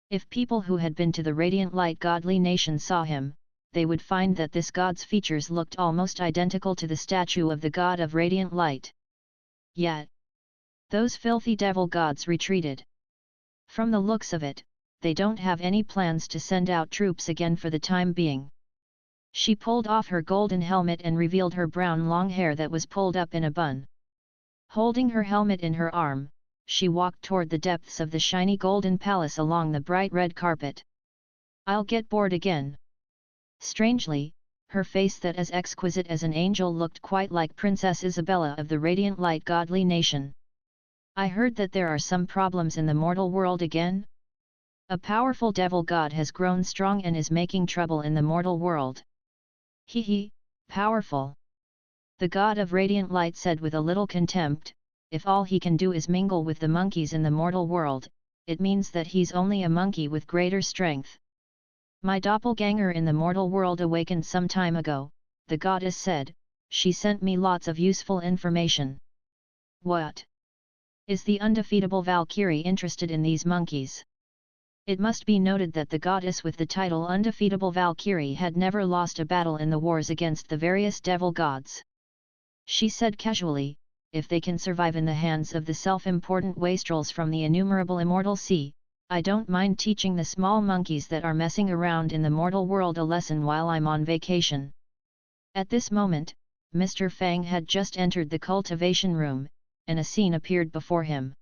If people who had been to the radiant light godly nation saw him, they would find that this god's features looked almost identical to the statue of the god of radiant light. Yet, Those filthy devil gods retreated. From the looks of it, they don't have any plans to send out troops again for the time being. She pulled off her golden helmet and revealed her brown long hair that was pulled up in a bun. Holding her helmet in her arm, she walked toward the depths of the shiny golden palace along the bright red carpet. I'll get bored again. Strangely, her face that as exquisite as an angel looked quite like Princess Isabella of the radiant light godly nation. I heard that there are some problems in the mortal world again? A powerful devil god has grown strong and is making trouble in the mortal world. Hee, powerful. The god of radiant light said with a little contempt, if all he can do is mingle with the monkeys in the mortal world, it means that he's only a monkey with greater strength. My doppelganger in the mortal world awakened some time ago, the goddess said. She sent me lots of useful information. What? Is the undefeatable Valkyrie interested in these monkeys? It must be noted that the goddess with the title Undefeatable Valkyrie had never lost a battle in the wars against the various devil gods. She said casually, if they can survive in the hands of the self-important wastrels from the innumerable immortal sea, I don't mind teaching the small monkeys that are messing around in the mortal world a lesson while I'm on vacation. At this moment, Mr. Fang had just entered the cultivation room, and a scene appeared before him.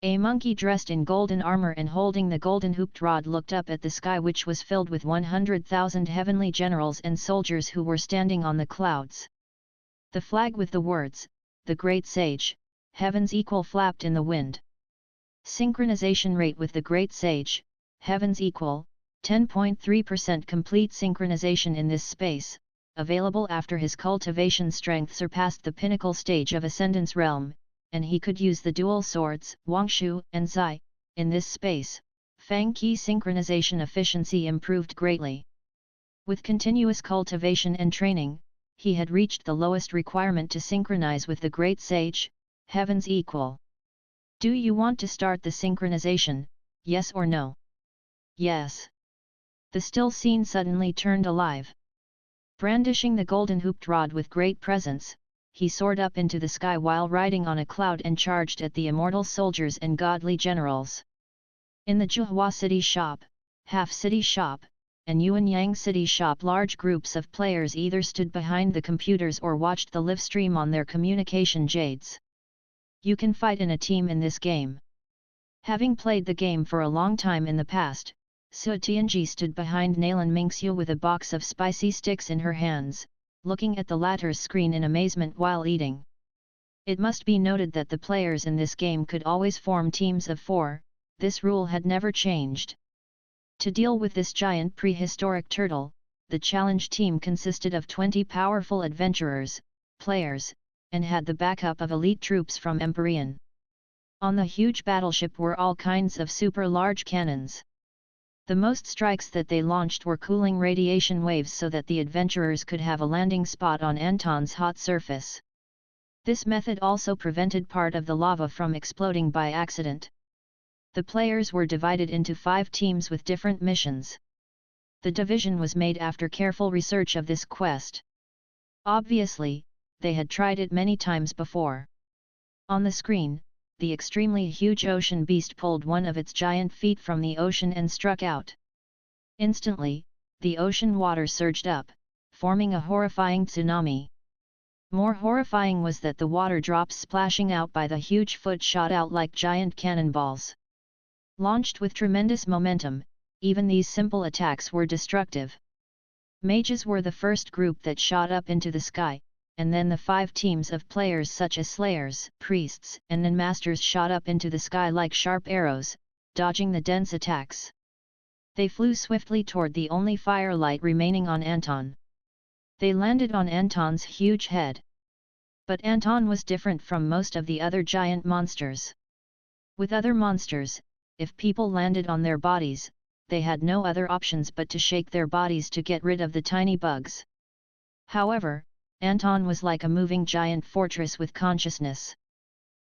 A monkey dressed in golden armor and holding the golden hooped rod looked up at the sky, which was filled with 100,000 heavenly generals and soldiers who were standing on the clouds. The flag with the words, "The Great Sage, Heaven's Equal" flapped in the wind. Synchronization rate with the Great Sage, Heaven's Equal, 10.3% complete synchronization in this space, available after his cultivation strength surpassed the pinnacle stage of Ascendance Realm, and he could use the dual swords, Wangshu and Zai, in this space. Fang Qi synchronization efficiency improved greatly. With continuous cultivation and training, he had reached the lowest requirement to synchronize with the Great Sage, Heaven's Equal. Do you want to start the synchronization, yes or no? Yes. The still scene suddenly turned alive. Brandishing the golden hooped rod with great presence, he soared up into the sky while riding on a cloud and charged at the immortal soldiers and godly generals. In the Zhuhua City Shop, Half City Shop, and Yuanyang City Shop, large groups of players either stood behind the computers or watched the live stream on their communication jades. You can fight in a team in this game. Having played the game for a long time in the past, Su Tianji stood behind Nalan Mingxiu with a box of spicy sticks in her hands, looking at the latter's screen in amazement while eating. It must be noted that the players in this game could always form teams of 4, this rule had never changed. To deal with this giant prehistoric turtle, the challenge team consisted of 20 powerful adventurers, players, and had the backup of elite troops from Empyrean. On the huge battleship were all kinds of super-large cannons. The most strikes that they launched were cooling radiation waves so that the adventurers could have a landing spot on Anton's hot surface. This method also prevented part of the lava from exploding by accident. The players were divided into 5 teams with different missions. The division was made after careful research of this quest. Obviously, they had tried it many times before. On the screen, the extremely huge ocean beast pulled one of its giant feet from the ocean and struck out. Instantly, the ocean water surged up, forming a horrifying tsunami. More horrifying was that the water drops splashing out by the huge foot shot out like giant cannonballs. Launched with tremendous momentum, even these simple attacks were destructive. Mages were the first group that shot up into the sky, and then the 5 teams of players such as slayers, priests, and then masters shot up into the sky like sharp arrows, dodging the dense attacks. They flew swiftly toward the only firelight remaining on Anton. They landed on Anton's huge head. But Anton was different from most of the other giant monsters. With other monsters, if people landed on their bodies, they had no other options but to shake their bodies to get rid of the tiny bugs. However, Anton was like a moving giant fortress with consciousness.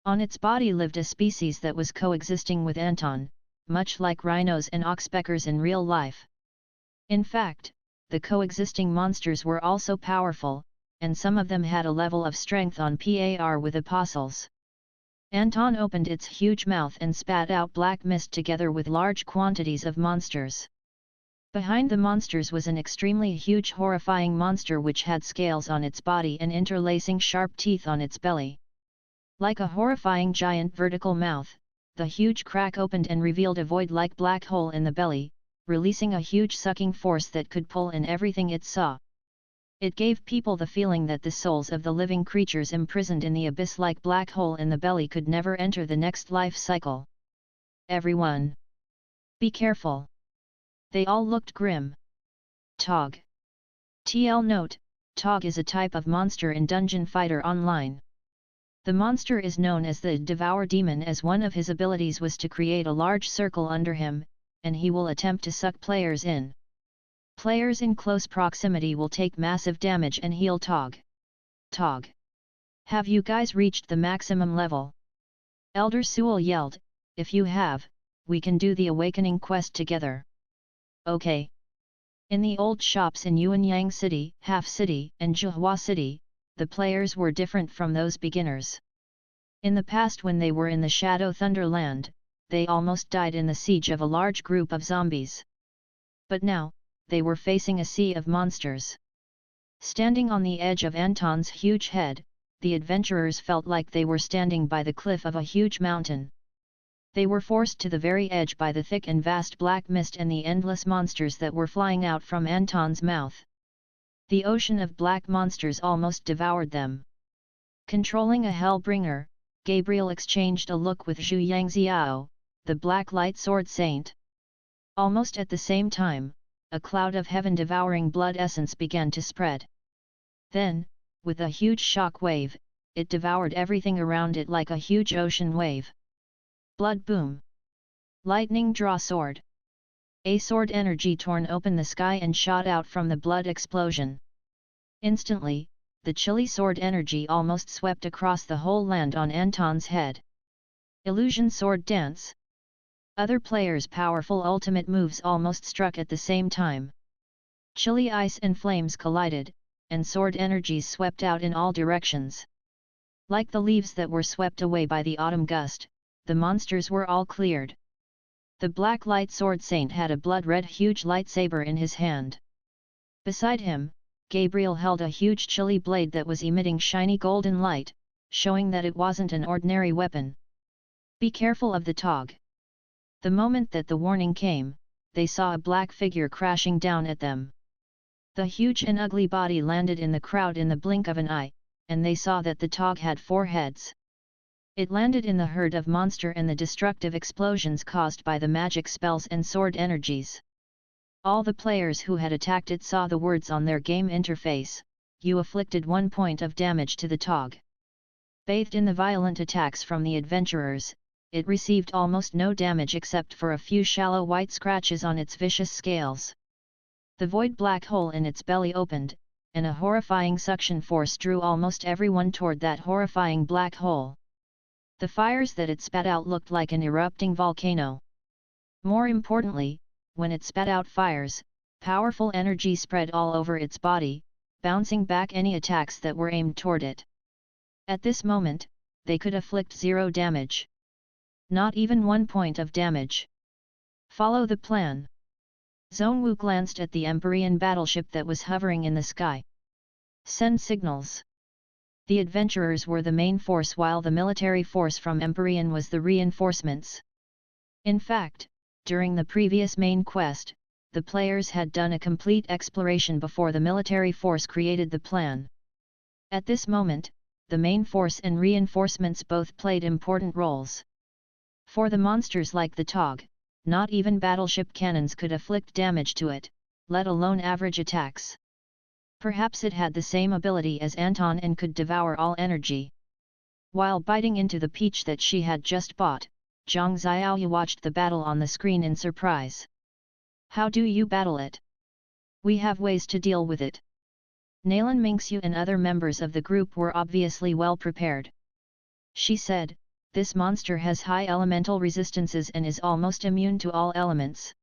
On its body lived a species that was coexisting with Anton, much like rhinos and oxpeckers in real life. In fact, the coexisting monsters were also powerful, and some of them had a level of strength on par with apostles. Anton opened its huge mouth and spat out black mist together with large quantities of monsters. Behind the monsters was an extremely huge horrifying monster which had scales on its body and interlacing sharp teeth on its belly. Like a horrifying giant vertical mouth, the huge crack opened and revealed a void-like black hole in the belly, releasing a huge sucking force that could pull in everything it saw. It gave people the feeling that the souls of the living creatures imprisoned in the abyss-like black hole in the belly could never enter the next life cycle. Everyone! Be careful! They all looked grim. Tog. TL note, Tog is a type of monster in Dungeon Fighter Online. The monster is known as the Devour Demon, as one of his abilities was to create a large circle under him, and he will attempt to suck players in. Players in close proximity will take massive damage and heal Tog. Tog. Have you guys reached the maximum level? Elder Sewell yelled, if you have, we can do the awakening quest together. Okay. In the old shops in Yuanyang City, Half City, and Zhuhua City, the players were different from those beginners. In the past, when they were in the Shadow Thunderland, they almost died in the siege of a large group of zombies. But now, they were facing a sea of monsters. Standing on the edge of Anton's huge head, the adventurers felt like they were standing by the cliff of a huge mountain. They were forced to the very edge by the thick and vast black mist and the endless monsters that were flying out from Anton's mouth. The ocean of black monsters almost devoured them. Controlling a Hellbringer, Gabriel exchanged a look with Zhu Yangxiao, the Black Light Sword Saint. Almost at the same time, a cloud of heaven-devouring blood essence began to spread. Then, with a huge shock wave, it devoured everything around it like a huge ocean wave. Blood boom. Lightning draw sword. A sword energy torn open the sky and shot out from the blood explosion. Instantly, the chilly sword energy almost swept across the whole land on Anton's head. Illusion sword dance. Other players' powerful ultimate moves almost struck at the same time. Chilly ice and flames collided, and sword energies swept out in all directions. Like the leaves that were swept away by the autumn gust, the monsters were all cleared. The Black Light Sword Saint had a blood-red huge lightsaber in his hand. Beside him, Gabriel held a huge chilly blade that was emitting shiny golden light, showing that it wasn't an ordinary weapon. Be careful of the Tog. The moment that the warning came, they saw a black figure crashing down at them. The huge and ugly body landed in the crowd in the blink of an eye, and they saw that the Tog had 4 heads. It landed in the herd of monster and the destructive explosions caused by the magic spells and sword energies. All the players who had attacked it saw the words on their game interface, "You afflicted 1 point of damage to the Tog." Bathed in the violent attacks from the adventurers, it received almost no damage except for a few shallow white scratches on its vicious scales. The void black hole in its belly opened, and a horrifying suction force drew almost everyone toward that horrifying black hole. The fires that it spat out looked like an erupting volcano. More importantly, when it spat out fires, powerful energy spread all over its body, bouncing back any attacks that were aimed toward it. At this moment, they could afflict 0 damage. Not even 1 point of damage. Follow the plan. Zhongwu glanced at the Empyrean battleship that was hovering in the sky. Send signals. The adventurers were the main force while the military force from Empyrean was the reinforcements. In fact, during the previous main quest, the players had done a complete exploration before the military force created the plan. At this moment, the main force and reinforcements both played important roles. For the monsters like the Tog, not even battleship cannons could afflict damage to it, let alone average attacks. Perhaps it had the same ability as Anton and could devour all energy. While biting into the peach that she had just bought, Zhang Xiaoyu watched the battle on the screen in surprise. How do you battle it? We have ways to deal with it. Nalan Mingxiu and other members of the group were obviously well prepared. She said, this monster has high elemental resistances and is almost immune to all elements.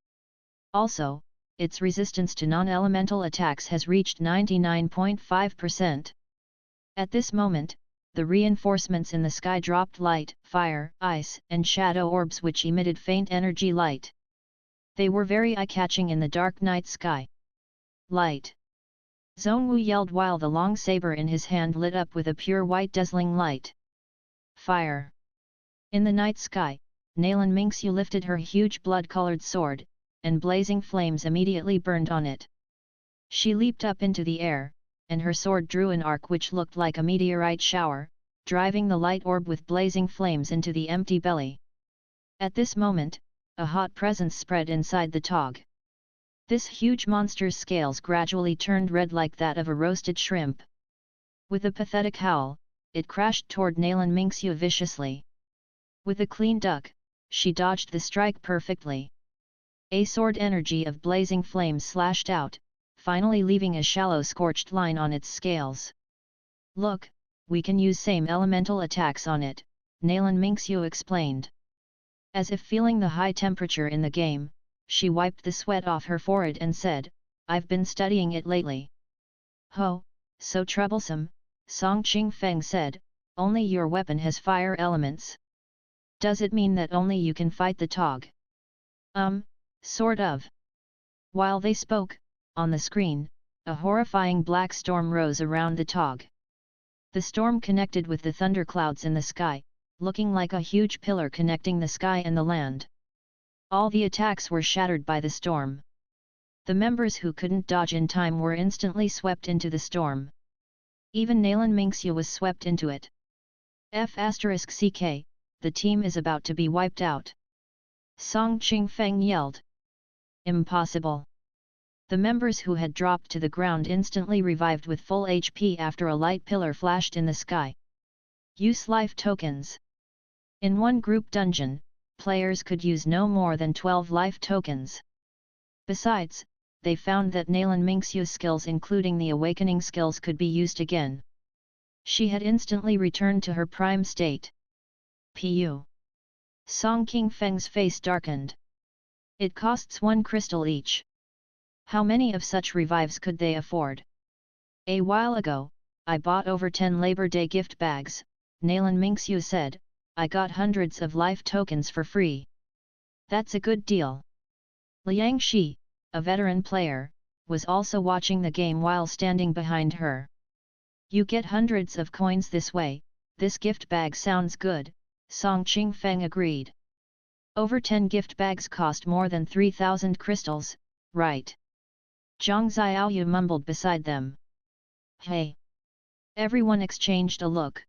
Also, its resistance to non-elemental attacks has reached 99.5%. At this moment, the reinforcements in the sky dropped light, fire, ice, and shadow orbs which emitted faint energy light. They were very eye-catching in the dark night sky. Light! Zhongwu yelled while the long saber in his hand lit up with a pure white dazzling light. Fire! In the night sky, Nalan Mingxiu lifted her huge blood-colored sword, and blazing flames immediately burned on it. She leaped up into the air, and her sword drew an arc which looked like a meteorite shower, driving the light orb with blazing flames into the empty belly. At this moment, a hot presence spread inside the tog. This huge monster's scales gradually turned red like that of a roasted shrimp. With a pathetic howl, it crashed toward Nalan Mingxiu viciously. With a clean duck, she dodged the strike perfectly. A sword energy of blazing flames slashed out, finally leaving a shallow scorched line on its scales. "Look, we can use same elemental attacks on it," Nalan Mingxiu explained. As if feeling the high temperature in the game, she wiped the sweat off her forehead and said, "I've been studying it lately." "Ho, so troublesome," Song Qingfeng said, "only your weapon has fire elements. Does it mean that only you can fight the tog?" Sort of." While they spoke, on the screen, a horrifying black storm rose around the tog. The storm connected with the thunderclouds in the sky, looking like a huge pillar connecting the sky and the land. All the attacks were shattered by the storm. The members who couldn't dodge in time were instantly swept into the storm. Even Nalan Mingxiu was swept into it. F***ck, the team is about to be wiped out. Song Qingfeng yelled. Impossible. The members who had dropped to the ground instantly revived with full HP after a light pillar flashed in the sky. Use life tokens. In one group dungeon, players could use no more than 12 life tokens. Besides, they found that Nalan Mingxiu's skills including the awakening skills could be used again. She had instantly returned to her prime state. Pu. Song Qingfeng's face darkened. It costs 1 crystal each. How many of such revives could they afford? A while ago, I bought over 10 Labor Day gift bags, Nalan Mingxiu said. I got hundreds of life tokens for free. That's a good deal. Liang Shi, a veteran player, was also watching the game while standing behind her. You get hundreds of coins this way, this gift bag sounds good, Song Qingfeng agreed. Over 10 gift bags cost more than 3,000 crystals, right? Zhang Xiaoyu mumbled beside them. Hey! Everyone exchanged a look.